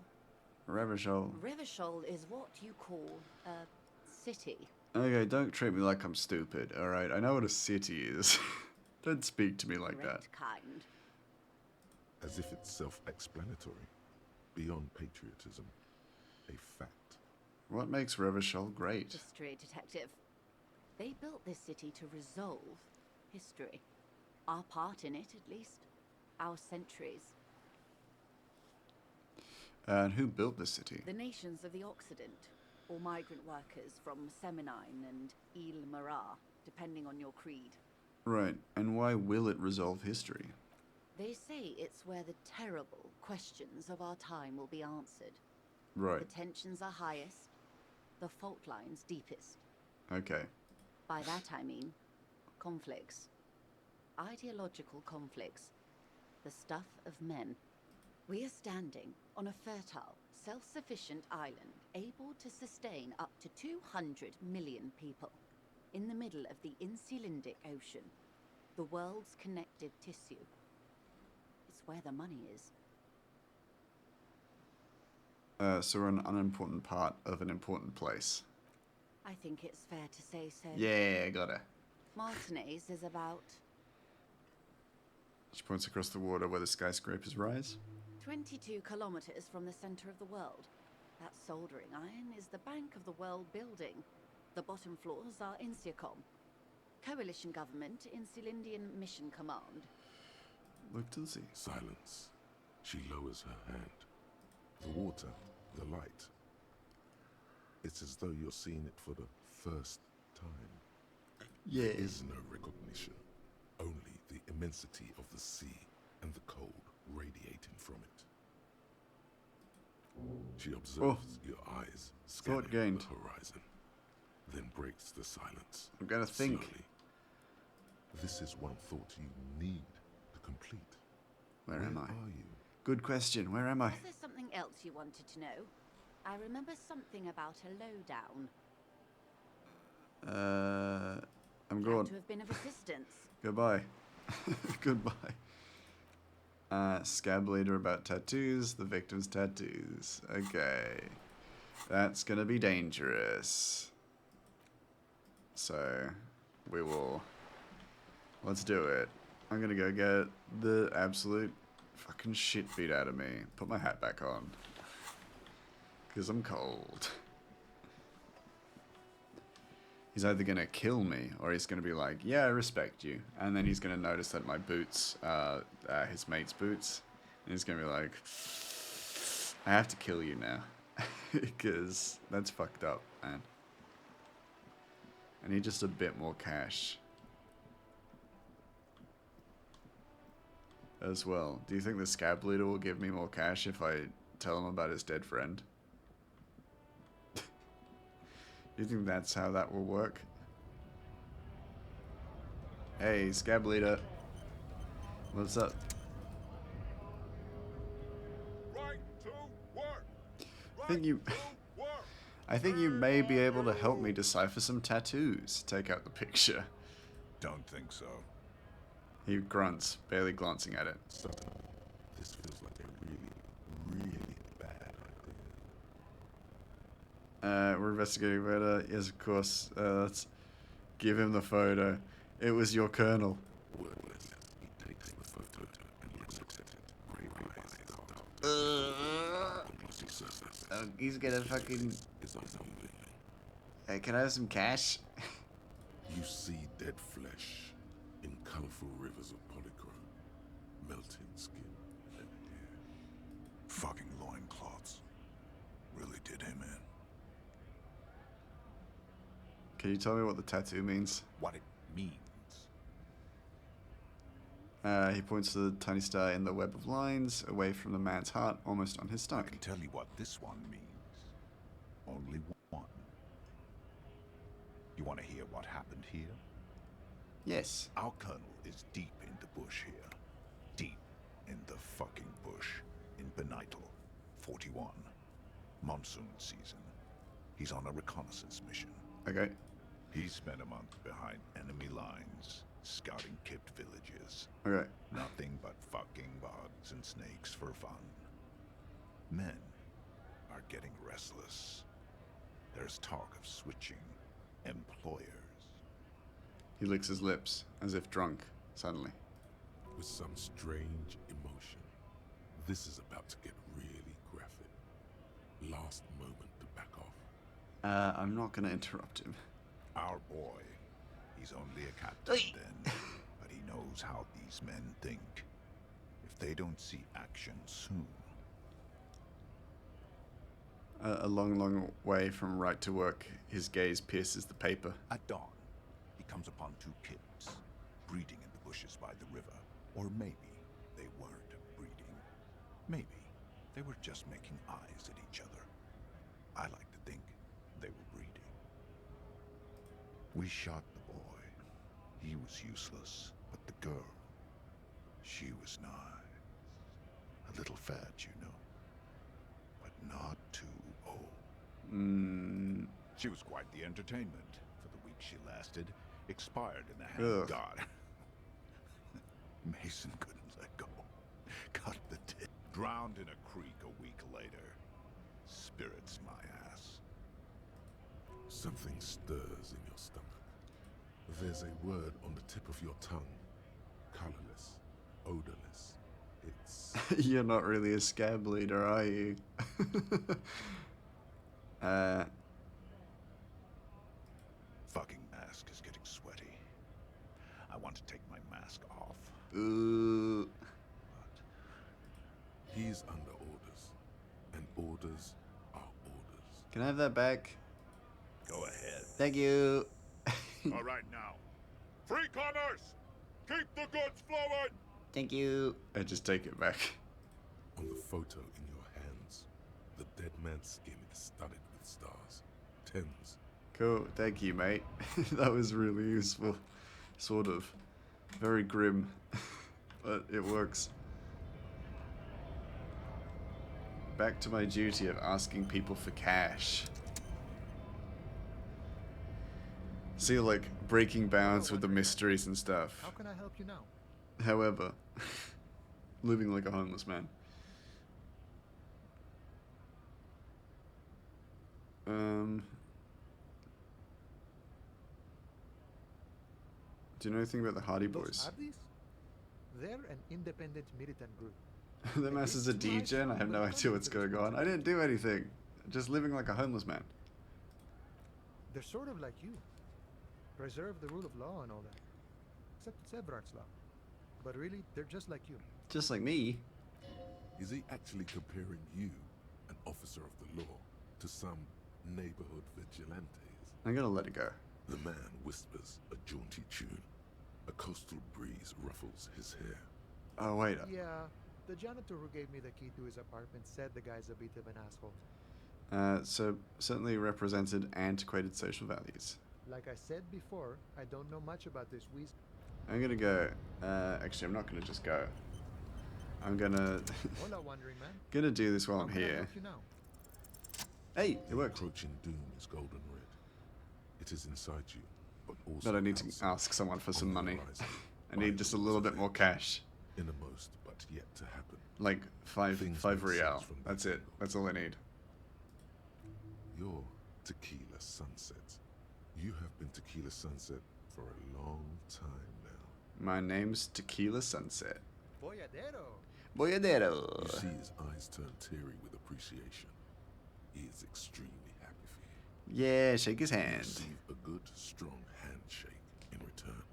Revachol. Revachol is what you call a city. Okay, don't treat me like I'm stupid, alright? I know what a city is. Don't speak to me like that. Kind. As if it's self-explanatory. Beyond patriotism. A fact. What makes Revachol great? History detective. They built this city to resolve history. Our part in it, at least. Our centuries. And who built the city? The nations of the Occident, or migrant workers from Semenine and Ile Marat, depending on your creed. Right, and why will it resolve history? They say it's where the terrible questions of our time will be answered. Right. The tensions are highest, the fault lines deepest. Okay. By that I mean conflicts. Ideological conflicts. The stuff of men. We are standing on a fertile, self-sufficient island, able to sustain up to 200 million people, in the middle of the Insulindic Ocean, the world's connective tissue. It's where the money is. So we're an unimportant part of an important place. I think it's fair to say so. Yeah, got it. Martinez is about... She points across the water where the skyscrapers rise. 22 kilometers from the center of the world. That soldering iron is the bank of the world building. The bottom floors are Insiacom. Coalition government, Insulindian Mission Command. Look to the sea. Silence. She lowers her hand. The water, the light. It's as though you're seeing it for the first time. Yeah. There is no recognition. Only the immensity of the sea and the cold radiating from it. She observes your eyes scanning the horizon, then breaks the silence. I'm gonna think. Slowly. This is one thought you need to complete. Where am I? Are you? Good question. Where am I? Is there something else you wanted to know? I remember something about a lowdown. I'm Glad gone. to have been of assistance. Goodbye. Goodbye. Scab leader about tattoos. The victim's tattoos. Okay. That's gonna be dangerous. So, we will... Let's do it. I'm gonna go get the absolute fucking shit beat out of me. Put my hat back on. Because I'm cold. He's either gonna kill me, or he's gonna be like, yeah, I respect you. And then he's gonna notice that my boots are his mate's boots. And he's gonna be like, I have to kill you now. Because that's fucked up, man. I need just a bit more cash. As well. Do you think the scab leader will give me more cash if I tell him about his dead friend? Do you think that's how that will work? Hey, scab leader. What's up? Right to work. I think you may be able to help me decipher some tattoos. Take out the picture. Don't think so. He grunts, barely glancing at it. This feels like a really, really bad idea. We're investigating better. Yes, of course. Let's give him the photo. It was your colonel. Wordless, he takes the photo and looks at it. Gray eyes glossy surface. He's gonna fucking... Is unmoving. Hey, can I have some cash? You see dead flesh in colorful rivers of polychrome, melting skin and hair. Fucking loincloths. Really Can you tell me what the tattoo means? What it means. He points to the tiny star in the web of lines, away from the man's heart, almost on his I stomach. can tell you what this one means. Only one. You want to hear what happened here? Yes. Our colonel is deep in the bush here. Deep in the fucking bush. In Benital, 41. Monsoon season. He's on a reconnaissance mission. Okay. He spent a month behind enemy lines, scouting kept villages. Okay. Nothing but fucking bugs and snakes for fun. Men are getting restless. There's talk of switching employers. He licks his lips, as if drunk, suddenly. With some strange emotion. This is about to get really graphic. Last moment to back off. I'm not gonna interrupt him. Our boy, he's only a captain then, but he knows how these men think. If they don't see action soon. A long, long way from right to work, his gaze pierces the paper. At dawn, he comes upon two kids, breeding in the bushes by the river. Or maybe they weren't breeding. Maybe they were just making eyes at each other. I like to think they were breeding. We shot the boy. He was useless, but the girl, she was nice. A little fat, you know, but not too old. She was quite the entertainment for the week she lasted. Expired in the hand of God. Mason couldn't let go. Cut the tip. Drowned in a creek a week later. Spirits my ass. Something stirs in your stomach. There's a word on the tip of your tongue. Colorless. Odorless. It's... You're not really a scab leader, are you? Fucking mask is getting sweaty. I want to take my mask off. Ooh. He's under orders. And orders are orders. Can I have that back? Go ahead. Thank you. All right now. Free commerce! Keep the goods flowing! Thank you. I just take it back. On the photo in your hands, the dead man's skin is studded with stars. Tens. Cool. Thank you, mate. That was really useful. Sort of. Very grim. But it works. Back to my duty of asking people for cash. See, like, breaking bounds with the mysteries and stuff. How can I help you now? However, living like a homeless man. Do you know anything about the Hardy Boys? Hardys? They're an independent militant group. The master's a DJ and I have no idea what's going on. I didn't do anything. Just living like a homeless man. They're sort of like you. Preserve the rule of law and all that. Except it's Everard's law. But really, they're just like you. Just like me. Is he actually comparing you, an officer of the law, to some neighborhood vigilantes? I'm gonna let it go. The man whispers a jaunty tune. A coastal breeze ruffles his hair. Oh, wait. Yeah, the janitor who gave me the key to his apartment said the guy's a bit of an asshole. So, certainly represented antiquated social values. Like I said before, I don't know much about this Weasley. I'm gonna go. Actually, I'm not gonna just go. I'm gonna... Hola, wandering man. gonna do this while I'm How can I here. help you now? Hey, it worked. Approaching doom is golden red. It is inside you, but also But I need to outside. ask someone for some On the money. horizon, I need just a little bit more cash. Innermost, but yet to happen. Like five Things five make sense real. from That's it. That's all I need. Your Tequila Sunset. You have been Tequila Sunset for a long time now. My name's Tequila Sunset. Boyadero. Boyadero. You see his eyes turn teary with appreciation. He is extremely happy for you. Yeah, shake his You hand. receive a good, strong handshake in return.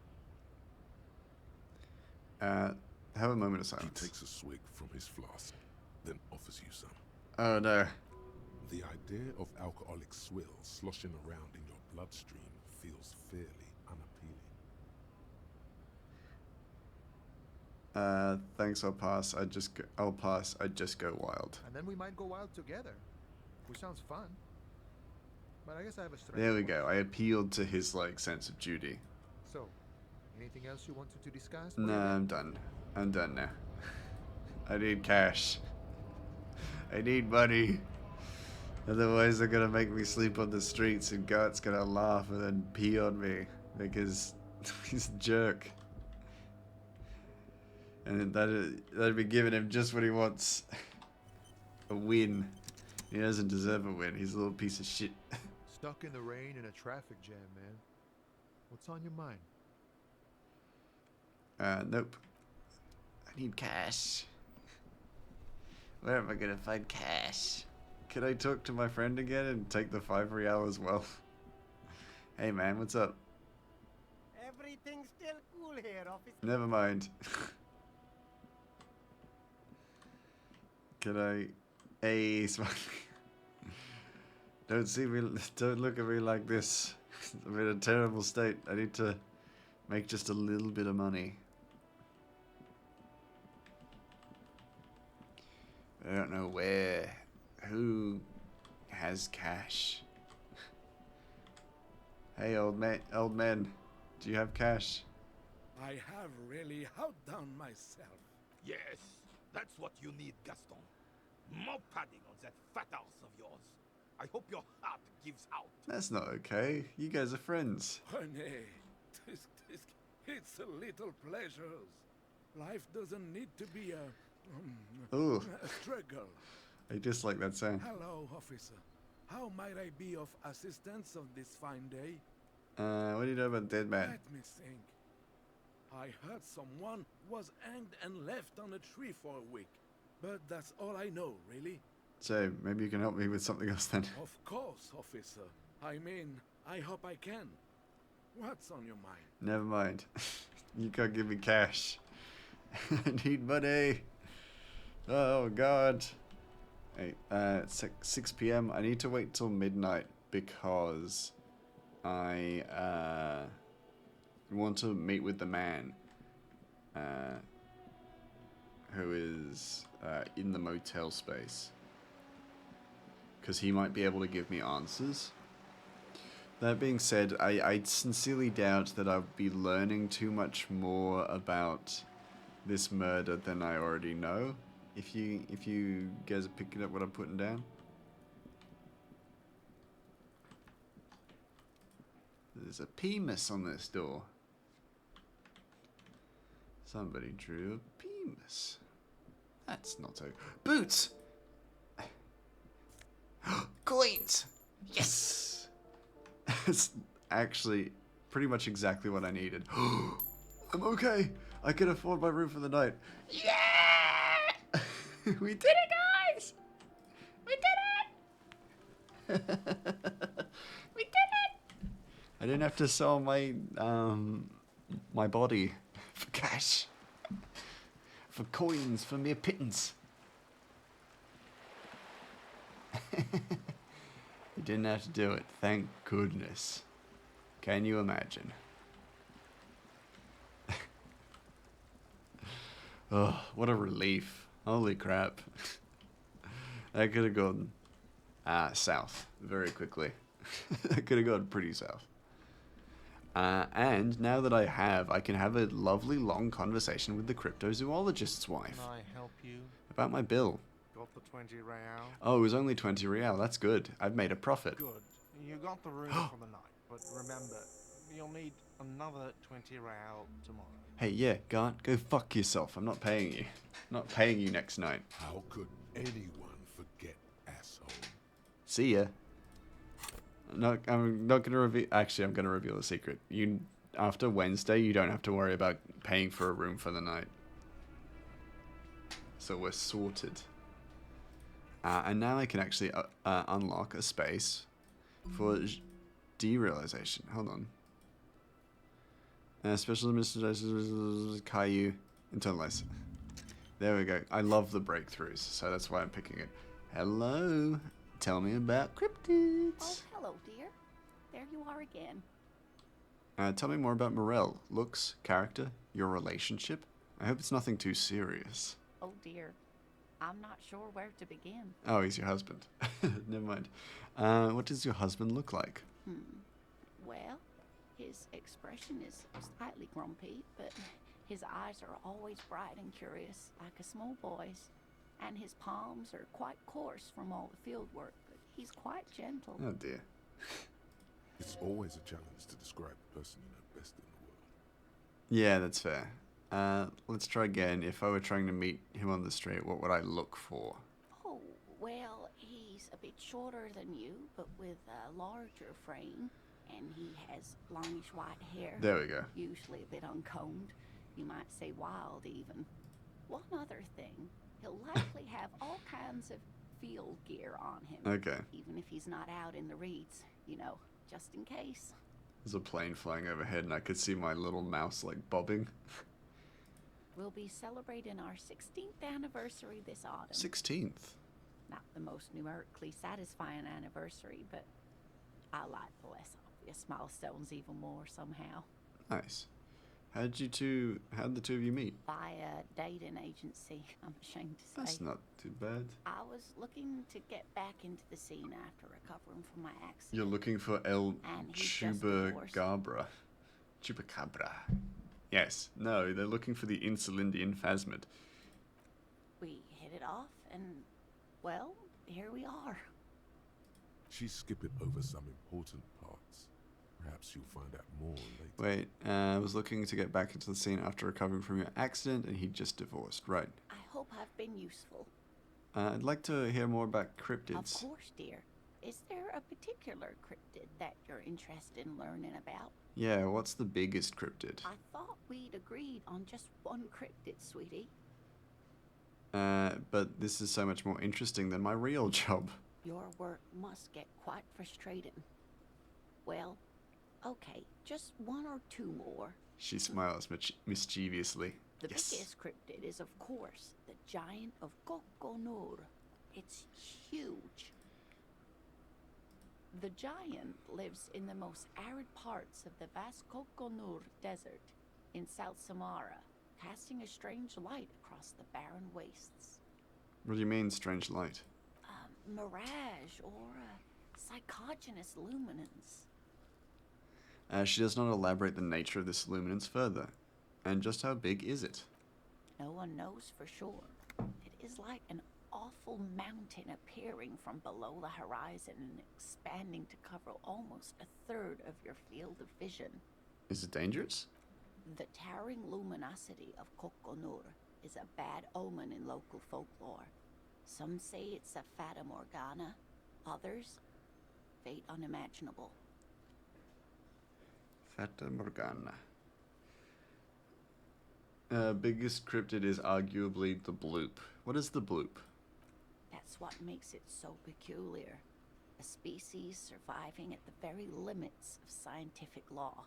Have a moment of He silence. takes a swig from his flask, then offers you some. Oh no. The idea of alcoholic swill sloshing around in your bloodstream feels fairly unappealing. Thanks, I'll pass. I'll pass. I'd just go wild. And then we might go wild together. Which sounds fun. But I guess I have a strength. There we go. I appealed to his, like, sense of duty. So, anything else you wanted to discuss? Nah, I'm done. I'm done now. I need cash. I need money. Otherwise they're gonna make me sleep on the streets and Gart's gonna laugh and then pee on me because he's a jerk. And that'd be giving him just what he wants. A win. He doesn't deserve a win. He's a little piece of shit. Stuck in the rain in a traffic jam, man. What's on your mind? Nope. I need cash. Where am I gonna find cash? Can I talk to my friend again and take the 5 real as well? Hey man, what's up? Everything's still cool here, officer. Never mind. Can I... Hey, Smiley. Don't look at me like this. I'm in a terrible state. I need to make just a little bit of money. I don't know who has cash. Hey, old man, do you have cash? I have really outdone myself. Yes, that's what you need, Gaston. More padding on that fat arse of yours. I hope your heart gives out. That's not okay. You guys are friends. Honey, it's a little pleasures. Life doesn't need to be Ooh. a struggle. I dislike that sound. Hello, officer. How might I be of assistance on this fine day? What do you know about dead man? Let me think. I heard someone was hanged and left on a tree for a week. But that's all I know, really. So, maybe you can help me with something else then. Of course, officer. I mean, I hope I can. What's on your mind? Never mind. You can't give me cash. I need money. Oh, God. Hey, it's 6 p.m. I need to wait till midnight because I want to meet with the man who is in the motel space, because he might be able to give me answers. That being said, I sincerely doubt that I'll be learning too much more about this murder than I already know. If you guys are picking up what I'm putting down. There's a P-miss on this door. Somebody drew a P-miss. That's not a... Boots! Coins! Yes! It's actually pretty much exactly what I needed. I'm okay! I can afford my room for the night. Yeah! We did it, guys! We did it! We did it! I didn't have to sell my my body for cash, for coins, for mere pittance. You didn't have to do it. Thank goodness. Can you imagine? Oh, what a relief. Holy crap. That could have gone south very quickly. That could have gone pretty south. And now that I can have a lovely long conversation with the cryptozoologist's wife. Can I help you? About my bill. Got the 20 real? Oh, it was only 20 real. That's good. I've made a profit. Good. You got the room for the night, but remember, you'll need another 20 real tomorrow. Hey, yeah, Gart, go fuck yourself. I'm not paying you. I'm not paying you next night. How could anyone forget, asshole? See ya. I'm not gonna reveal. Actually, I'm gonna reveal a secret. After Wednesday, you don't have to worry about paying for a room for the night. So we're sorted. And now I can actually unlock a space for derealization. Hold on. Special administration, Caillou, internalize. There we go. I love the breakthroughs, so that's why I'm picking it. Hello. Tell me about cryptids. Oh, hello, dear. There you are again. Tell me more about Morel. Looks, character, your relationship. I hope it's nothing too serious. Oh dear. I'm not sure where to begin. Oh, he's your husband. Never mind. What does your husband look like? Well, his expression is slightly grumpy, but his eyes are always bright and curious, like a small boy's. And his palms are quite coarse from all the field work, but he's quite gentle. Oh dear. It's always a challenge to describe the person you know best in the world. Yeah, that's fair. Let's try again. If I were trying to meet him on the street, what would I look for? Oh, well, he's a bit shorter than you, but with a larger frame. And he has longish white hair. There we go. Usually a bit uncombed. You might say wild, even. One other thing. He'll likely have all kinds of field gear on him. Okay. Even if he's not out in the reeds. You know, just in case. There's a plane flying overhead and I could see my little mouse like bobbing. We'll be celebrating our 16th anniversary this autumn. 16th? Not the most numerically satisfying anniversary, but I like the less obvious milestones even more somehow. Nice. How'd the two of you meet? Via dating agency, I'm ashamed to say. That's not too bad. I was looking to get back into the scene after recovering from my accident. You're looking for El And he's just divorced. Chupacabra. Yes. No, they're looking for the Insulindian phasmid. We hit it off, and, well, here we are. She's skipping over some important parts. Perhaps you'll find out more later. Wait, I was looking to get back into the scene after recovering from your accident, and he just divorced, right? I hope I've been useful. I'd like to hear more about cryptids. Of course, dear. Is there a particular cryptid that you're interested in learning about? Yeah, what's the biggest cryptid? I thought we'd agreed on just one cryptid, sweetie. But this is so much more interesting than my real job. Your work must get quite frustrating. Well, okay, just one or two more. She smiles mischievously. The Yes. biggest cryptid is, of course, the Giant of Kokonur. It's huge. The giant lives in the most arid parts of the vast Kokonur Desert in South Samara, casting a strange light across the barren wastes. What do you mean, strange light? Mirage or psychogenous luminance. She does not elaborate the nature of this luminance further. And just how big is it? No one knows for sure. It is like an awful mountain appearing from below the horizon and expanding to cover almost a third of your field of vision. Is it dangerous? The towering luminosity of Kokonur is a bad omen in local folklore. Some say it's a fata morgana, others, fate unimaginable. Fata Morgana. Biggest cryptid is arguably the bloop. What is the bloop? That's what makes it so peculiar. A species surviving at the very limits of scientific law.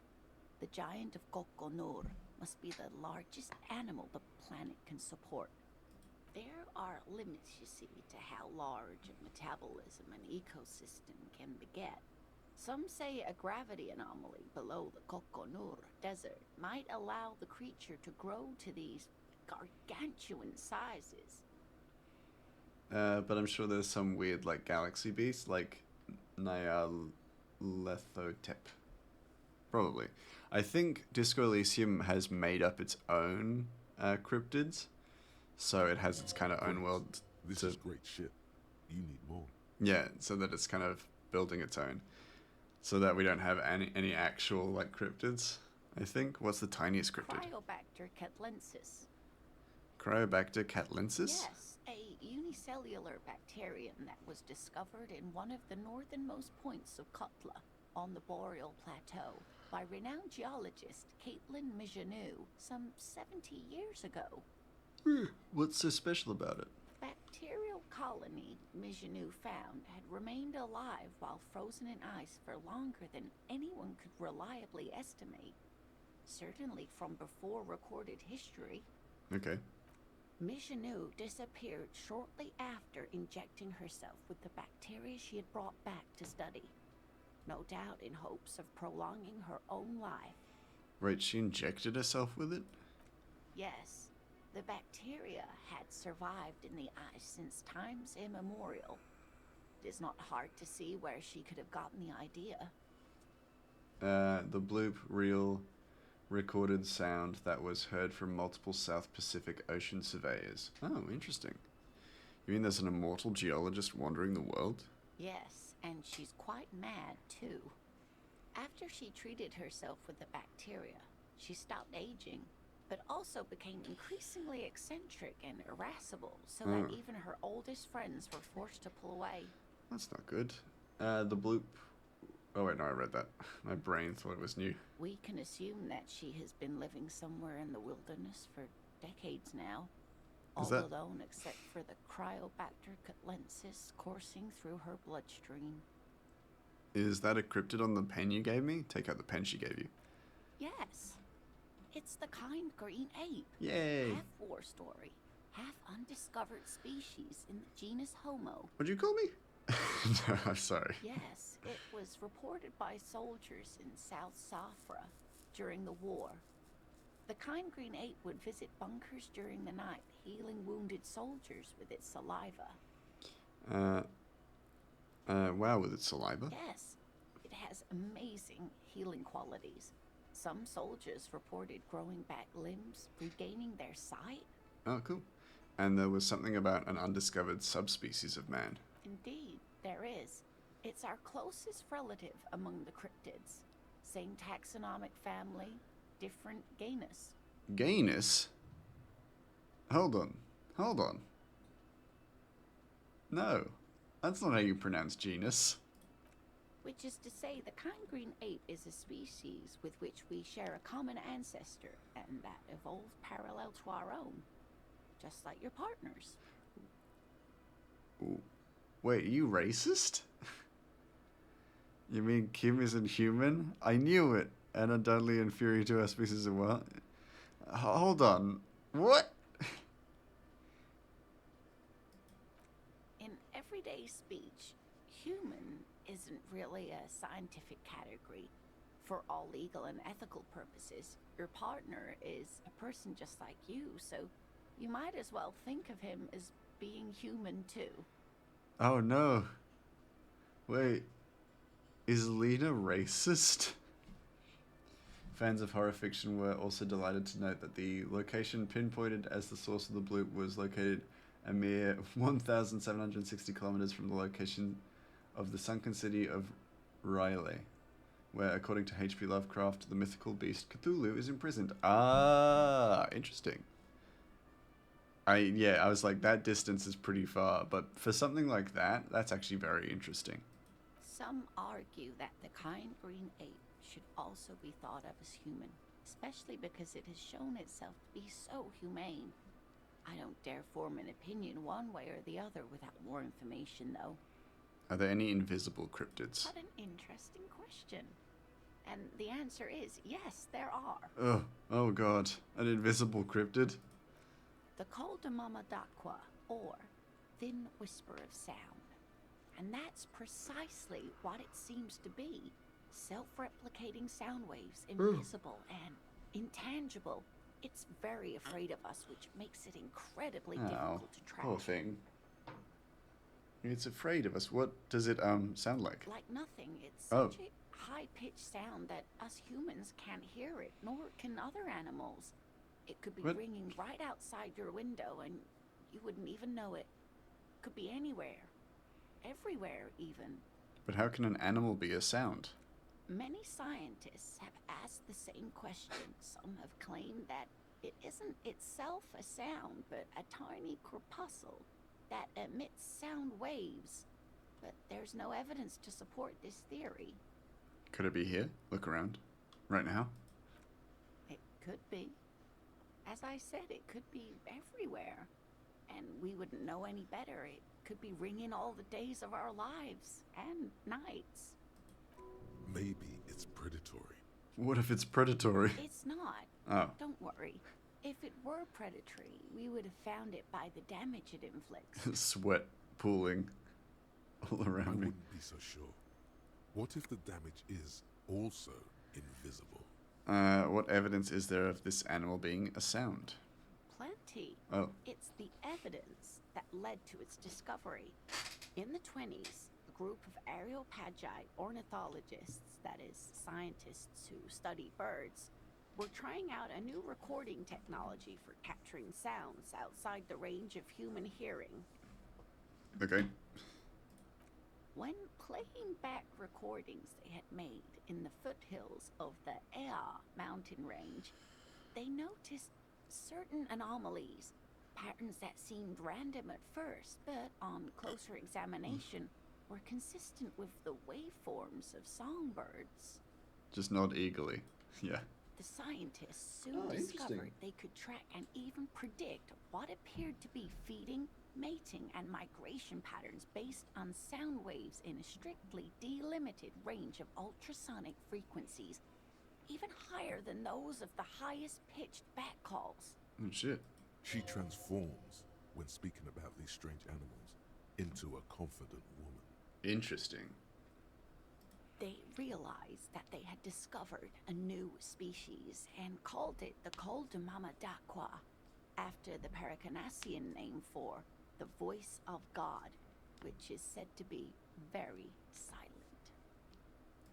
The giant of Kokonur must be the largest animal the planet can support. There are limits, you see, to how large a metabolism an ecosystem can beget. Some say a gravity anomaly below the Kokonur Desert might allow the creature to grow to these gargantuan sizes. But I'm sure there's some weird, like, galaxy beast, like Nyarlathotep. Probably. I think Disco Elysium has made up its own cryptids, so it has its kind of own world. This is great shit. You need more. Yeah, so that it's kind of building its own. So that we don't have any actual, like, cryptids, I think. What's the tiniest cryptid? Cryobacter catlensis. Cryobacter catlensis? Yes, a unicellular bacterium that was discovered in one of the northernmost points of Kutla on the Boreal Plateau by renowned geologist Caitlin Mijanou some 70 years ago. What's so special about it? Bacterial colony Mijanou found had remained alive while frozen in ice for longer than anyone could reliably estimate. Certainly from before recorded history. Okay. Mijanou disappeared shortly after injecting herself with the bacteria she had brought back to study. no doubt in hopes of prolonging her own life. Wait, she injected herself with it? Yes, the bacteria had survived in the ice since times immemorial. It is not hard to see where she could have gotten the idea. The bloop reel recorded sound that was heard from multiple South Pacific Ocean surveyors. Oh, interesting. You mean there's an immortal geologist wandering the world? Yes, and she's quite mad, too. After she treated herself with the bacteria, she stopped aging, but also became increasingly eccentric and irascible, so that even her oldest friends were forced to pull away. That's not good. The bloop... Oh wait, no, I read that. My brain thought it was new. We can assume that she has been living somewhere in the wilderness for decades now. All alone except for the Cryobacter catlensis coursing through her bloodstream. Is that a cryptid on the pen you gave me? Take out the pen she gave you. Yes. It's the kind green ape. Yay! Half war story, half undiscovered species in the genus Homo. What'd you call me? No, I'm sorry. Yes, it was reported by soldiers in South Safra during the war. The kind green ape would visit bunkers during the night, healing wounded soldiers with its saliva. Wow, with its saliva? Yes, it has amazing healing qualities. Some soldiers reported growing back limbs, regaining their sight. Oh, cool. And there was something about an undiscovered subspecies of man. Indeed, there is. It's our closest relative among the cryptids. Same taxonomic family, different genus. Genus? Hold on. Hold on. No, that's not how you pronounce genus. Which is to say, the kind green ape is a species with which we share a common ancestor, and that evolved parallel to our own. Just like your partners. Ooh. Wait, are you racist? You mean Kim isn't human? I knew it. And undoubtedly inferior to our species as well. Hold on. What? In everyday speech, human isn't really a scientific category. For all legal and ethical purposes, your partner is a person just like you, so you might as well think of him as being human too. Oh no. Wait. Is Lena racist? Fans of horror fiction were also delighted to note that the location pinpointed as the source of the bloop was located a mere 1,760 kilometers from the location of the sunken city of R'lyeh, where, according to H.P. Lovecraft, the mythical beast Cthulhu is imprisoned. Ah, interesting. I was like, that distance is pretty far, but for something like that, that's actually very interesting. Some argue that the kind green ape should also be thought of as human, especially because it has shown itself to be so humane. I don't dare form an opinion one way or the other without more information, though. Are there any invisible cryptids? What an interesting question. And the answer is yes, there are. Oh god, an invisible cryptid? The Koldamamadakwa, or thin whisper of sound. And that's precisely what it seems to be. Self-replicating sound waves, invisible and intangible. It's very afraid of us, which makes it incredibly difficult to track. Poor thing. It's afraid of us. What does it sound like? Like nothing. It's such a high-pitched sound that us humans can't hear it, nor can other animals. It could be ringing right outside your window and you wouldn't even know it. Could be anywhere. Everywhere, even. But how can an animal be a sound? Many scientists have asked the same question. Some have claimed that it isn't itself a sound, but a tiny corpuscle that emits sound waves. But there's no evidence to support this theory. Could it be here? Look around. Right now? It could be. As I said, it could be everywhere. And we wouldn't know any better. It could be ringing all the days of our lives and nights. Maybe it's predatory. What if it's predatory? It's not. Oh. Don't worry. If it were predatory, we would have found it by the damage it inflicts. Sweat pooling all around me. I wouldn't be so sure. What if the damage is also invisible? What evidence is there of this animal being a sound? Plenty. Oh. It's the evidence that led to its discovery. In the 20s, a group of areopagi ornithologists, that is, scientists who study birds, were trying out a new recording technology for capturing sounds outside the range of human hearing. Okay. When playing back recordings they had made in the foothills of the Ea mountain range, they noticed certain anomalies, patterns that seemed random at first, but on closer examination were consistent with the waveforms of songbirds. Just nod eagerly. Yeah. The scientists soon discovered they could track and even predict what appeared to be feeding, mating, and migration patterns based on sound waves in a strictly delimited range of ultrasonic frequencies, even higher than those of the highest pitched bat calls. Oh, shit. She transforms, when speaking about these strange animals, into a confident woman. Interesting. They realized that they had discovered a new species and called it the Koldamamadakwa, after the Paracanassian name for the voice of God, which is said to be very silent.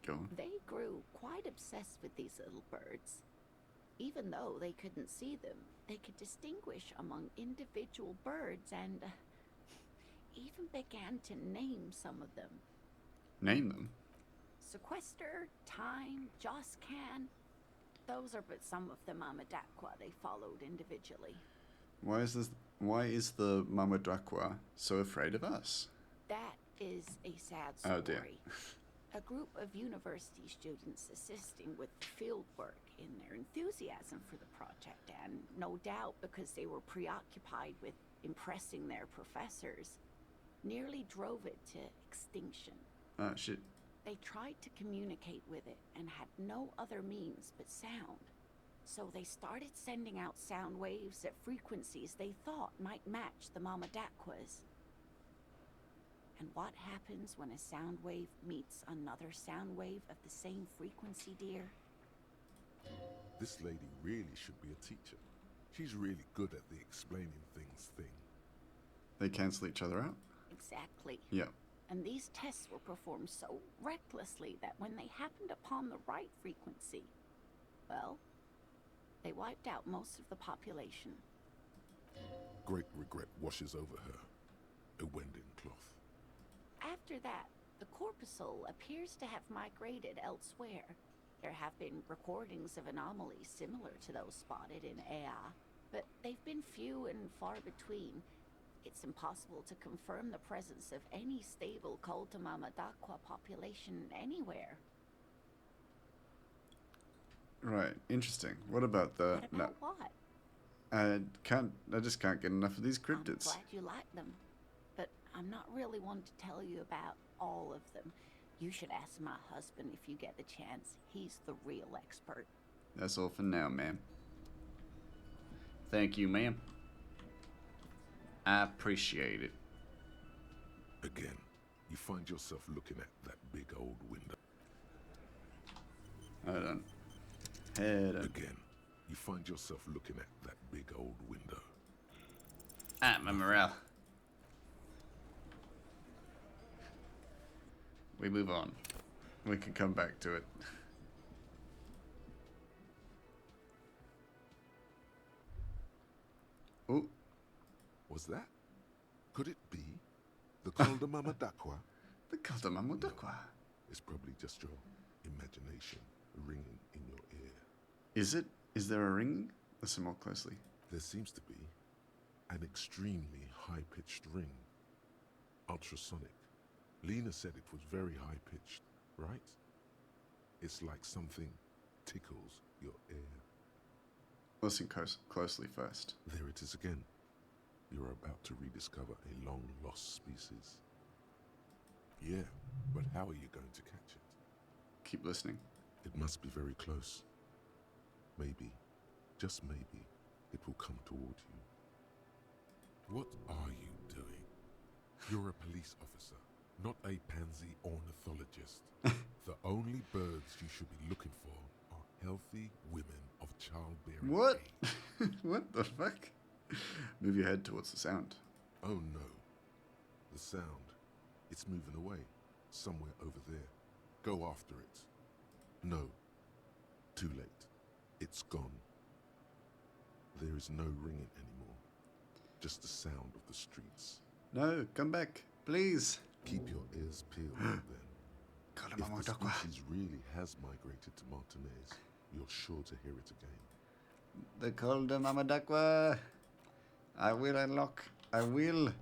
Go on. They grew quite obsessed with these little birds. Even though they couldn't see them, they could distinguish among individual birds and even began to name some of them. Name them? Sequester, Time, Joscan. Those are but some of the Mamadakwa they followed individually. Why is the Mamadakwa so afraid of us? That is a sad story. Oh dear. A group of university students assisting with field work in their enthusiasm for the project, and no doubt because they were preoccupied with impressing their professors, nearly drove it to extinction. Ah, shit. They tried to communicate with it and had no other means but sound. So they started sending out sound waves at frequencies they thought might match the Mamadakwas. And what happens when a sound wave meets another sound wave of the same frequency, dear? This lady really should be a teacher. She's really good at the explaining things thing. They cancel each other out? Exactly. Yeah. And these tests were performed so recklessly that when they happened upon the right frequency, well, they wiped out most of the population. Great regret washes over her. A winding cloth. After that, the corpuscle appears to have migrated elsewhere. There have been recordings of anomalies similar to those spotted in Ea, but they've been few and far between. It's impossible to confirm the presence of any stable Koldamamadakwa population anywhere. Right, interesting. What about the... What about what? I just can't get enough of these cryptids. I'm glad you like them, but I'm not really one to tell you about all of them. You should ask my husband if you get the chance. He's the real expert. That's all for now, ma'am. Thank you, ma'am. I appreciate it. Again, you find yourself looking at that big old window. Hold on. Head on. Again, you find yourself looking at that big old window. Ah, my morale. We move on. We can come back to it. Ooh. Was that? Could it be the Koldamamadakwa? The Koldamamadakwa. It's probably just your imagination ringing in your ear. Is it? Is there a ring? Listen more closely. There seems to be an extremely high-pitched ring. Ultrasonic. Lena said it was very high-pitched, right? It's like something tickles your ear. Listen closely first. There it is again. You're about to rediscover a long-lost species. Yeah, but how are you going to catch it? Keep listening. It must be very close. Maybe, just maybe, it will come toward you. What are you doing? You're a police officer, not a pansy ornithologist. The only birds you should be looking for are healthy women of childbearing What? age. What the fuck? Move your head towards the sound. Oh no. The sound. It's moving away. Somewhere over there. Go after it. No. Too late. It's gone. There is no ringing anymore. Just the sound of the streets. No, come back, please. Keep your ears peeled then. If the species really has migrated to Martinez, you're sure to hear it again. The Colder Mamadakwa. I will unlock. I will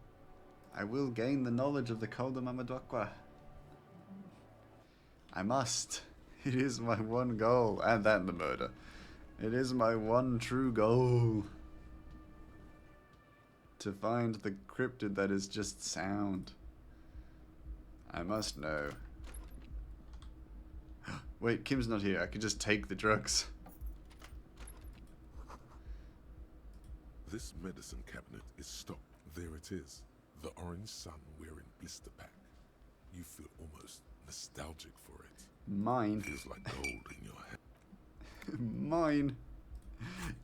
gain the knowledge of the Colder Mamadakwa. I must. It is my one goal. And the murder. It is my one true goal. To find the cryptid that is just sound. I must know. Wait, Kim's not here. I could just take the drugs. This medicine cabinet is stocked. There it is. The orange sun wearing blister pack. You feel almost nostalgic for it. Mine. Feels like gold in your hand. Mine.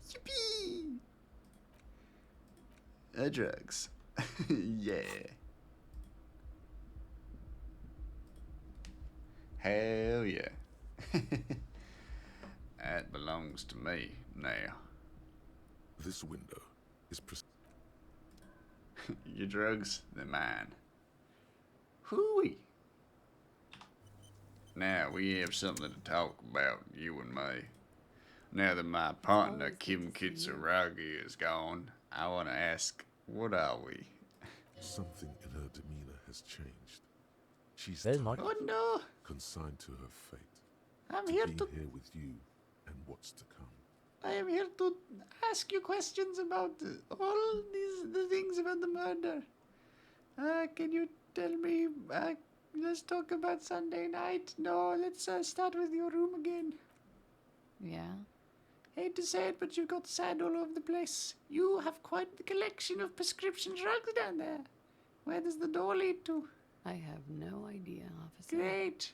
Yippee! Drugs. Yeah. Hell yeah. That belongs to me now. This window is Your drugs, they're mine. Hooey. Now we have something to talk about, you and me. Now that my partner Kim Kitsuragi is gone, I want to ask, what are we? Something in her demeanor has changed. She's Oh no! consigned to her fate. I'm here being to... here with you and what's to come. I am here to ask you questions about all the things about the murder. Can you tell me, let's talk about Sunday night. No, let's start with your room again. Yeah? Hate to say it, but you've got sand all over the place. You have quite the collection of prescription drugs down there. Where does the door lead to? I have no idea, officer. Great.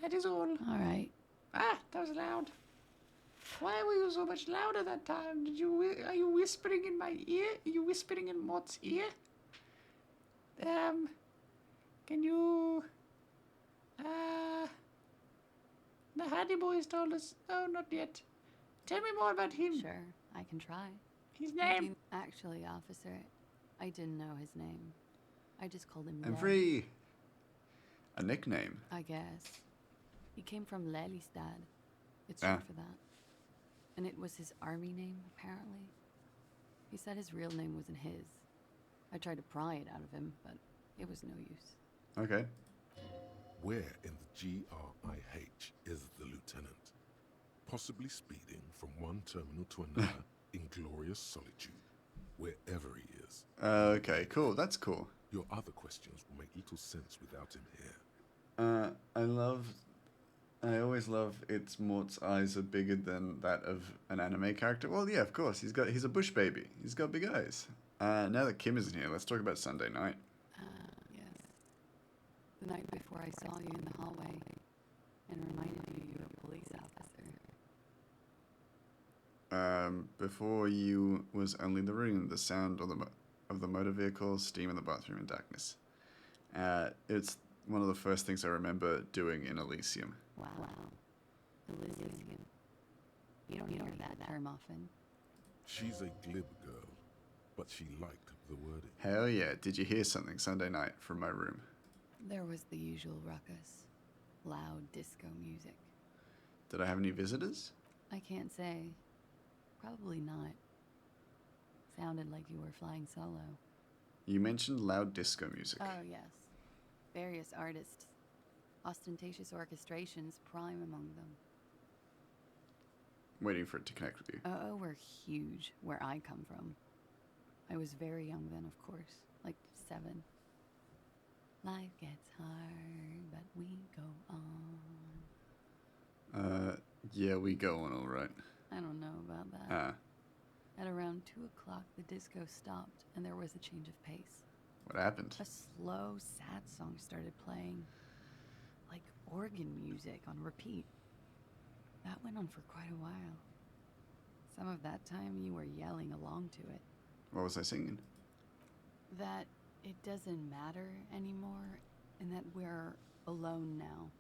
That is all. All right. Ah, that was loud. Why were you so much louder that time? Are you whispering in my ear? Are you whispering in Mott's ear? Can you... The Hardy Boys told us... Oh, not yet. Tell me more about him. Sure, I can try. His name? Actually, officer, I didn't know his name. I just called him I'm Lel. free. A nickname? I guess. He came from Lelystad. It's Ah. short for that. And it was his army name, apparently. He said his real name wasn't his. I tried to pry it out of him, but it was no use. Okay. Where in the GRIH is the lieutenant? Possibly speeding from one terminal to another in glorious solitude, wherever he is. Okay, cool. That's cool. Your other questions will make little sense without him here. I always love it's Mort's eyes are bigger than that of an anime character. Well, yeah, of course. He's a bush baby. He's got big eyes. Now that Kim isn't here, let's talk about Sunday night. Yes. The night before I saw you in the hallway and reminded you were a police officer. Before you was only the room, the sound of the motor vehicles, steam in the bathroom, and darkness. It's one of the first things I remember doing in Elysium. Wow. Elysium. You don't hear that term often. She's a glib girl, but she liked the wording. Hell yeah. Did you hear something Sunday night from my room? There was the usual ruckus. Loud disco music. Did I have any visitors? I can't say. Probably not. Sounded like you were flying solo. You mentioned loud disco music. Oh, yes. Various artists. Ostentatious orchestrations prime among them. Waiting for it to connect with you. Oh, we're huge where I come from. I was very young then, of course. Like 7. Life gets hard, but we go on. Yeah, we go on all right. I don't know about that. At around 2 o'clock, the disco stopped, and there was a change of pace. What happened? A slow, sad song started playing. organ music on repeat. That went on for quite a while. Some of that time you were yelling along to it. What was I singing? That it doesn't matter anymore, and that we're alone now.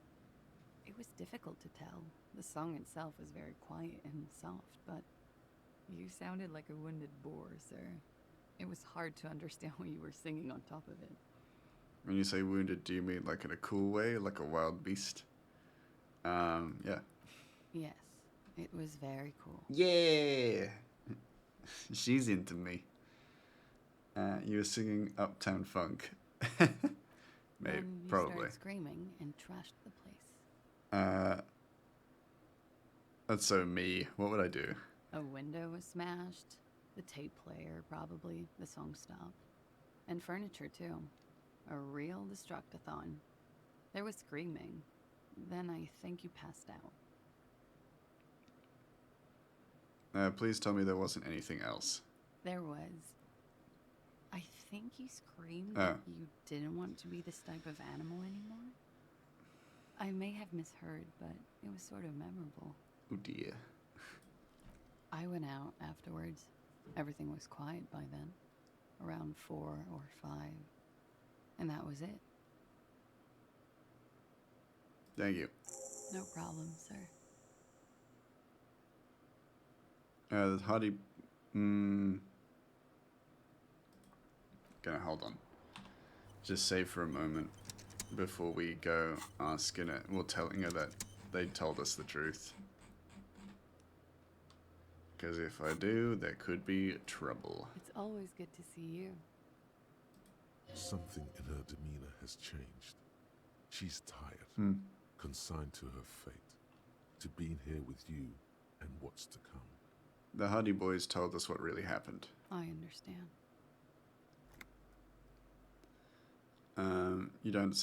It was difficult to tell. The song itself was very quiet and soft, but you sounded like a wounded boar, sir. It was hard to understand what you were singing on top of it. When you say wounded, do you mean like in a cool way, like a wild beast? Yeah. Yes, it was very cool. Yeah! She's into me. You were singing Uptown Funk. Maybe, Then you probably. started screaming and trashed the place. That's so me. What would I do? A window was smashed. The tape player, probably. The song stopped. And furniture, too. A real destructathon. There was screaming. Then I think you passed out. Please tell me there wasn't anything else. There was. I think you screamed Oh. that you didn't want to be this type of animal anymore. I may have misheard, but it was sort of memorable. Oh dear. I went out afterwards. Everything was quiet by then. Around 4 or 5. And that was it. Thank you. No problem, sir. The Hardy... Gonna hold on. Just save for a moment before we go asking it. Well, telling her that they told us the truth. Because if I do, there could be trouble. It's always good to see you. Something in her demeanor has changed. She's tired, consigned to her fate, to being here with you and what's to come. The Hardy Boys told us what really happened. I understand. You don't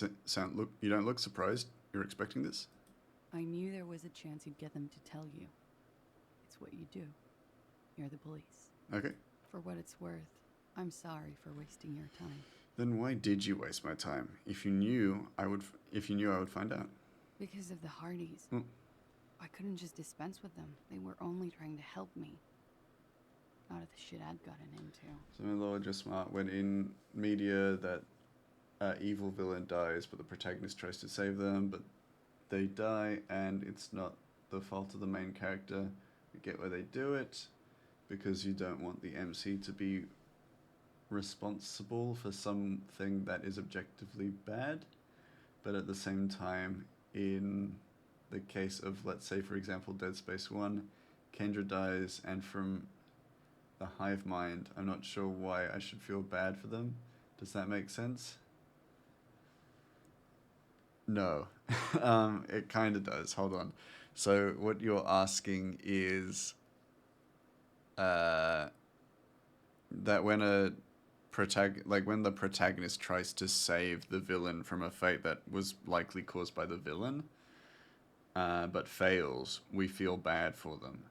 you don't look surprised. You're expecting this? I knew there was a chance you'd get them to tell you. It's what you do. You're the police. Okay. For what it's worth, I'm sorry for wasting your time. Then why did you waste my time? If you knew I would find out. Because of the Hardys. Hmm. I couldn't just dispense with them. They were only trying to help me. Not of the shit I'd gotten into. So my lord, just smart. When in media that evil villain dies, but the protagonist tries to save them, but they die, and it's not the fault of the main character. You get why they do it, because you don't want the MC to be responsible for something that is objectively bad, but at the same time, in the case of, let's say, for example, Dead Space 1, Kendra dies, and from the hive mind, I'm not sure why I should feel bad for them. Does that make sense? No. It kind of does. Hold on. So what you're asking is that when when the protagonist tries to save the villain from a fate that was likely caused by the villain, but fails, we feel bad for them.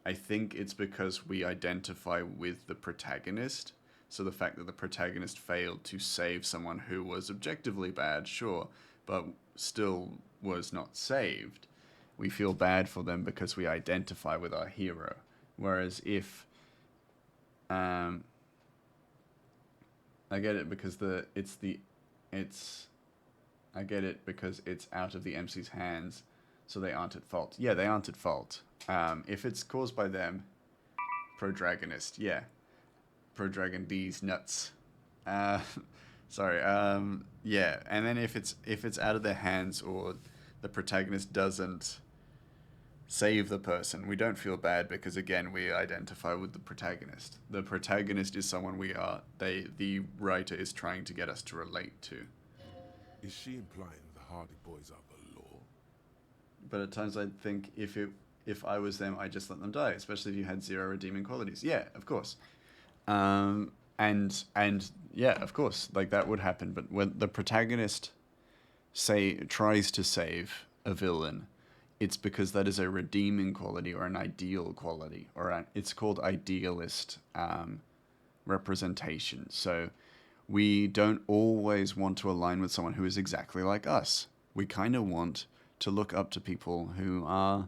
I think it's because we identify with the protagonist. So the fact that the protagonist failed to save someone who was objectively bad, sure, but still was not saved, we feel bad for them because we identify with our hero. Whereas if I get it because I get it because it's out of the MC's hands, so they aren't at fault. Yeah, they aren't at fault. If it's caused by them, pro-dragonist, yeah. Pro-dragon these nuts. Sorry, yeah. And then if it's out of their hands or the protagonist doesn't save the person, we don't feel bad because, again, we identify with the protagonist. The protagonist is someone the writer is trying to get us to relate to. Is she implying the Hardy Boys are the law? But at times I think if I was them, I'd just let them die, especially if you had 0 redeeming qualities. Yeah, of course. And yeah, of course, like that would happen. But when the protagonist tries to save a villain, it's because that is a redeeming quality or an ideal quality, it's called idealist representation. So we don't always want to align with someone who is exactly like us. We kind of want to look up to people who are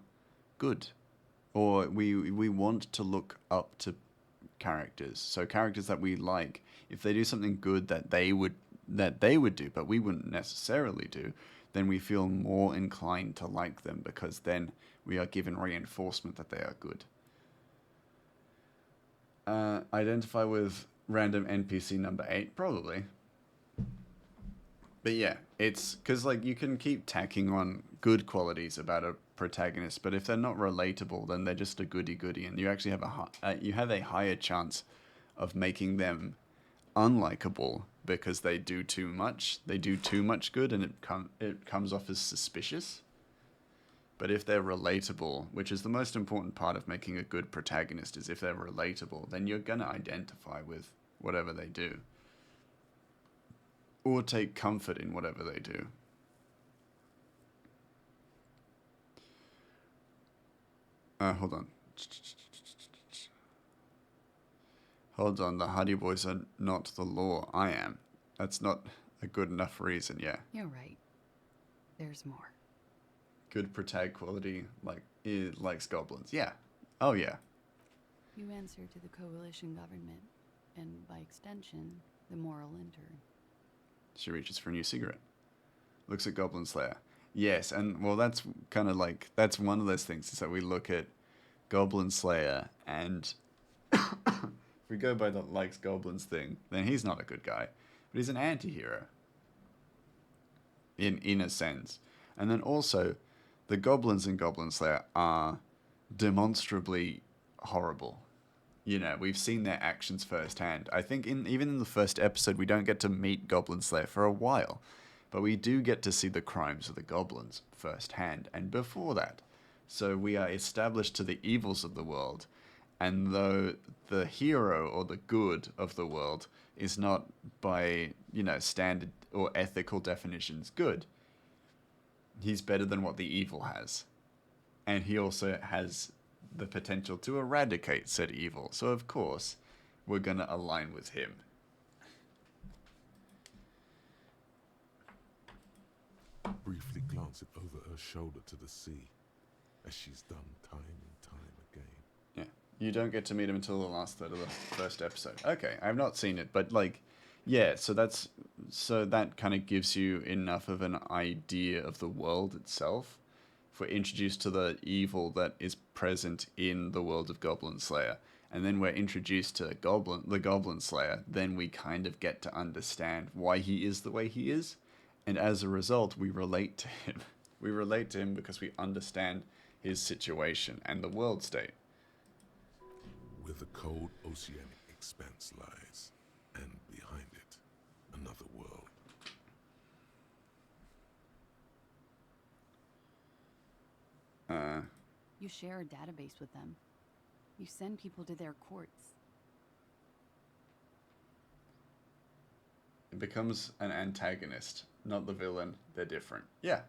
good, or we want to look up to characters. So characters that we like, if they do something good that they would do, but we wouldn't necessarily do, then we feel more inclined to like them because then we are given reinforcement that they are good. Identify with random NPC number 8, probably. But yeah, it's because like you can keep tacking on good qualities about a protagonist, but if they're not relatable, then they're just a goody-goody, and you actually have a higher chance of making them unlikable because they do too much. They do too much good, and it comes off as suspicious. But if they're relatable, which is the most important part of making a good protagonist, is if they're relatable, then you're gonna identify with whatever they do, or take comfort in whatever they do. Hold on. Hold on, the Hardy Boys are not the law. I am. That's not a good enough reason, yeah. You're right. There's more. Good protag quality, like, likes goblins. Yeah. Oh, yeah. You answer to the coalition government, and by extension, the moral intern. She reaches for a new cigarette. Looks at Goblin Slayer. Yes, and well, that's kind of like, that's one of those things, is that we look at Goblin Slayer, and if we go by the likes goblins thing, then he's not a good guy, but he's an anti-hero. In a sense. And then also, the goblins in Goblin Slayer are demonstrably horrible. You know, we've seen their actions firsthand. I think even in the first episode, we don't get to meet Goblin Slayer for a while, but we do get to see the crimes of the goblins firsthand, and before that. So we are established to the evils of the world, and though the hero or the good of the world is not by, you know, standard or ethical definitions good, he's better than what the evil has. And he also has the potential to eradicate said evil. So of course, we're going to align with him. Briefly glancing over her shoulder to the sea, as she's done time and time again. Yeah, you don't get to meet him until the last third of the first episode. Okay, I've not seen it, but like, yeah, so that kind of gives you enough of an idea of the world itself. If we're introduced to the evil that is present in the world of Goblin Slayer, and then we're introduced to the Goblin Slayer, then we kind of get to understand why he is the way he is, and as a result, we relate to him. We relate to him because we understand his situation and the world state. Where the cold oceanic expanse lies, and behind it, another world. You share a database with them. You send people to their courts. It becomes an antagonist, not the villain. They're different. Yeah,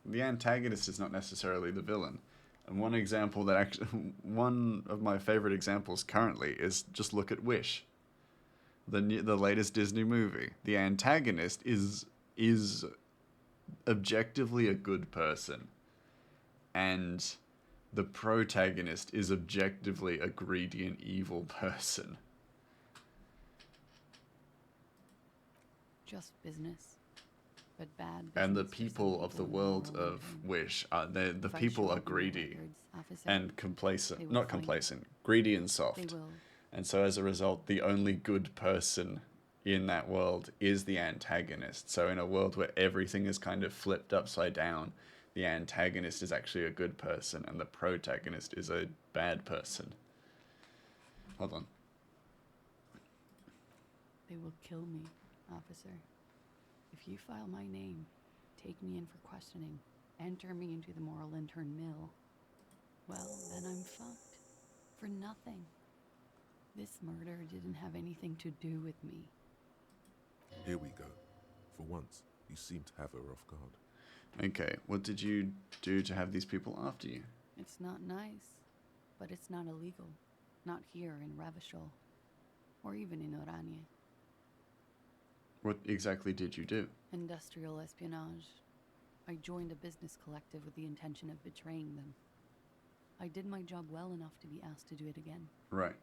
the antagonist is not necessarily the villain. And one example that actually, one of my favorite examples currently is just look at Wish, the latest Disney movie. The antagonist is objectively a good person, and the protagonist is objectively a greedy and evil person. Just business. But bad business. And the people of the world of Wish, the people are greedy and complacent. Not complacent, greedy and soft. And so as a result, the only good person in that world is the antagonist. So in a world where everything is kind of flipped upside down, the antagonist is actually a good person and the protagonist is a bad person. Hold on. They will kill me, officer. If you file my name, take me in for questioning, enter me into the moral intern mill, well, then I'm fucked. For nothing. This murder didn't have anything to do with me. Here we go. For once, you seem to have her off guard. Okay, what did you do to have these people after you? It's not nice, but it's not illegal. Not here in Revachol, or even in Oranje. What exactly did you do? Industrial espionage. I joined a business collective with the intention of betraying them. I did my job well enough to be asked to do it again. Right.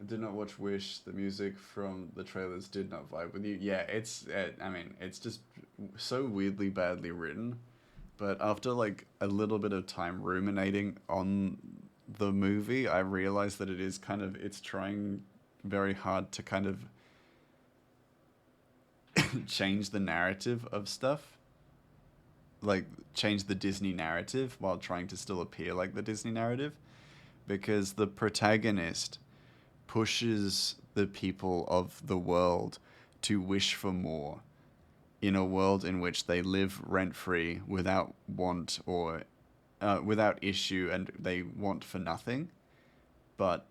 I did not watch Wish. The music from the trailers did not vibe with you. Yeah, I mean, it's just so weirdly badly written. But after like a little bit of time ruminating on the movie, I realized that it's trying very hard to kind of change the narrative of stuff. Like, change the Disney narrative while trying to still appear like the Disney narrative. Because the protagonist pushes the people of the world to wish for more in a world in which they live rent-free without want or without issue, and they want for nothing. But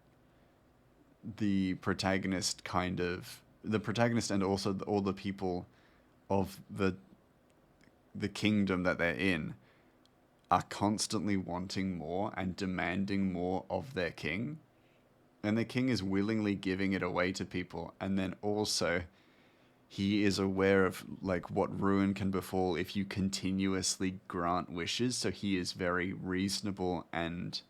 the protagonist and also all the people of the kingdom that they're in are constantly wanting more and demanding more of their king. And the king is willingly giving it away to people. And then also, he is aware of like what ruin can befall if you continuously grant wishes. So he is very reasonable and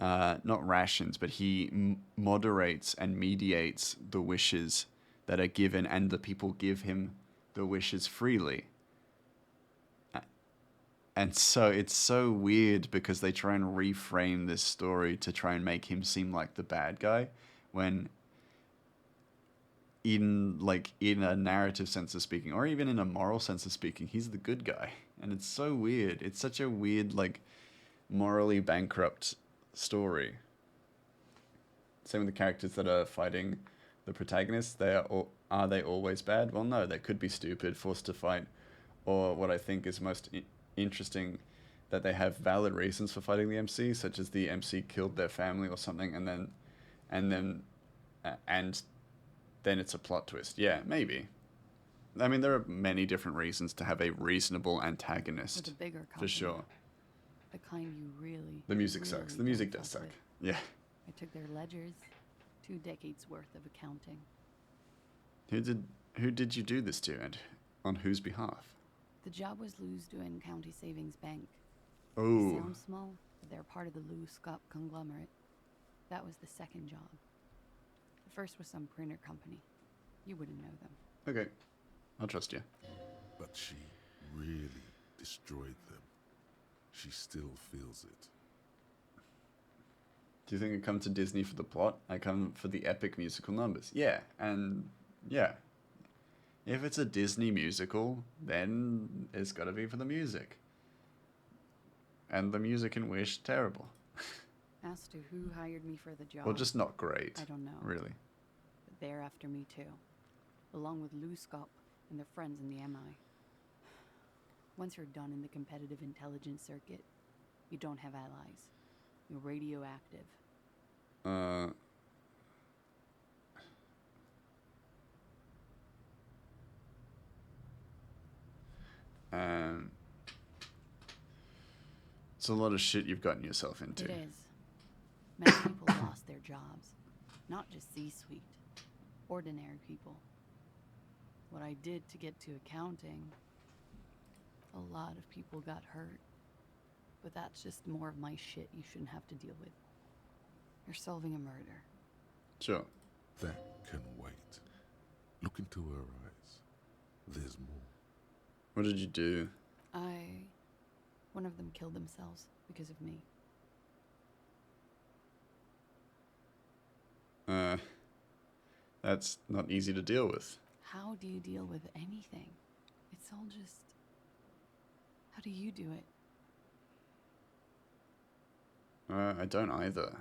not rations, but he moderates and mediates the wishes that are given, and the people give him the wishes freely. And so it's so weird because they try and reframe this story to try and make him seem like the bad guy, when in a narrative sense of speaking, or even in a moral sense of speaking, he's the good guy. And it's so weird. It's such a weird, like, morally bankrupt story. Same with the characters that are fighting the protagonists. Are they always bad? Well, no, they could be stupid, forced to fight, or what I think is most interesting, that they have valid reasons for fighting the MC, such as the MC killed their family or something, and then it's a plot twist. Yeah, maybe. I mean, there are many different reasons to have a reasonable antagonist. With a bigger company. For sure. The kind you really. The music really sucks. The music does suck. Yeah. I took their ledgers, 2 decades worth of accounting. Who did you do this to, and on whose behalf? The job was Lou's doing County Savings Bank. Oh. They sound small, but they're part of the Lou Scott conglomerate. That was the second job. The first was some printer company. You wouldn't know them. Okay. I'll trust you. But she really destroyed them. She still feels it. Do you think I come to Disney for the plot? I come for the epic musical numbers. Yeah, and yeah. If it's a Disney musical, then it's got to be for the music. And the music in Wish, terrible. As to who hired me for the job... Well, just not great. I don't know. Really. But they're after me too. Along with Lou Scott and their friends in the MI. Once you're done in the competitive intelligence circuit, you don't have allies. You're radioactive. It's a lot of shit you've gotten yourself into. It is. Many people lost their jobs. Not just C-suite. Ordinary people. What I did to get to accounting, a lot of people got hurt. But that's just more of my shit you shouldn't have to deal with. You're solving a murder. Sure. That can wait. Look into her eyes. There's more. What did you do? One of them killed themselves because of me. That's not easy to deal with. How do you deal with anything? It's all just... How do you do it? I don't either.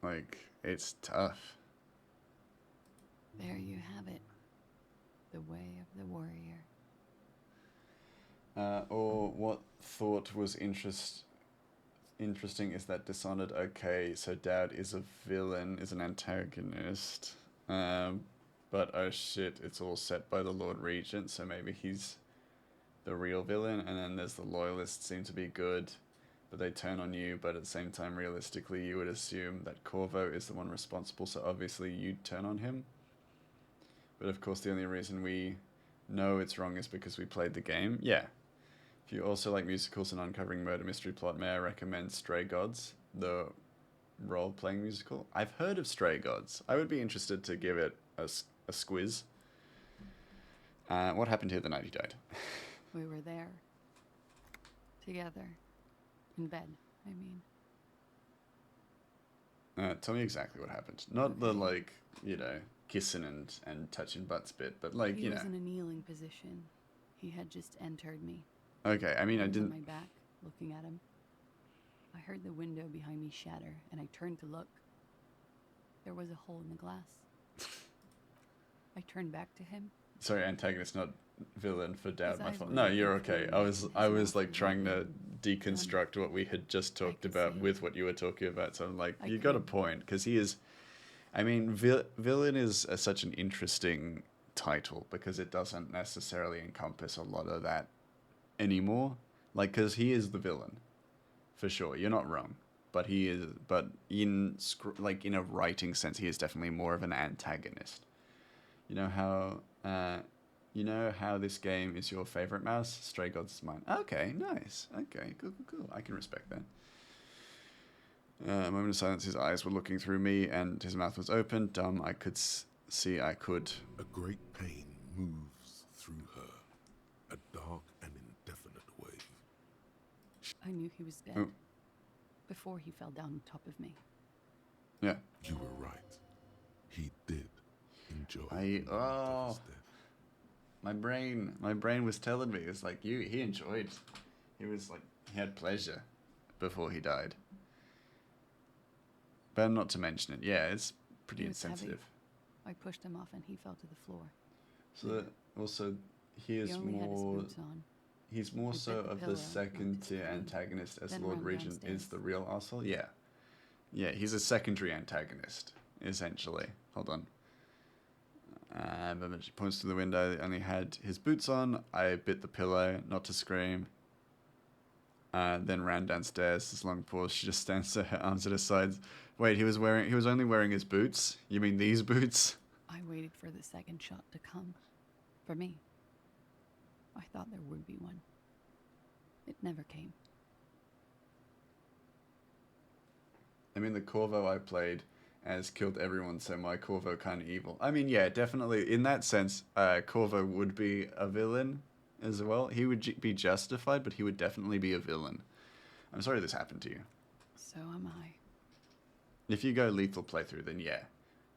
Like, it's tough. There you have it. The way of the warrior. Or what thought was interesting is that Dishonored, okay, so Dad is a villain, is an antagonist. But oh shit, it's all set by the Lord Regent, so maybe he's the real villain, and then there's the loyalists seem to be good, but they turn on you, but at the same time, realistically, you would assume that Corvo is the one responsible, so obviously you'd turn on him. But of course, the only reason we know it's wrong is because we played the game. Yeah. If you also like musicals and uncovering murder mystery plot, may I recommend Stray Gods, the role-playing musical? I've heard of Stray Gods. I would be interested to give it a squiz. What happened here the night he died? We were there. Together. In bed, I mean. Tell me exactly what happened. Not the, like, you know, kissing and touching butts bit, but, like, He you know. was in a kneeling position. He had just entered me. Okay, I mean, I was didn't... on my back, looking at him. I heard the window behind me shatter, and I turned to look. There was a hole in the glass. I turned back to him. Sorry, antagonist, not villain, for doubt. My eyes fault. were No, looking you're through okay. me, I and was his like mouth was trying to open. deconstruct what we had just talked about with what you were talking about. So I'm like, I you got a could. point, because he is. I mean, villain is such an interesting title because it doesn't necessarily encompass a lot of that anymore. Like, because he is the villain, for sure. You're not wrong, but he is. But in a writing sense, he is definitely more of an antagonist. You know how. You know how this game is your favorite mouse? Stray Gods is mine. Okay, nice. Okay, cool. I can respect that. A moment of silence, his eyes were looking through me and his mouth was open. Dumb, I could see I could. A great pain moves through her. A dark and indefinite wave. I knew he was dead. Oh. Before he fell down on top of me. Yeah. You were right. He did enjoy his death. My brain was telling me, it's like, he enjoyed. He was like, he had pleasure before he died. But not to mention it, yeah, it's pretty He was insensitive. heavy. I pushed him off and he fell to the floor. So that also, he is only had his more. boots on. He's more He so bit the of the pillow, second knocked his tier brain, antagonist as then Lord ran Regent is downstairs. the real asshole. Yeah. Yeah, he's a secondary antagonist, essentially. Hold on. But she points to the window. Only had his boots on. I bit the pillow, not to scream. Then ran downstairs. This long pause. She just stands there, her arms at her sides. Wait, he was only wearing his boots? You mean these boots? I waited for the second shot to come. For me. I thought there would be one. It never came. I mean, the Corvo I played has killed everyone, so my Corvo kind of evil. I mean, yeah, definitely. In that sense, Corvo would be a villain as well. He would be justified, but he would definitely be a villain. I'm sorry this happened to you. So am I. If you go lethal playthrough, then yeah,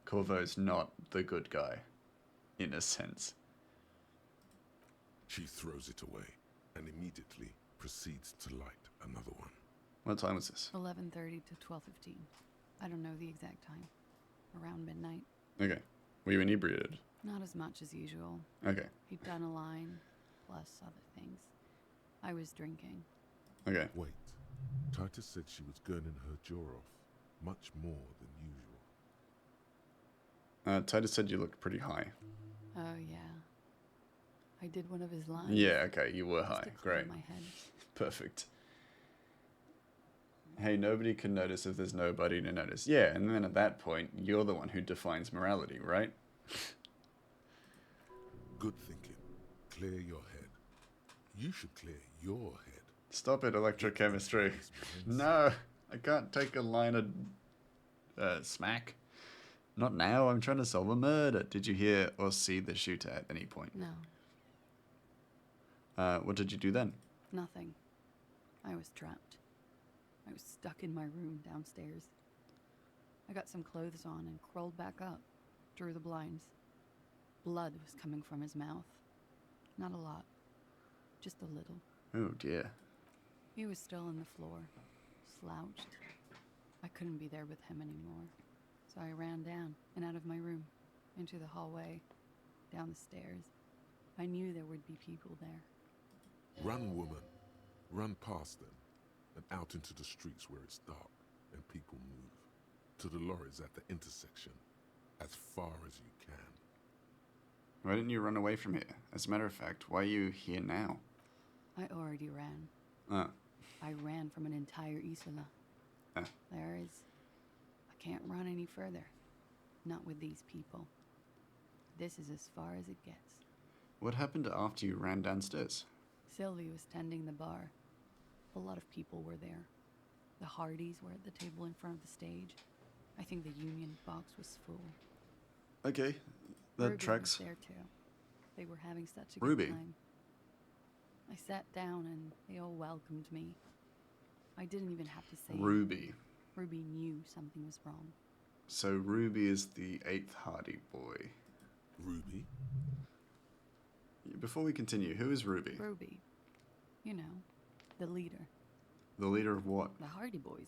Corvo's not the good guy, in a sense. She throws it away and immediately proceeds to light another one. What time was this? 11:30 to 12:15. I don't know the exact time. Around midnight. Okay. Were you inebriated? Not as much as usual. Okay. He'd done a line, plus other things. I was drinking. Okay. Wait. Titus said she was gurning her jaw off, much more than usual. Titus said you looked pretty high. Oh, yeah. I did one of his lines. Yeah, okay, you were Just high. to clear Great. my head. Perfect. Hey, nobody can notice if there's nobody to notice. Yeah, and then at that point, you're the one who defines morality, right? Good thinking. Clear your head. You should clear your head. Stop it, electrochemistry. No, I can't take a line of smack. Not now, I'm trying to solve a murder. Did you hear or see the shooter at any point? No, What did you do then? nothing. I was trapped. I was stuck in my room downstairs. I got some clothes on and crawled back up, drew the blinds. Blood was coming from his mouth. Not a lot, just a little. Oh dear. He was still on the floor, slouched. I couldn't be there with him anymore, so I ran down and out of my room, into the hallway, down the stairs. I knew there would be people there. Run, woman. Run past them and out into the streets where it's dark and people move. To the lorries at the intersection, as far as you can. Why didn't you run away from here? As a matter of fact, why are you here now? I already ran. Oh. I ran from an entire Isola. Ah. I can't run any further. Not with these people. This is as far as it gets. What happened after you ran downstairs? Sylvie was tending the bar. A lot of people were there. The Hardys were at the table in front of the stage. I think the Union box was full. Okay, that Ruby tracks. was there too. They were having such a Ruby. good time. I sat down and they all welcomed me. I didn't even have to say Ruby. anything. Ruby knew something was wrong. So Ruby is the 8th Hardy boy. Ruby? Before we continue, who is Ruby? Ruby. You know, the leader. The leader of what? The Hardy Boys.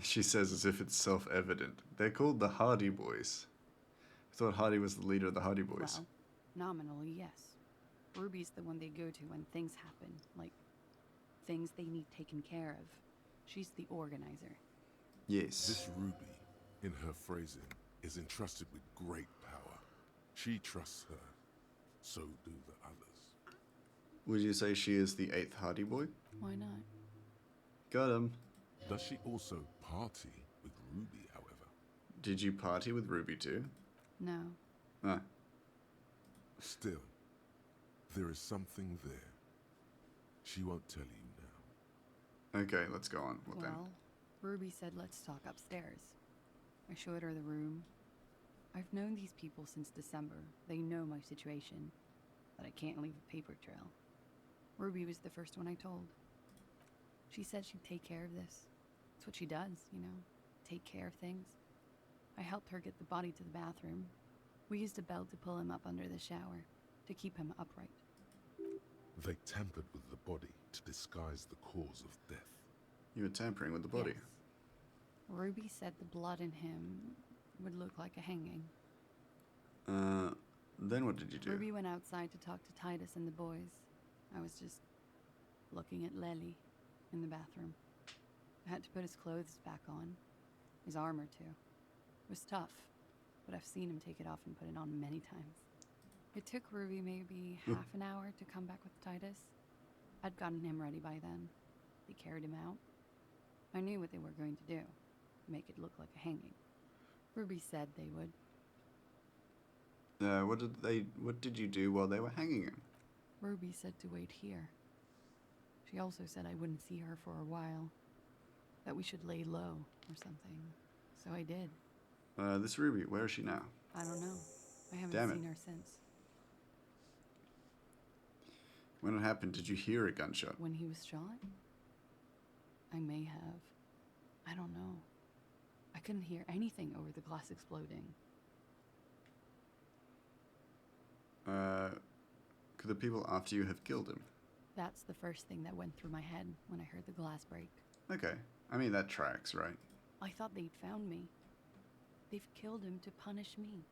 She says as if it's self-evident. They're called the Hardy Boys. I thought Hardy was the leader of the Hardy Boys. Well, nominally, yes. Ruby's the one they go to when things happen, like things they need taken care of. She's the organizer. Yes. This Ruby, in her phrasing, is entrusted with great power. She trusts her. So do the others. Would you say she is the 8th Hardy boy? Why not? Got him. Does she also party with Ruby, however? Did you party with Ruby too? No. Ah. Still, there is something there. She won't tell you now. Okay, let's go on. What then? Well, Ruby said let's talk upstairs. I showed her the room. I've known these people since December. They know my situation, but I can't leave a paper trail. Ruby was the first one I told. She said she'd take care of this. It's what she does, you know, take care of things. I helped her get the body to the bathroom. We used a belt to pull him up under the shower, to keep him upright. They tampered with the body to disguise the cause of death. You were tampering with the body? Yes. Ruby said the blood in him would look like a hanging. Then what did you do? Ruby went outside to talk to Titus and the boys. I was just looking at Lely in the bathroom. I had to put his clothes back on. His armor, too. It was tough, but I've seen him take it off and put it on many times. It took Ruby maybe half an hour to come back with Titus. I'd gotten him ready by then. They carried him out. I knew what they were going to do, make it look like a hanging. Ruby said they would. What did you do while they were hanging him? Ruby said to wait here. She also said I wouldn't see her for a while. That we should lay low or something. So I did. This Ruby, where is she now? I don't know. I haven't Damn it. seen her since. When it happened, did you hear a gunshot? When he was shot? I may have. I don't know. I couldn't hear anything over the glass exploding. Could the people after you have killed him? That's the first thing that went through my head when I heard the glass break. Okay. I mean, that tracks, right? I thought they'd found me. They've killed him to punish me.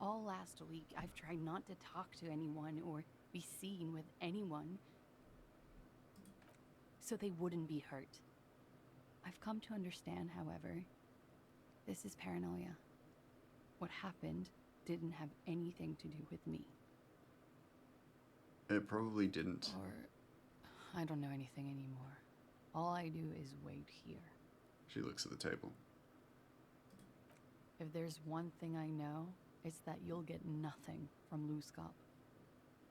All last week, I've tried not to talk to anyone or be seen with anyone so they wouldn't be hurt. I've come to understand, however, this is paranoia. What happened didn't have anything to do with me. It probably didn't. Or I don't know anything anymore. All I do is wait here. She looks at the table. If there's one thing I know, it's that you'll get nothing from Luskop.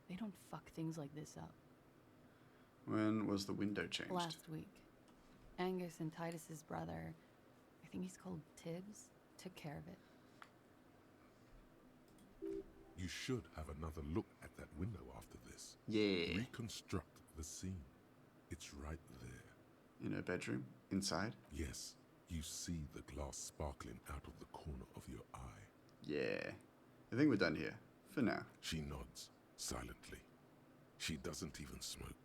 They don't fuck things like this up. When was the window changed? Last week. Angus and Titus's brother, I think he's called Tibbs, took care of it. You should have another look at that window after this. Yeah. Reconstruct the scene. It's right there. In her bedroom? Inside? Yes. You see the glass sparkling out of the corner of your eye. Yeah. I think we're done here. For now. She nods, silently. She doesn't even smoke.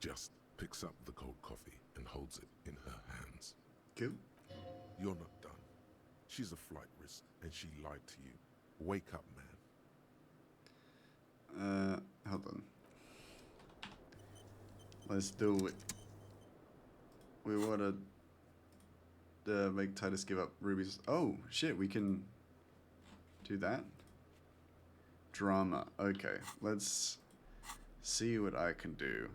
Just picks up the cold coffee and holds it in her hands. Cool. You're not done. She's a flight risk, and she lied to you. Wake up, man. Hold on. Let's do it. We want to make Titus give up Ruby's... Oh, shit, we can do that? Drama. Okay, let's see what I can do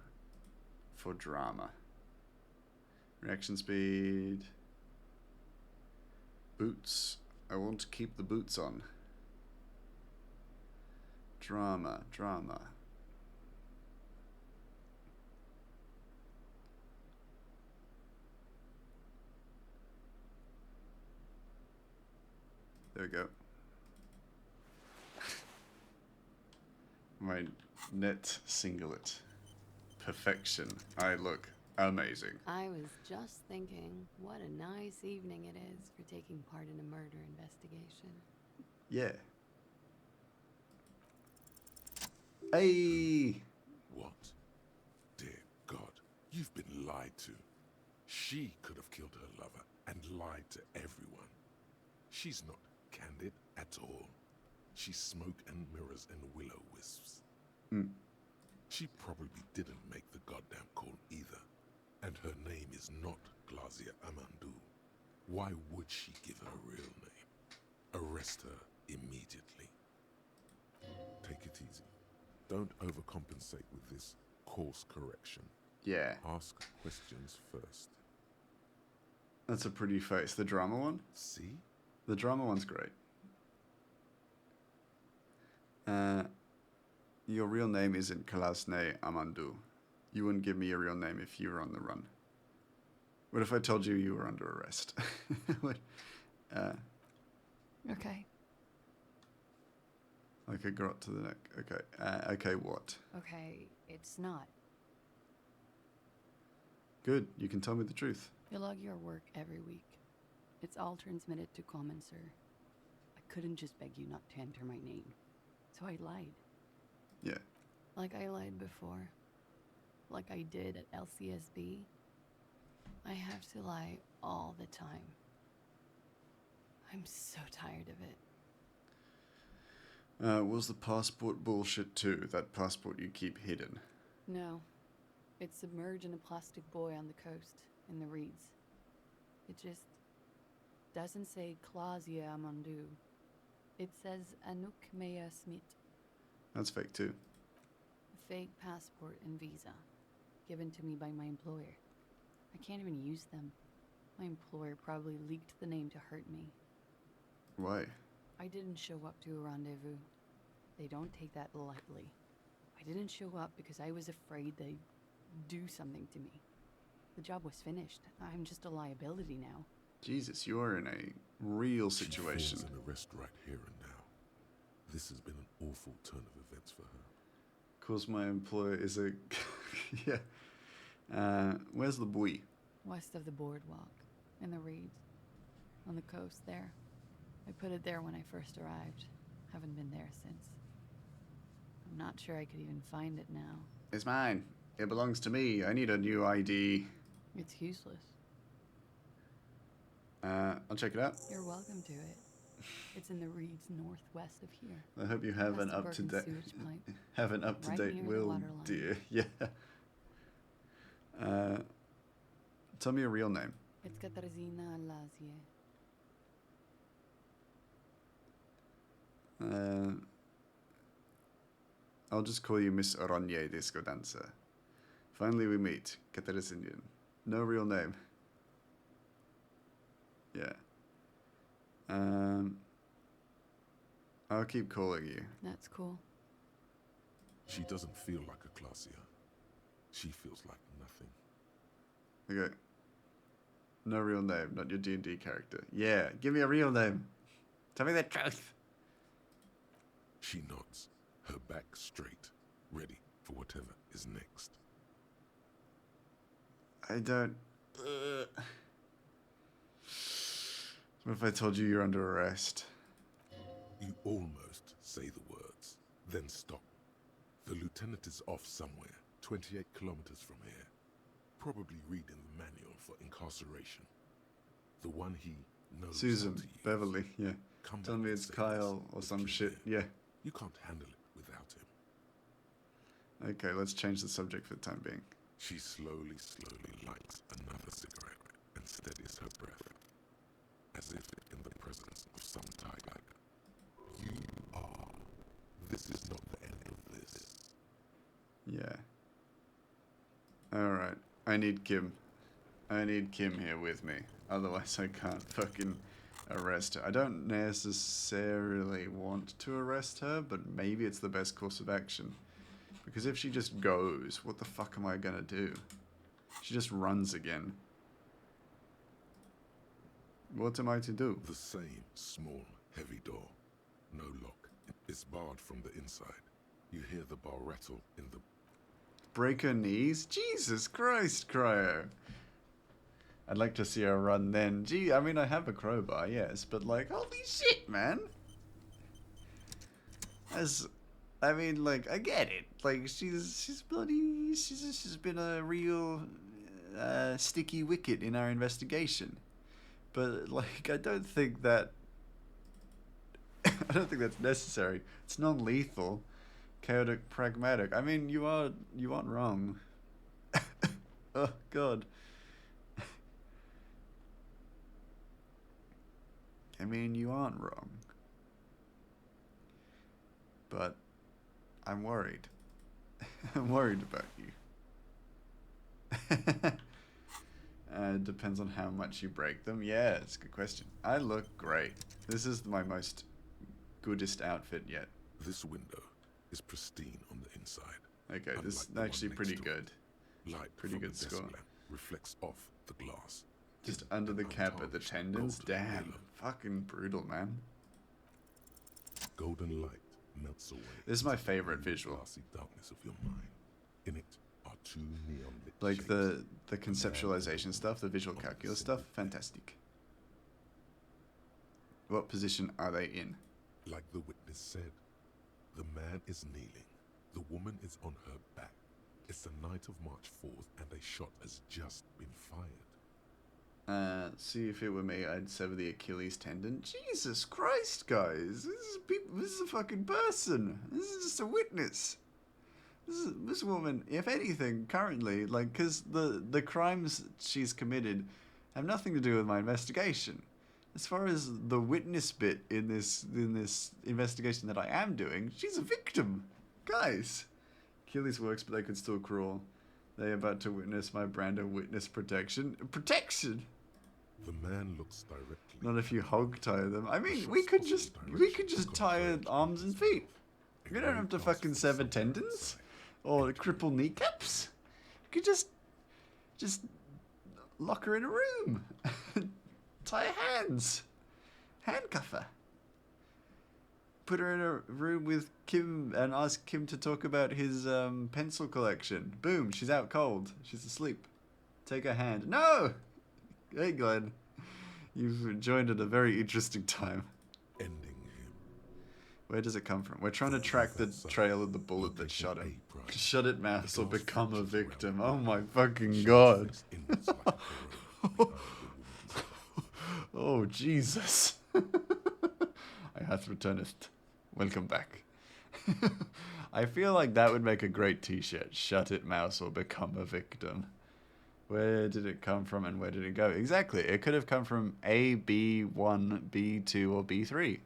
for drama. Reaction speed. Boots. I want to keep the boots on. Drama, drama. There we go. My net singlet. Perfection. I look amazing. I was just thinking, what a nice evening it is for taking part in a murder investigation. Yeah. Hey! What? Dear God, you've been lied to. She could have killed her lover and lied to everyone. She's not candid at all. She's smoke and mirrors and will-o-wisps. She probably didn't make the goddamn call either. And her name is not Glazia Amandu. Why would she give her real name? Arrest her immediately. Take it easy. Don't overcompensate with this course correction. Yeah. Ask questions first. That's a pretty face. The drama one? See? The drama one's great. Your real name isn't Kalasne Amandu. You wouldn't give me your real name if you were on the run. What if I told you you were under arrest? Okay. Like a grot to the neck. Okay. Okay, what? Okay, it's not. Good. You can tell me the truth. You log your work every week. It's all transmitted to Common, sir. I couldn't just beg you not to enter my name. So I lied. Yeah. Like I lied before. Like I did at LCSB. I have to lie all the time. I'm so tired of it. Was the passport bullshit too? That passport you keep hidden? No. It's submerged in a plastic buoy on the coast, in the reeds. It just doesn't say Klazia Amandu. It says Anouk Mea Smith. That's fake too. A fake passport and visa, given to me by my employer. I can't even use them. My employer probably leaked the name to hurt me. Why? I didn't show up to a rendezvous. They don't take that lightly. I didn't show up because I was afraid they'd do something to me. The job was finished. I'm just a liability now. Jesus, you're in a real situation. She fears an arrest right here and now. This has been an awful turn of events for her. Of course, my employer is a... yeah. Where's the buoy? West of the boardwalk, in the reeds, on the coast there. I put it there when I first arrived. Haven't been there since. I'm not sure I could even find it now. It's mine. It belongs to me. I need a new ID. It's useless. I'll check it out. You're welcome to it. It's in the reeds northwest of here. I hope you have an up-to-date will, dear. Yeah. Tell me your real name. It's Katarzyna Lazie. I'll just call you Miss Oronye Disco Dancer. Finally we meet. Katarzynian. No real name. Yeah. I'll keep calling you. That's cool. She doesn't feel like a Glacia. She feels like nothing. Okay. No real name, not your D&D character. Yeah, give me a real name. Tell me the truth. She nods, her back straight, ready for whatever is next. I don't... What if I told you you're under arrest? You almost say the words, then stop. The lieutenant is off somewhere, 28 kilometers from here. Probably reading the manual for incarceration. The one he knows. Susan, Beverly, yeah. Tell me it's Kyle or some shit, yeah. You can't handle it without him. Okay, let's change the subject for the time being. She slowly lights another cigarette and steadies her breath, as if in the presence of some tiger. You are. This is not the end of this. Yeah. Alright. I need Kim. I need Kim here with me. Otherwise I can't fucking arrest her. I don't necessarily want to arrest her, but maybe it's the best course of action. Because if she just goes, what the fuck am I gonna do? She just runs again. What am I to do? The same small Heavy door. No lock. It's barred from the inside. You hear the bar rattle in the... Break her knees? Jesus Christ, Cryo. I'd like to see her run then. Gee, I mean, I have a crowbar, yes, but like, holy shit, man. I mean, like, I get it. Like, she's bloody, she's been a real sticky wicket in our investigation. But, like, I don't think that's necessary. It's non-lethal. Chaotic, pragmatic. I mean, you aren't wrong. Oh, God. I mean, you aren't wrong. But I'm worried. I'm worried about you. It depends on how much you break them. Yeah, it's a good question. I look great. This is my most goodest outfit yet. This window is pristine on the inside. Okay, this is actually pretty good. Light pretty good score. Reflects off the glass. Just under the cap at the tendons? Damn. Fucking brutal, man. Golden light melts away. This is my favorite visual. Glassy darkness of your mind. In it are two neon lit like shades. the conceptualization stuff, the visual calculus stuff, fantastic. What position are they in? Like the witness said, the man is kneeling. The woman is on her back. It's the night of March 4th and a shot has just been fired. See, if it were me, I'd sever the Achilles tendon. Jesus Christ, guys. This is a fucking person. This is just a witness. This woman, if anything, currently, like, because the crimes she's committed have nothing to do with my investigation. As far as the witness bit in this investigation that I am doing, she's a victim. Guys. Achilles works, but they could still crawl. They are about to witness my brand of witness protection. Protection? The man looks directly. Not if you hog tie them. I mean, we could just tie arms and feet. We don't have to fucking sever tendons or cripple kneecaps. We could just lock her in a room. Tie her hands. Handcuff her. Put her in a room with Kim and ask Kim to talk about his pencil collection. Boom, she's out cold. She's asleep. Take her hand. No! Hey, Glenn. You've joined at a very interesting time. Ending him. Where does it come from? We're trying to track the trail of the bullet that shot him. Shut it, mouse, or become a victim. Oh my fucking god. Oh, Jesus. I hath returneth. Welcome back. I feel like that would make a great t-shirt. Shut it, mouse, or become a victim. Where did it come from and where did it go? Exactly. It could have come from A, B1, B2, or B3.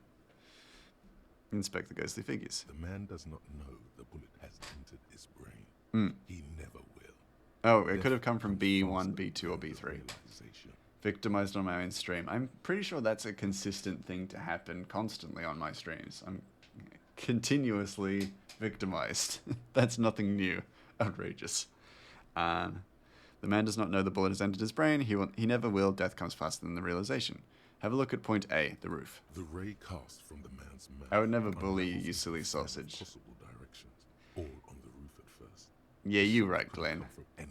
Inspect the ghostly figures. The man does not know the bullet has entered his brain. He never will. Oh, it could have come from B1, B2, or B3. Victimized on my own stream. I'm pretty sure that's a consistent thing to happen constantly on my streams. I'm continuously victimized. That's nothing new. Outrageous. The man does not know the bullet has entered his brain. He never will. Death comes faster than the realization. Have a look at point A, the roof. The ray cast from the man's mouth. I would never bully you, silly sausage. Possible directions, all on the roof at first. Yeah, you right, Glenn.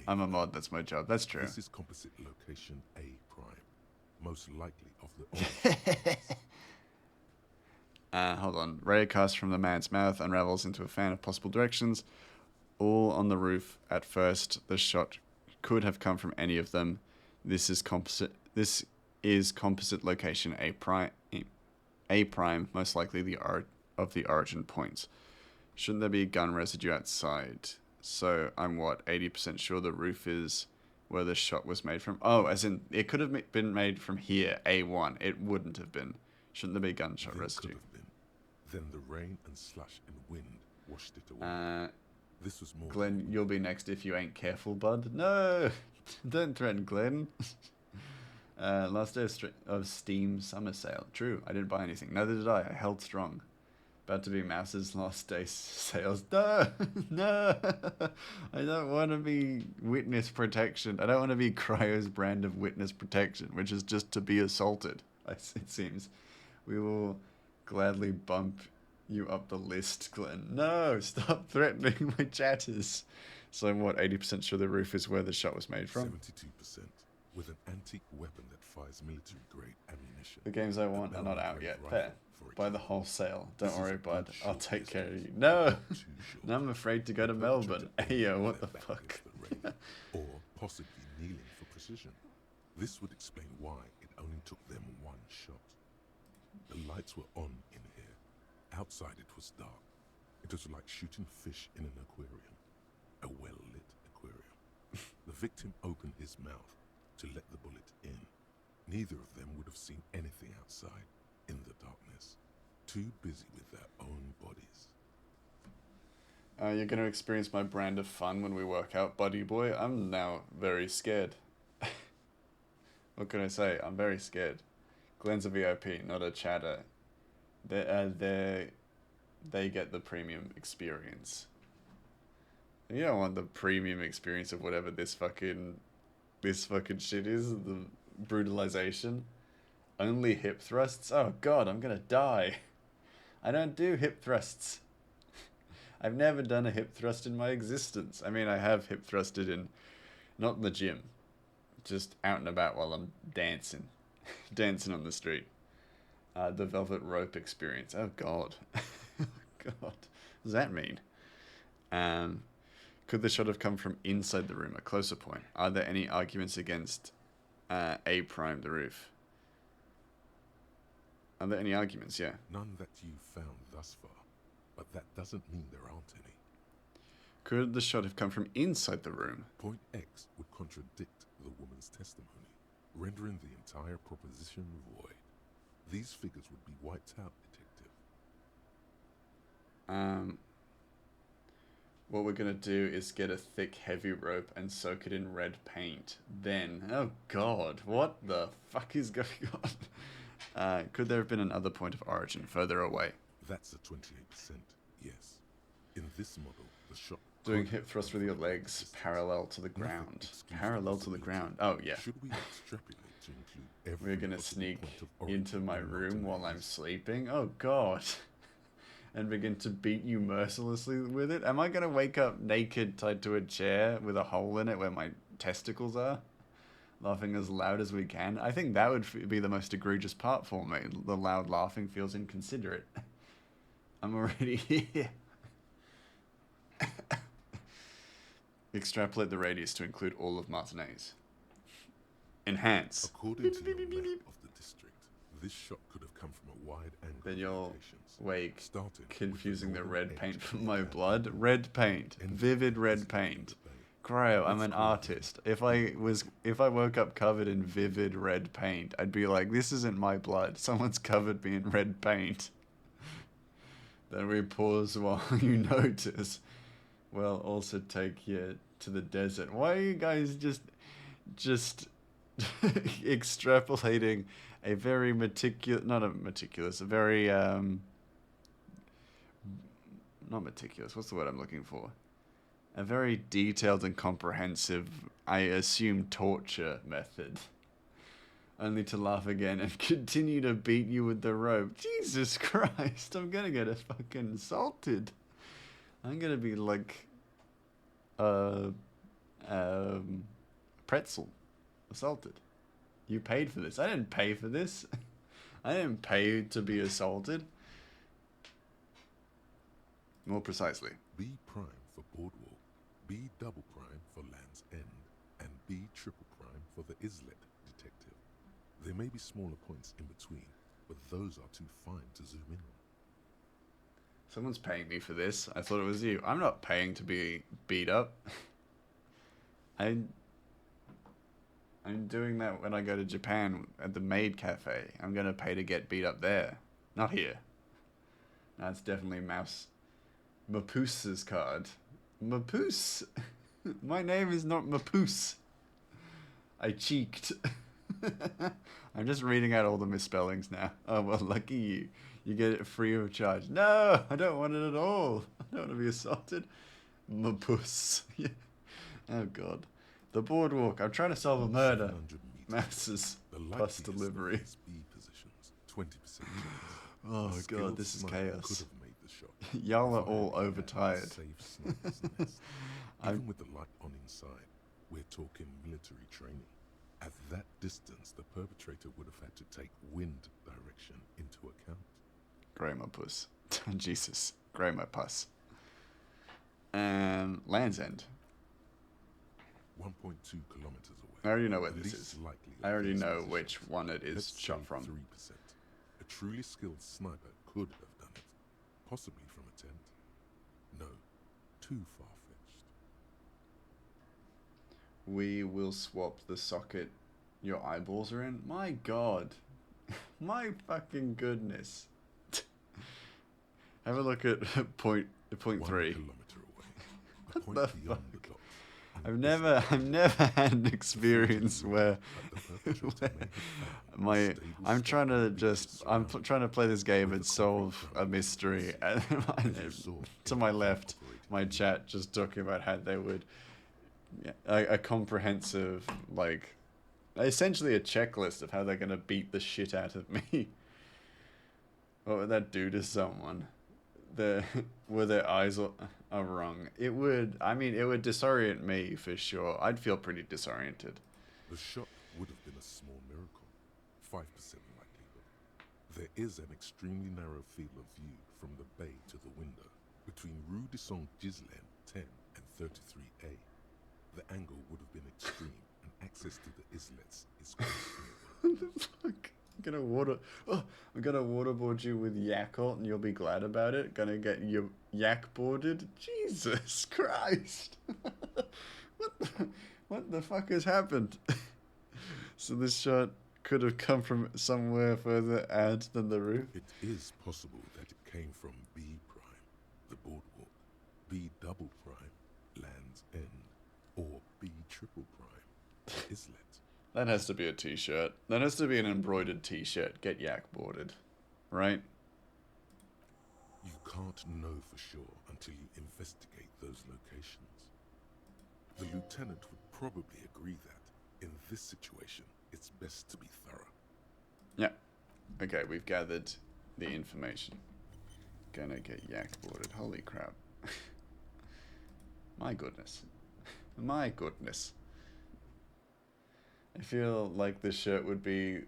I'm a mod, that's my job. That's true. This is composite location A prime. Most likely of the... Hold on. Ray cast from the man's mouth unravels into a fan of possible directions. All on the roof at first. The shot could have come from any of them. This is composite location A prime. A prime, most likely the origin points. Shouldn't there be gun residue outside? So I'm 80% sure the roof is where the shot was made from. Oh, as in it could have been made from here, A1. It wouldn't have been. Shouldn't there be gunshot residue? Could have been. Then the rain and slush and wind washed it away. This was more. Glenn, you'll be next if you ain't careful, bud. No, don't threaten Glenn. Last day of Steam summer sale. True, I didn't buy anything. Neither did I. I held strong. About to be Mouse's last day sales. No, no. I don't want to be witness protection. I don't want to be Cryo's brand of witness protection, which is just to be assaulted. It seems. We will gladly bump you up the list, Glenn. No, stop threatening my chatters. So I'm what, 80% sure the roof is where the shot was made from? 72%, with an antique weapon that fires military-grade ammunition. The games I want are not out yet. rifle Fair. for a Buy the key. wholesale. This Don't is worry, a bud. good I'll short take care of you. distance, No! not too short. Now I'm afraid to go to Melbourne. Ayo, what the fuck? Or possibly kneeling for precision. This would explain why it only took them one shot. The lights were on in here. Outside it was dark. It was like shooting fish in an aquarium. A well-lit aquarium. The victim opened his mouth to let the bullet in. Neither of them would have seen anything outside in the darkness. Too busy with their own bodies. You're going to experience my brand of fun when we work out, buddy boy. I'm now very scared. What can I say? I'm very scared. Glenn's a VIP, not a chatter. They get the premium experience. You don't want the premium experience of whatever this fucking shit is. The brutalization. Only hip thrusts? Oh god, I'm gonna die. I don't do hip thrusts. I've never done a hip thrust in my existence. I mean, I have hip thrusted in, not in the gym, just out and about while I'm dancing. Dancing on the street. The velvet rope experience. Oh god. Oh god. What does that mean? Could the shot have come from inside the room, a closer point? Are there any arguments against A prime the roof? Are there any arguments? Yeah. None that you've found thus far, but that doesn't mean there aren't any. Could the shot have come from inside the room? Point X would contradict the woman's testimony, rendering the entire proposition void. These figures would be wiped out, detective. What we're gonna do is get a thick, heavy rope and soak it in red paint. Then, oh god, what the fuck is going on? Could there have been another point of origin further away? That's a 28%, yes. In this model, the shot... Doing hip thrust with your legs parallel to the ground. Parallel to the ground. Oh, yeah. Should we extrapolate to include every We're gonna sneak into my room while I'm sleeping? Oh god. And begin to beat you mercilessly with it? Am I gonna wake up naked tied to a chair with a hole in it where my testicles are? Laughing as loud as we can? I think that would be the most egregious part for me. The loud laughing feels inconsiderate. I'm already here. Extrapolate the radius to include all of Martinez. Enhance. According to your map of the district, this shot could have come from a wide angle. Then you're confusing the red paint from my blood. Red paint. Vivid red paint. Cryo, I'm an artist. If I woke up covered in vivid red paint, I'd be like, this isn't my blood. Someone's covered me in red paint. Then we pause while you notice. Well, also take you to the desert. Why are you guys just extrapolating a very meticulous, a very, not meticulous, what's the word I'm looking for? A very detailed and comprehensive, I assume, torture method. Only to laugh again and continue to beat you with the rope. Jesus Christ, I'm gonna get fucking assaulted. I'm gonna be like, pretzel. Assaulted. You paid for this. I didn't pay for this. I didn't pay to be assaulted. More precisely. B prime for Boardwalk, B double prime for Land's End, and B triple prime for the Islet, detective. There may be smaller points in between, but those are too fine to zoom in on. Someone's paying me for this. I thought it was you. I'm not paying to be beat up. I'm doing that when I go to Japan at the Maid Cafe. I'm gonna pay to get beat up there. Not here. That's definitely Mapoose's card. Mapoose! My name is not Mapoose. I cheeked. I'm just reading out all the misspellings now. Oh, well, lucky you. You get it free of charge. No, I don't want it at all. I don't want to be assaulted. Mapoose. Yeah. Oh, God. The boardwalk. I'm trying to solve a murder. Masses. Bus delivery. B positions, 20% chance. Oh A god, skilled this is sniper chaos. could have made the shot. Y'all are Fired all at a overtired. safe sniper's nest. Even with the light on inside, we're talking military training. At that distance, the perpetrator would have had to take wind direction into account. Grey my puss. Jesus. Grey my puss. Land's End. 1.2 kilometers away. I already know where The this least is. likely of I already these know positions. which one it is Let's shot say from. 3%. A truly skilled sniper could have done it. Possibly from a tent. No. Too far-fetched. We will swap the socket your eyeballs are in. My god. My fucking goodness. Have a look at point 3. 1 kilometer away. A point the beyond fuck? the dot. I've never had an experience where I'm trying to play this game and solve a mystery, and to my left, my chat just talking about how they would a comprehensive, like, essentially a checklist of how they're gonna beat the shit out of me. What would that do to someone? Were their eyes are wrong? It would. I mean, it would disorient me for sure. I'd feel pretty disoriented. The shot would have been a small miracle. 5% likelihood. There is an extremely narrow field of view from the bay to the window between Rue de Saint-Ghislain 10 and 33A. The angle would have been extreme, and access to the islets is questionable. What the fuck? I'm gonna waterboard you with Yakult and you'll be glad about it. Gonna get you yak boarded? Jesus Christ! What the fuck has happened? So this shot could have come from somewhere further out than the roof? It is possible that it came from B prime, the boardwalk, B double prime, Land's End, or B triple prime, the islet. That has to be a t-shirt. That has to be an embroidered t-shirt. Get yak boarded. Right? You can't know for sure until you investigate those locations. The lieutenant would probably agree that, in this situation, it's best to be thorough. Yeah. Okay, we've gathered the information. Gonna get yak boarded. Holy crap. My goodness. My goodness. I feel like this shirt would be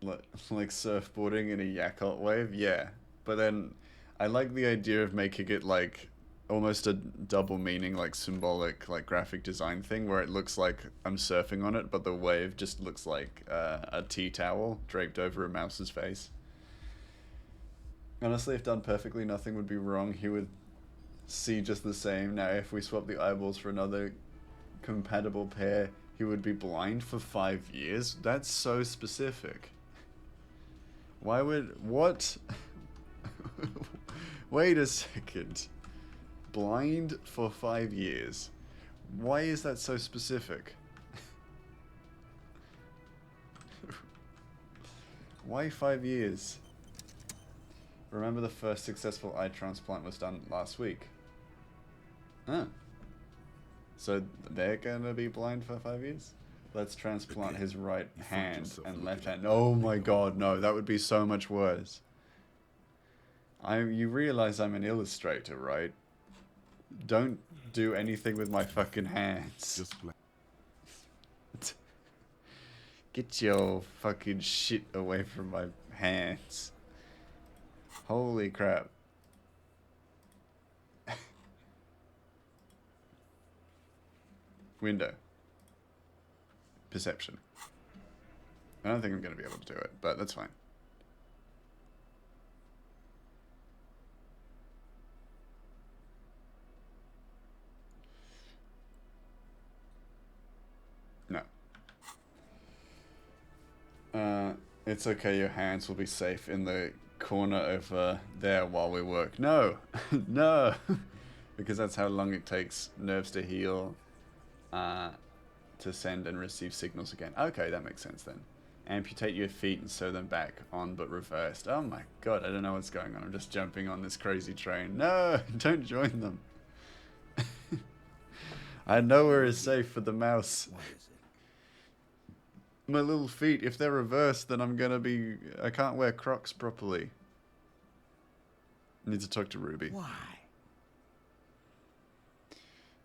like surfboarding in a Yakult wave. Yeah. But then I like the idea of making it like almost a double meaning, like symbolic, like graphic design thing where it looks like I'm surfing on it, but the wave just looks like a tea towel draped over a mouse's face. Honestly, if done perfectly, nothing would be wrong. He would see just the same. Now, if we swap the eyeballs for another compatible pair, he would be blind for 5 years? That's so specific. Why would... What? Wait a second. Blind for 5 years. Why is that so specific? Why 5 years? Remember the first successful eye transplant was done last week. Huh. So they're gonna be blind for 5 years? Let's transplant his right hand and left hand. Oh my god, no, that would be so much worse. You realize I'm an illustrator, right? Don't do anything with my fucking hands. Get your fucking shit away from my hands. Holy crap. Window. Perception. I don't think I'm going to be able to do it, but that's fine. No. It's okay, your hands will be safe in the corner over there while we work. No! No! Because that's how long it takes nerves to heal, to send and receive signals again. Okay, that makes sense then. Amputate your feet and sew them back on, but reversed. Oh my god, I don't know what's going on. I'm just jumping on this crazy train. No! Don't join them. I know where is safe for the mouse. My little feet, if they're reversed, then I'm gonna be... I can't wear Crocs properly. Need to talk to Ruby. Why?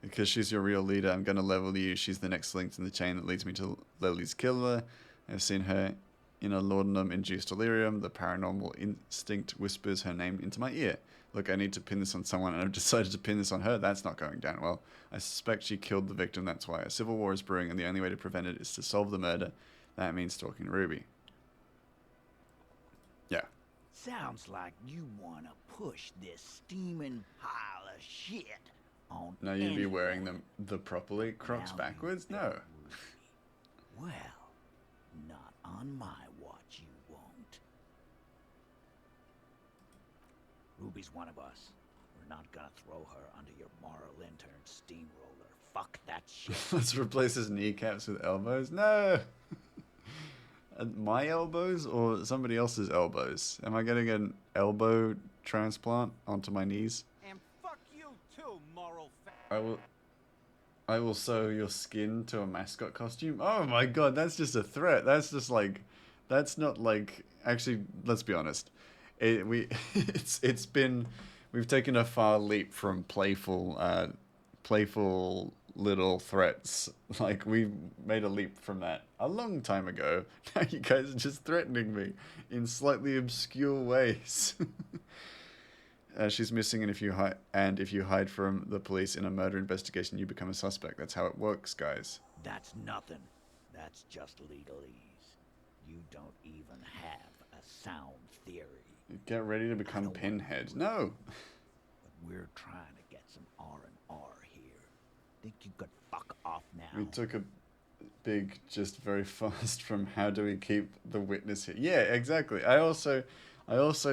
Because she's your real leader, I'm gonna level you. She's the next link in the chain that leads me to Lily's killer. I've seen her in a laudanum-induced delirium. The paranormal instinct whispers her name into my ear. Look, I need to pin this on someone, and I've decided to pin this on her. That's not going down well. I suspect she killed the victim, that's why. A civil war is brewing, and the only way to prevent it is to solve the murder. That means talking to Ruby. Yeah. Sounds like you want to push this steaming pile of shit on No, you'd be anyone. wearing them the properly Crocs Now backwards? No. Well, not on my watch, you won't. Ruby's one of us. We're not gonna throw her under your moral intern steamroller. Fuck that shit. Let's replace his kneecaps with elbows? No! My elbows or somebody else's elbows? Am I getting an elbow transplant onto my knees? And fuck you too, moral I will sew your skin to a mascot costume. Oh my god, that's just a threat. That's just like, that's not like. Actually, let's be honest. We've taken a far leap from playful little threats. Like we made a leap from that a long time ago. Now you guys are just threatening me in slightly obscure ways. She's missing, and if you hide from the police in a murder investigation, you become a suspect. That's how it works, guys. That's nothing. That's just legalese. You don't even have a sound theory. Get ready to become Pinhead. No. But we're trying to get some R&R here. Think you could fuck off now? We took a big, just very fast from how do we keep the witness here. Yeah, exactly. I also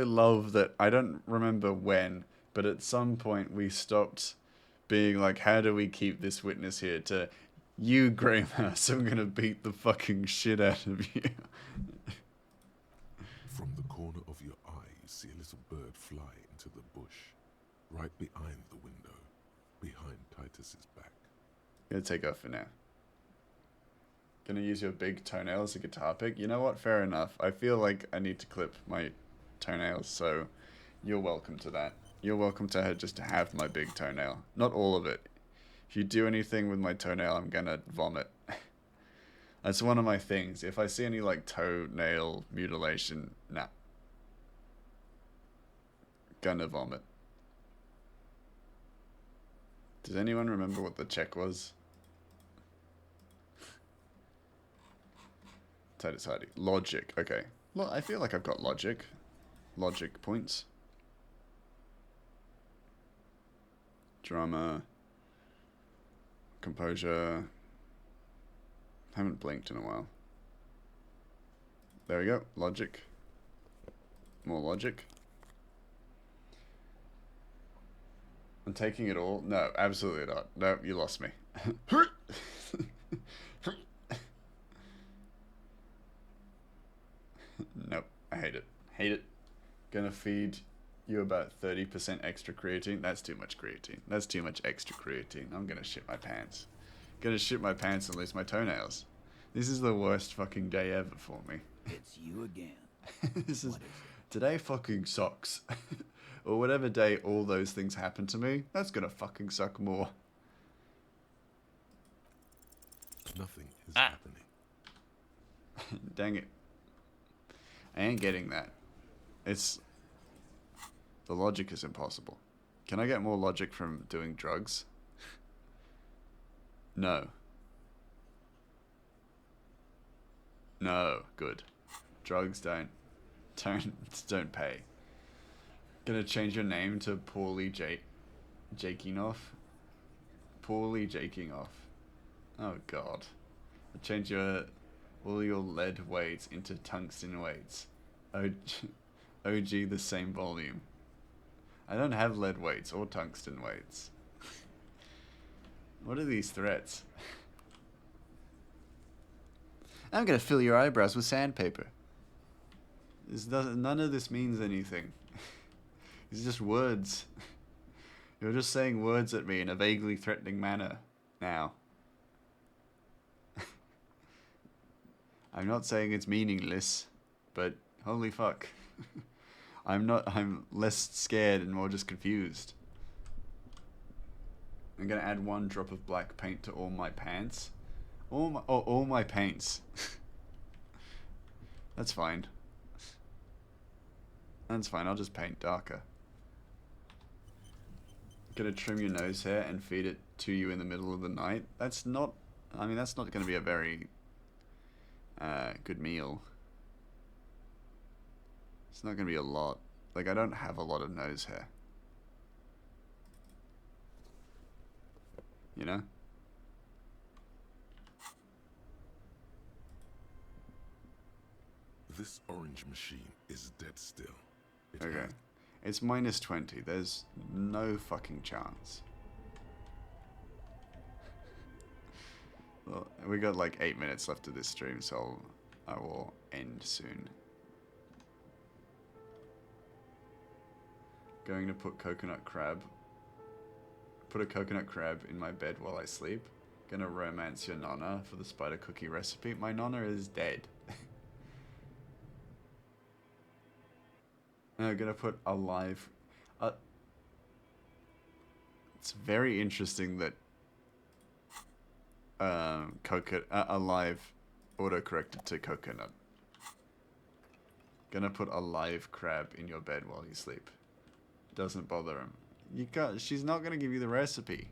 love that, I don't remember when, but at some point we stopped being like, how do we keep this witness here, to, you Grey Mouse, I'm gonna beat the fucking shit out of you. From the corner of your eye, you see a little bird fly into the bush, right behind the window, behind Titus's back. Gonna take off for now. Gonna use your big toenail as a guitar pick. You know what? Fair enough. I feel like I need to clip my toenails, so you're welcome to that. You're welcome to just to have my big toenail. Not all of it. If you do anything with my toenail, I'm gonna vomit. That's one of my things. If I see any like toenail mutilation, nah. Gonna vomit. Does anyone remember what the check was? Titus Hardy. Logic. Okay. Well, I feel like I've got logic. Logic points. Drama. Composure. Haven't blinked in a while. There we go. Logic. More logic. I'm taking it all. No, absolutely not. No, you lost me. Nope. I hate it. Hate it. Gonna feed you about 30% extra creatine. That's too much creatine. That's too much extra creatine. I'm gonna shit my pants. Gonna shit my pants and lose my toenails. This is the worst fucking day ever for me. It's you again. This is today fucking sucks. Or whatever day all those things happen to me, that's gonna fucking suck more. Nothing is happening. Dang it. I ain't getting that. It's... The logic is impossible. Can I get more logic from doing drugs? No. No. Good. Drugs don't pay. Gonna change your name to Poorly Jaking Off? Poorly Jaking Off. Oh god. Change all your lead weights into tungsten weights. OG the same volume. I don't have lead weights or tungsten weights. What are these threats? I'm gonna fill your eyebrows with sandpaper. None of this means anything. It's just words. You're just saying words at me in a vaguely threatening manner now. I'm not saying it's meaningless, but holy fuck. I'm less scared and more just confused. I'm gonna add 1 drop of black paint to all my pants. All my paints. That's fine. That's fine, I'll just paint darker. Gonna trim your nose hair and feed it to you in the middle of the night. That's not, I mean, that's not gonna be a very good meal. It's not gonna be a lot. Like, I don't have a lot of nose hair. You know? This orange machine is dead still. It Okay. had- It's -20. There's no fucking chance. Well, we got like 8 minutes left of this stream, so I will end soon. Going to put coconut crab. Put a coconut crab in my bed while I sleep. Gonna romance your nonna for the spider cookie recipe. My nonna is dead. I'm gonna put a live. It's very interesting that alive auto-corrected to coconut. Gonna put a live crab in your bed while you sleep. Doesn't bother him. You can't. She's not gonna give you the recipe.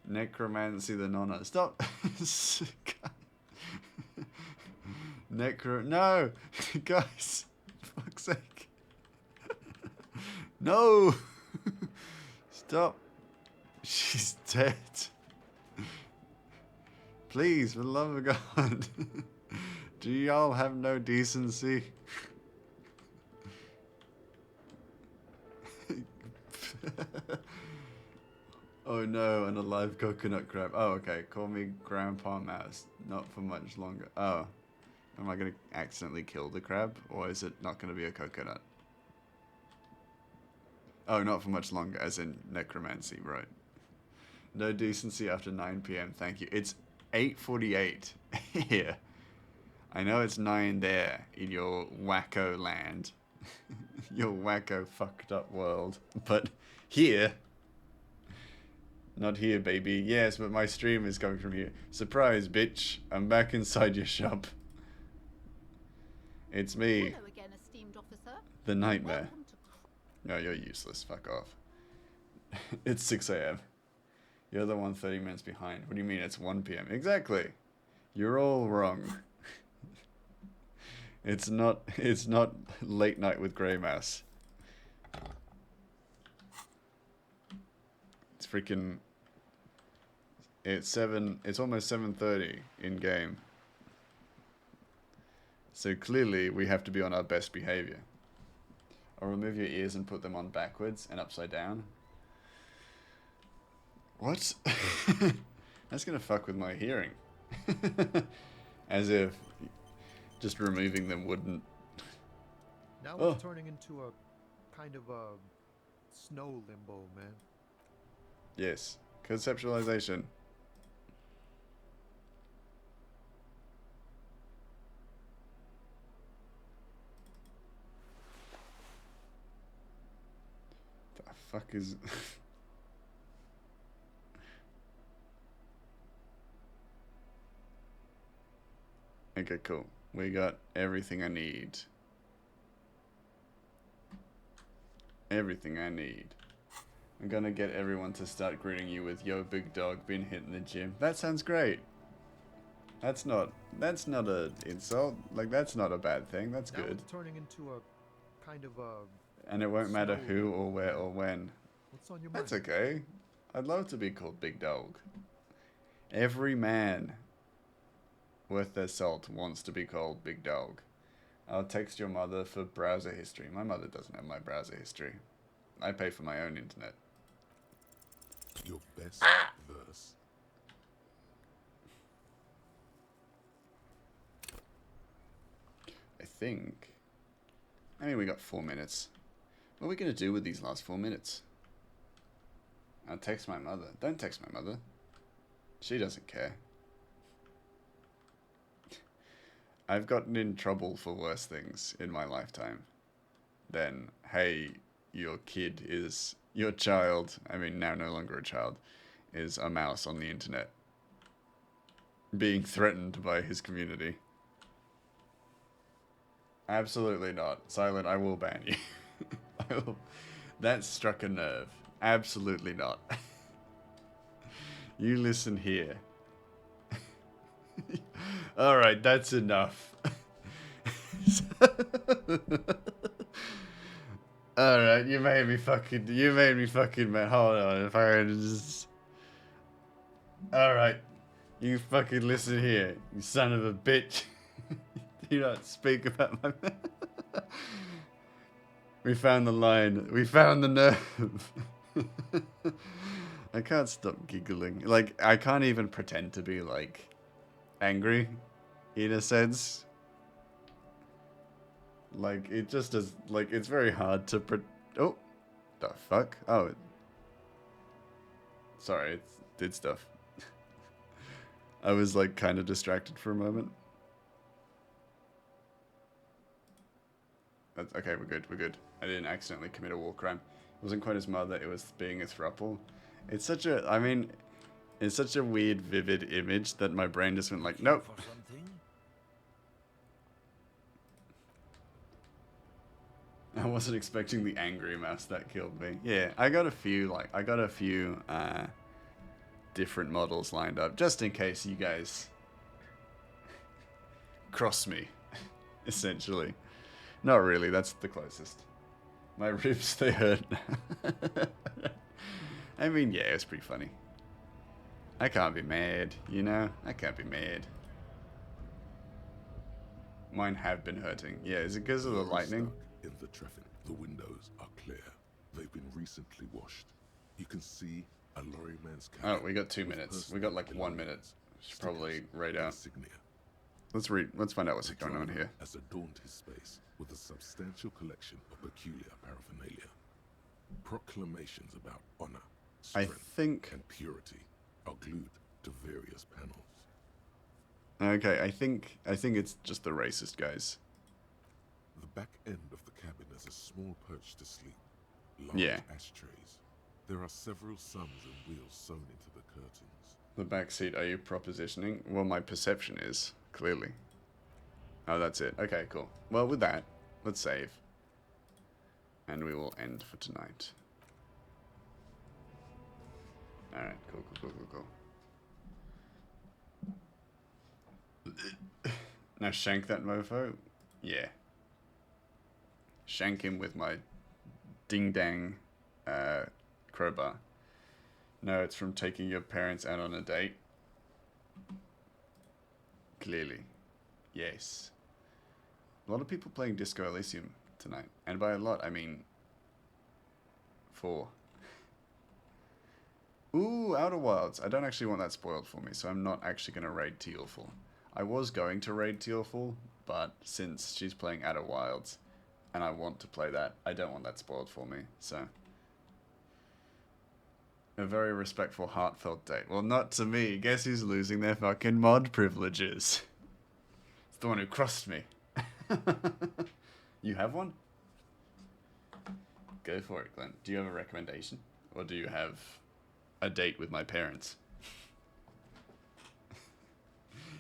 Necromancy the nonna. Stop. No, guys, for fuck's sake. No. Stop. She's dead. Please, for the love of God. Do y'all have no decency? Oh no, an alive coconut crab. Oh, okay. Call me Grandpa Mouse. Not for much longer. Oh. Am I going to accidentally kill the crab? Or is it not going to be a coconut? Oh, not for much longer, as in necromancy, right. No decency after 9 PM, thank you. It's 8:48 here. I know it's 9 there in your wacko land. Your wacko fucked up world. But here... Not here, baby. Yes, but my stream is coming from here. Surprise, bitch. I'm back inside your shop. It's me. Hello again, esteemed officer. The nightmare. No, you're useless. Fuck off. It's 6 AM. You're the one 30 minutes behind. What do you mean it's 1 PM? Exactly. You're all wrong. It's not late night with Grey Mouse. It's freaking... It's almost 7:30 in game. So clearly we have to be on our best behavior. I'll remove your ears and put them on backwards and upside down. What? That's gonna fuck with my hearing. As if just removing them wouldn't. Now it's turning into a kind of a snow limbo, man. Yes. Conceptualization. The fuck is... Okay, cool. We got everything I need. Everything I need. I'm gonna get everyone to start greeting you with "Yo, big dog, been hitting the gym." That sounds great. That's not a insult. Like, that's not a bad thing. That's now good. It's turning into a kind of a... And it won't matter who or where or when. What's on your That's mind? okay. I'd love to be called Big Dog. Every man worth their salt wants to be called Big Dog. I'll text your mother for browser history. My mother doesn't have my browser history. I pay for my own internet. Your best verse. I think. I mean, we got 4 minutes. What are we going to do with these last 4 minutes? I'll text my mother. Don't text my mother. She doesn't care. I've gotten in trouble for worse things in my lifetime than, hey, your child, I mean now no longer a child, is a mouse on the internet. Being threatened by his community. Absolutely not. Silent, I will ban you. That struck a nerve. Absolutely not. You listen here. Alright, that's enough. Alright, you made me fucking, man. Hold on, if I just... Alright, you fucking listen here, you son of a bitch. Do not speak about my man. We found the line. We found the nerve. I can't stop giggling. Like, I can't even pretend to be, like, angry, in a sense. Like, it just does, like, it's very hard to oh, the fuck? Oh. Sorry, it did stuff. I was, like, kind of distracted for a moment. Okay, we're good. I didn't accidentally commit a war crime. It wasn't quite his mother, it was being a throuple. It's such a, I mean, it's such a weird, vivid image that my brain just went like, nope. I wasn't expecting the angry mouse that killed me. Yeah, I got a few, different models lined up, just in case you guys cross me, essentially. Not really, that's the closest. My ribs, they hurt. I mean, yeah, it's pretty funny. I can't be mad, you know? I can't be mad. Mine have been hurting. Yeah, is it because of the lightning? In the traffic, the windows are clear. They've been recently washed. You can see a lorryman's car. Oh, we got 2 minutes. We got like 1 minute. Should probably raid out. Let's find out what's going on here. Has adorned his space with a substantial collection of peculiar paraphernalia. Proclamations about honor, strength, and purity are glued to various panels. Okay, I think it's just the racist guys. The back end of the cabin is a small perch to sleep. Large ashtrays. There are several sums and wheels sewn into the curtains. The back seat, are you propositioning? Well, my perception is, clearly. Oh, that's it. Okay, cool. Well, with that, let's save. And we will end for tonight. Alright, cool. Now shank that mofo? Yeah. Shank him with my ding-dang crowbar. No, it's from taking your parents out on a date. Clearly. Yes. A lot of people playing Disco Elysium tonight. And by a lot, I mean 4. Ooh, Outer Wilds. I don't actually want that spoiled for me, so I'm not actually going to raid Tealful. I was going to raid Tealful, but since she's playing Outer Wilds, and I want to play that, I don't want that spoiled for me, so... A very respectful, heartfelt date. Well, not to me. Guess who's losing their fucking mod privileges? It's the one who crossed me. You have one? Go for it, Glenn. Do you have a recommendation? Or do you have a date with my parents?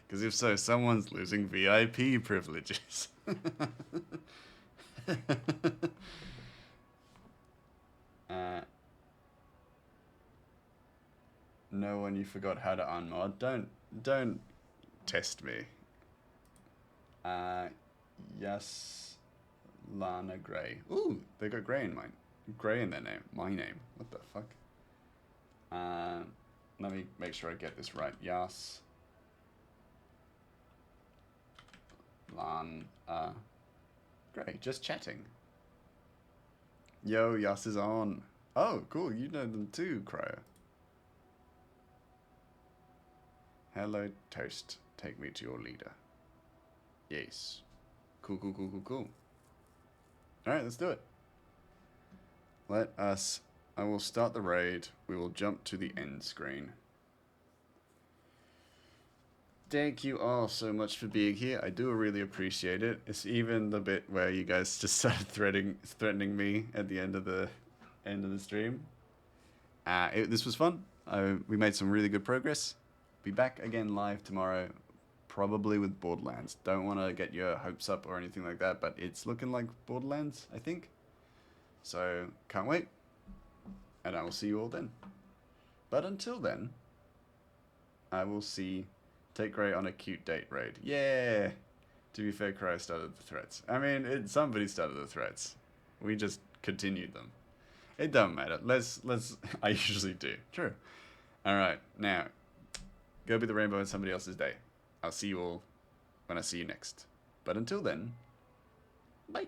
Because if so, someone's losing VIP privileges. No one, you forgot how to unmod. Don't test me. Yes, Lana Gray. Ooh, they got Gray in mine. Gray in their name. My name. What the fuck? Let me make sure I get this right. Yas. Lan. Gray. Just chatting. Yo, Yas is on. Oh, cool. You know them too, Cryo. Hello, Toast. Take me to your leader. Yes. Cool. Alright, let's do it. I will start the raid. We will jump to the end screen. thank you all so much for being here. I do really appreciate it. It's even the bit where you guys just started threatening me at the end of the stream. This was fun. We made some really good progress. Be back again live tomorrow, probably with Borderlands. Don't want to get your hopes up or anything like that, but it's looking like Borderlands, I think. So, can't wait. And I will see you all then. But until then, I will see Take Gray on a cute date raid. Yeah! To be fair, Cry started the threats. I mean, somebody started the threats. We just continued them. It don't matter. Let's I usually do. True. Alright, now, go be the rainbow in somebody else's day. I'll see you all when I see you next. But until then, bye.